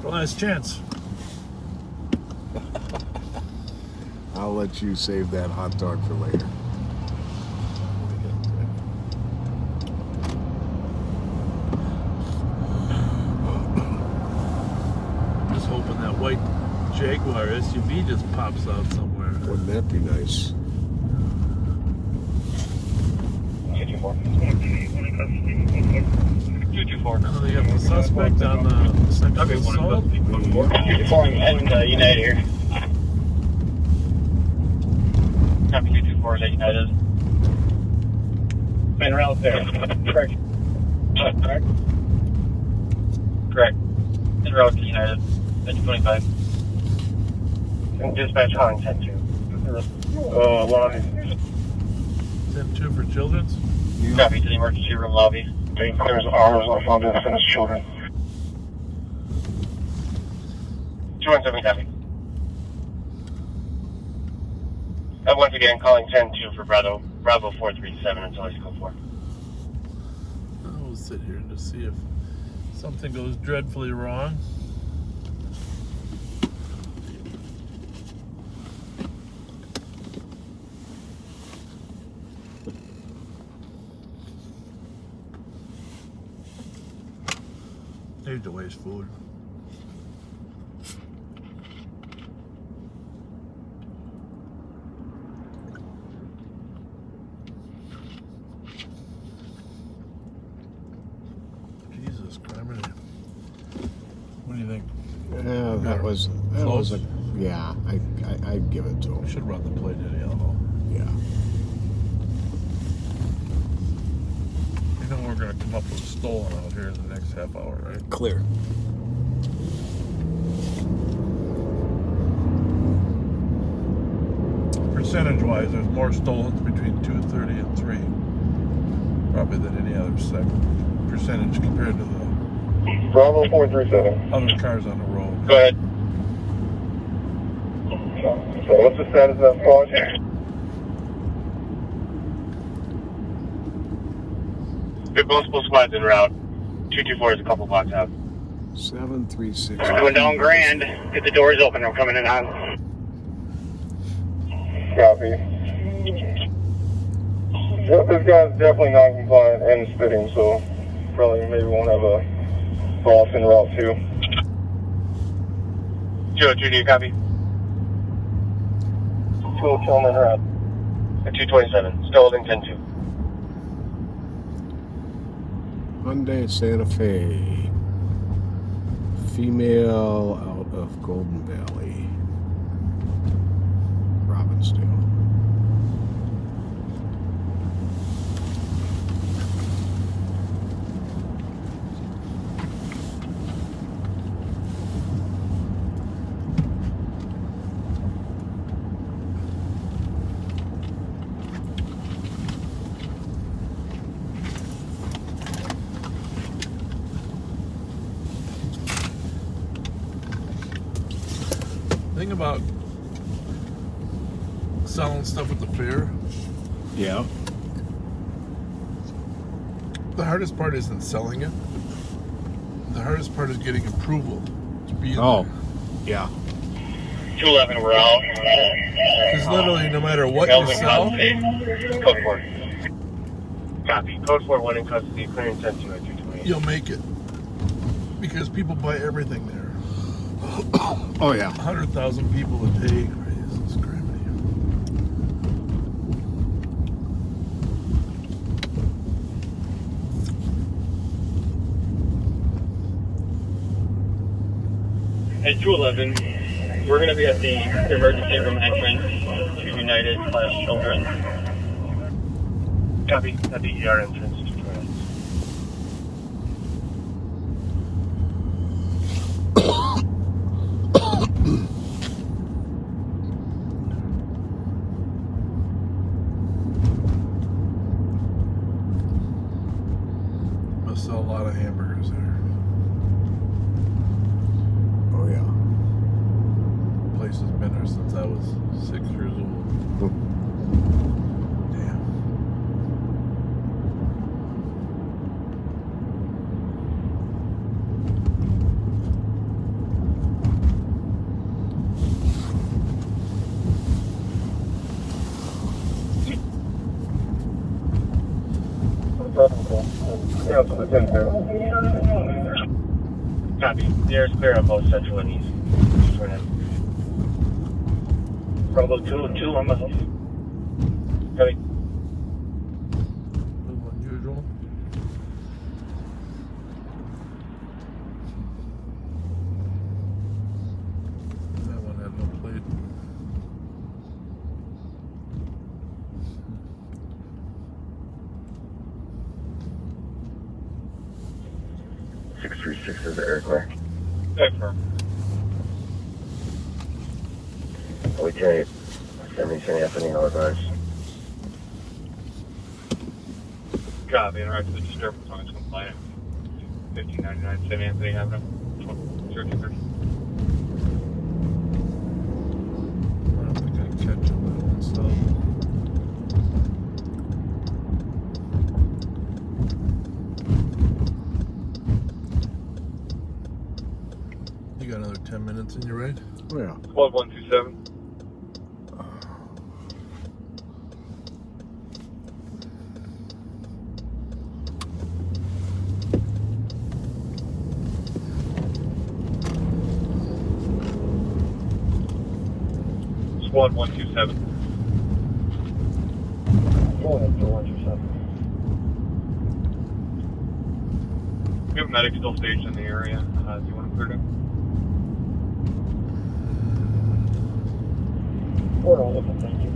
S1: Last chance.
S3: I'll let you save that hot dog for later.
S1: Just hoping that white Jaguar SUV just pops out somewhere.
S3: Wouldn't that be nice?
S9: 224.
S1: Now they got the suspect on the sexual assault.
S9: 224 and United here. Copy 224 is at United. En route there. Correct. Correct. Correct. En route to United. At 225. Dispatch calling 10-2.
S6: Lobby.
S1: 10-2 for children's.
S9: Copy to the emergency room lobby.
S6: Being clears ours on found innocent children.
S9: 217 copy. Once again, calling 10-2 for Bravo 437 until I scope 4.
S1: We'll sit here and just see if something goes dreadfully wrong. Need to waste food. Jesus Christ. What do you think?
S3: Yeah, that was a, yeah, I'd give it to him.
S1: We should run the plate in yellow.
S3: Yeah.
S1: You know we're going to come up with stolen out here in the next half hour, right?
S3: Clear.
S1: Percentage-wise, there's more stolen between 2:30 and 3, probably than any other percentage compared to the
S6: Bravo 437.
S1: other cars on the road.
S9: Go ahead.
S6: So what's the status of that squad?
S9: We have multiple squads en route. 224 is a couple blocks out.
S3: 736.
S9: Going down Grand. Get the doors open. I'm coming in on.
S6: Copy. Yep, this guy's definitely non-compliant and spitting, so probably maybe won't have a boss in route 2.
S5: 202, do you copy?
S6: 202 on route.
S5: At 227, still holding 10-2.
S3: Hyundai Santa Fe. Female out of Golden Valley. Robbinsdale.
S1: Thing about selling stuff at the fair,
S3: Yeah.
S1: the hardest part isn't selling it. The hardest part is getting approval to be in
S3: Oh,
S1: there.
S3: yeah.
S9: 211, we're out.
S1: Because literally, no matter what you sell,
S5: Code 4. Copy. Code 4, 1 in custody, clearance 10-2 at 228.
S1: you'll make it. Because people buy everything there.
S3: Oh, yeah.
S1: 100,000 people a day. Jesus Christ.
S9: At 211, we're going to be at the emergency room entrance to United/Children.
S5: Copy. At the ER entrance.
S1: Must sell a lot of hamburgers there.
S3: Oh, yeah.
S1: The place has been there since I was 6 years old. Damn.
S6: Yeah, so the 10-2.
S5: Copy. The air is clear on both central and east. Just right ahead. Bravo 202 on my house. Copy.
S1: A little unusual. That one had no plate.
S6: 636 is the air clear.
S5: Confirm.
S6: Okay, 70 St. Anthony, Northwest.
S5: Copy. Interact with the disturbance on its compliant. 1599 St. Anthony Avenue. 02330.
S1: I don't think I can catch it by myself. You got another 10 minutes in your ride?
S3: Oh, yeah.
S5: Squad 127. Squad 127.
S6: Go ahead, 127.
S5: We have medics still staged in the area. Do you want to clear them?
S6: Thank you.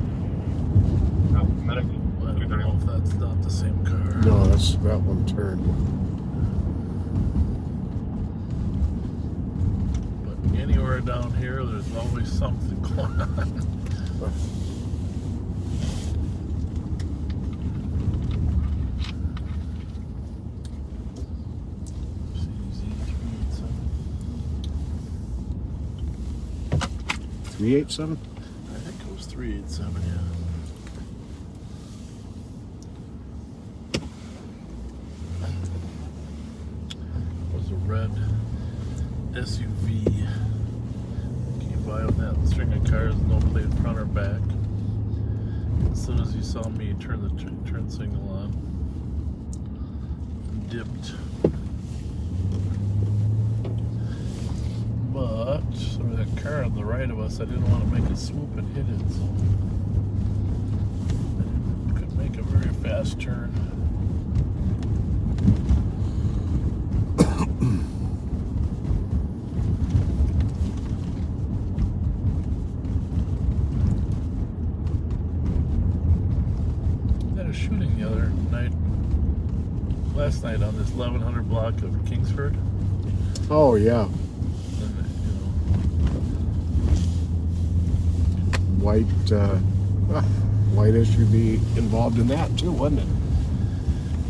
S5: No, medics.
S1: I don't know if that's not the same car.
S3: No, that's that one turned.
S1: But anywhere down here, there's always something going on.
S3: CZ 387?
S1: I think it was 387, yeah. It was a red SUV. Came by with that string of cars, no plate front or back. As soon as you saw me turn the turn signal on, dipped. But there was a car on the right of us. I didn't want to make a swoop and hit it, so I could make a very fast turn. Had a shooting the other night, last night on this 1100 block of Kingsford.
S3: Oh, yeah. White SUV involved in that too, wasn't it?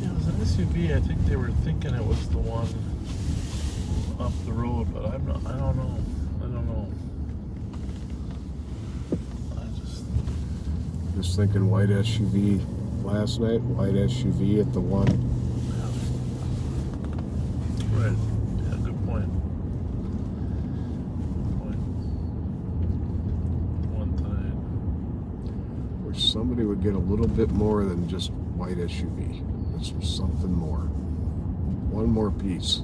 S1: Yeah, it was an SUV. I think they were thinking it was the one up the road, but I don't know.
S3: Just thinking white SUV last night, white SUV at the one.
S1: Right. Yeah, good point.
S3: Somebody would get a little bit more than just white SUV. This was something more. One more piece.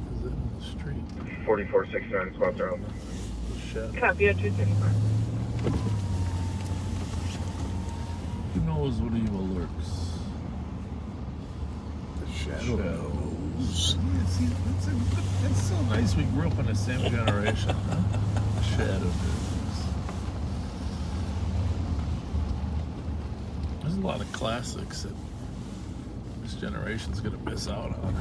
S1: Is it in the street?
S6: 4469 spots are out.
S2: Copy at 235.
S1: Who knows what evil lurks?
S3: The shadows.
S1: Yeah, see, it's so nice we grew up in the same generation, huh? Shadows. There's a lot of classics that this generation's gonna miss out on.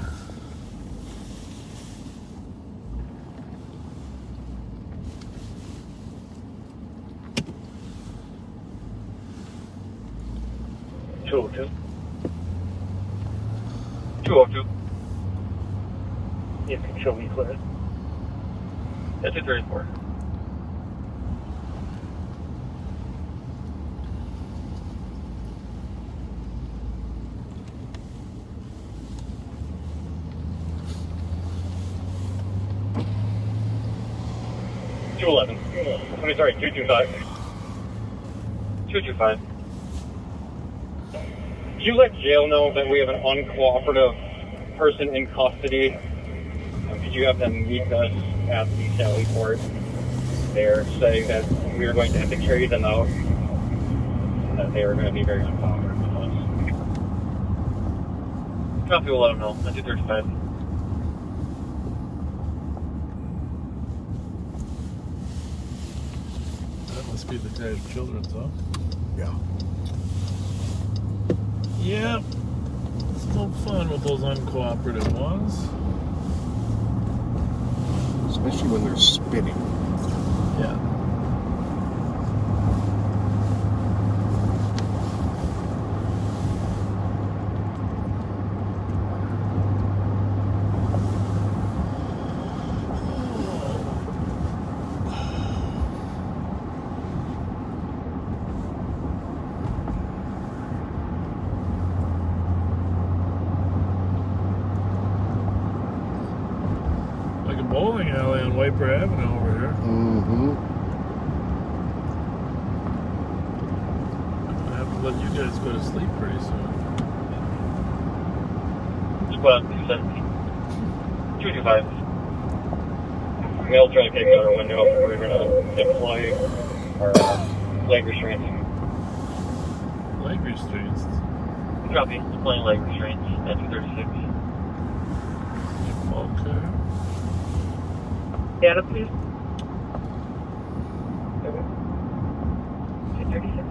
S5: Two 202.
S8: If you can show me clear.
S5: That's 234.
S8: $211. I mean, sorry, 225.
S5: 225.
S8: Did you let jail know that we have an uncooperative person in custody? Did you have them meet us at the Sally Court there, saying that we were going to have to carry them out, and that they were going to be very uncooperative with us?
S5: Copy will let them know. That's 235.
S1: That must be the guy's children's, huh?
S3: Yeah.
S1: Yep. It's no fun with those uncooperative ones.
S3: Especially when they're spinning.
S1: Yeah. Like a bowling alley on Wiper Avenue over here.
S3: Mm-hmm.
S1: I have to let you guys go to sleep pretty soon.
S5: Squad 270. 225.
S8: They'll try to take another window. We're going to deploy our leg restraints.
S1: Leg restraints.
S5: Copy. Deploying leg restraints at 236.
S1: Okay.
S2: Data, please. 236.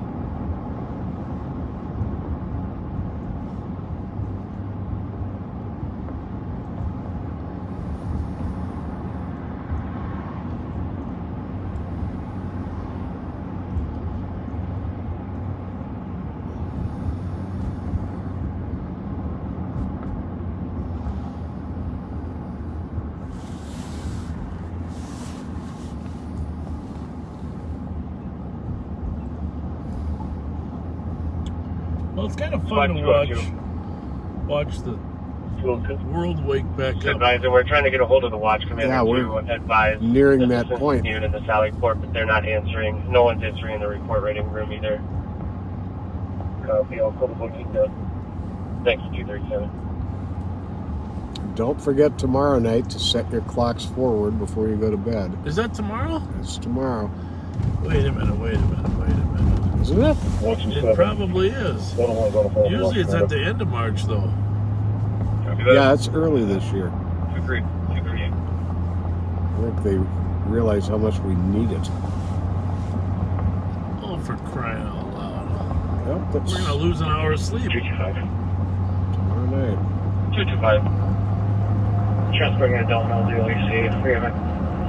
S1: Well, it's kind of fun to watch the world wake back up.
S5: Advisor, we're trying to get a hold of the watch commander
S3: we're
S5: to advise
S3: nearing that point.
S5: in the Sally Port, but they're not answering. No one's answering in the report writing room either. Copy, I'll call the booking down. Thanks, 237.
S3: Don't forget tomorrow night to set your clocks forward before you go to bed.
S1: Is that tomorrow?
S3: It's tomorrow.
S1: Wait a minute.
S3: Isn't it?
S1: It probably is. Usually it's at the end of March, though.
S3: Yeah, it's early this year.
S5: Agreed.
S3: I think they realize how much we need it.
S1: Oh, for crying out loud.
S3: Yep, that's
S1: We're going to lose an hour of sleep.
S5: 225.
S3: tomorrow night.
S5: 225. Transporting an adult male duly safe. We haven't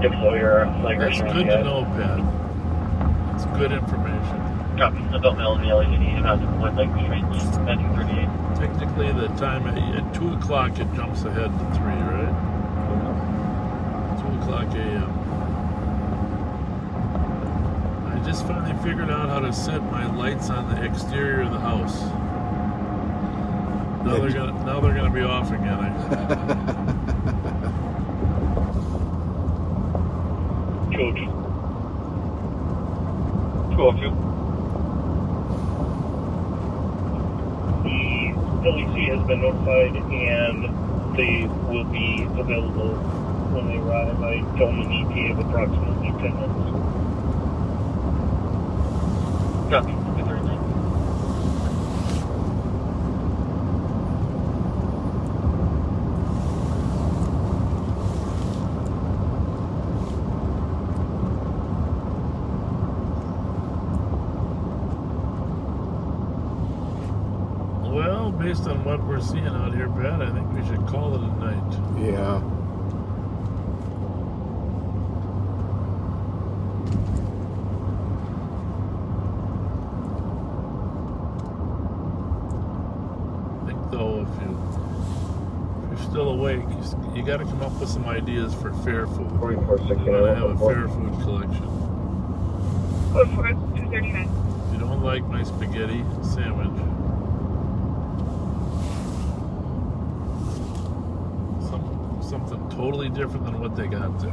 S5: deployed your flag
S1: That's
S5: restraints
S1: good
S5: yet.
S1: to know, Pat. That's good information.
S5: Copy. Adult male in the LAPD, not deployed flag restraints. 1938.
S1: Technically, the time at 2 o'clock, it jumps ahead to 3, right? 2 o'clock a.m. I just finally figured out how to set my lights on the exterior of the house. Now they're gonna be off again.
S5: George. 202.
S15: The LEC has been notified and they will be available when they arrive. I told them an ETA of approximately 10 minutes.
S5: Copy. 239.
S1: Well, based on what we're seeing out here, Pat, I think we should call it a night.
S3: Yeah.
S1: I think, though, if you're still awake, you got to come up with some ideas for fair food.
S5: 4469.
S1: You want to have a fair food collection.
S2: 239.
S1: If you don't like my spaghetti sandwich, something totally different than what they got there.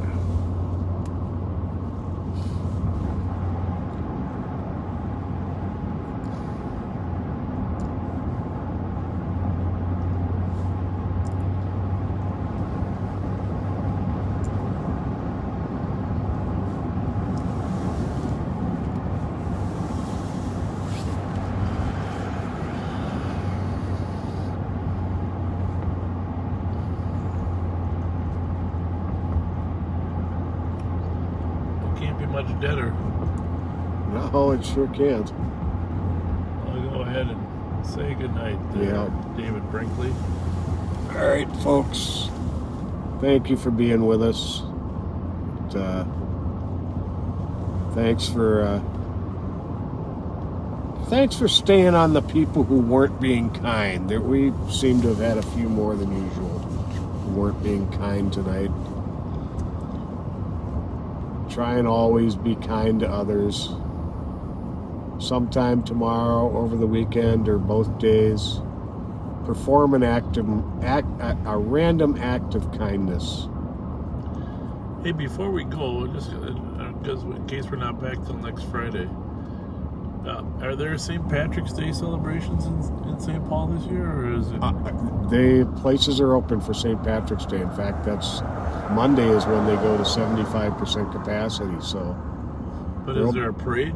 S1: Can't be much deader.
S3: No, it sure can't.
S1: I'll go ahead and say goodnight there,
S3: Yeah.
S1: David Brinkley.
S3: All right, folks. Thank you for being with us. Thanks for staying on the people who weren't being kind. We seem to have had a few more than usual who weren't being kind tonight. Try and always be kind to others. Sometime tomorrow, over the weekend, or both days, perform a random act of kindness.
S1: Hey, before we go, just because in case we're not back till next Friday, are there St. Patrick's Day celebrations in St. Paul this year, or is it?
S3: The places are open for St. Patrick's Day. In fact, that's Monday is when they go to 75% capacity. So,
S1: But is there a parade?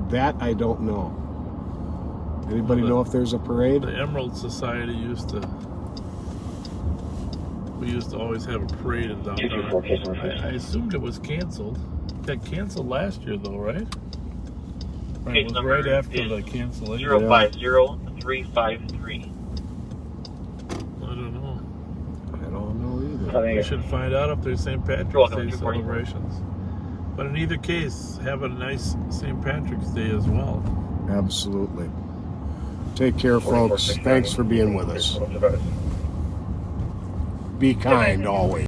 S3: That I don't know. Anybody know if there's a parade?
S1: The Emerald Society used to always have a parade in downtown. I assumed it was canceled. It got canceled last year, though, right? Right, it was right after the cancellation.
S5: 050353.
S1: I don't know.
S3: I don't know either.
S1: We should find out if there's St. Patrick's Day celebrations. But in either case, have a nice St. Patrick's Day as well.
S3: Absolutely. Take care, folks. Thanks for being with us. Be kind always.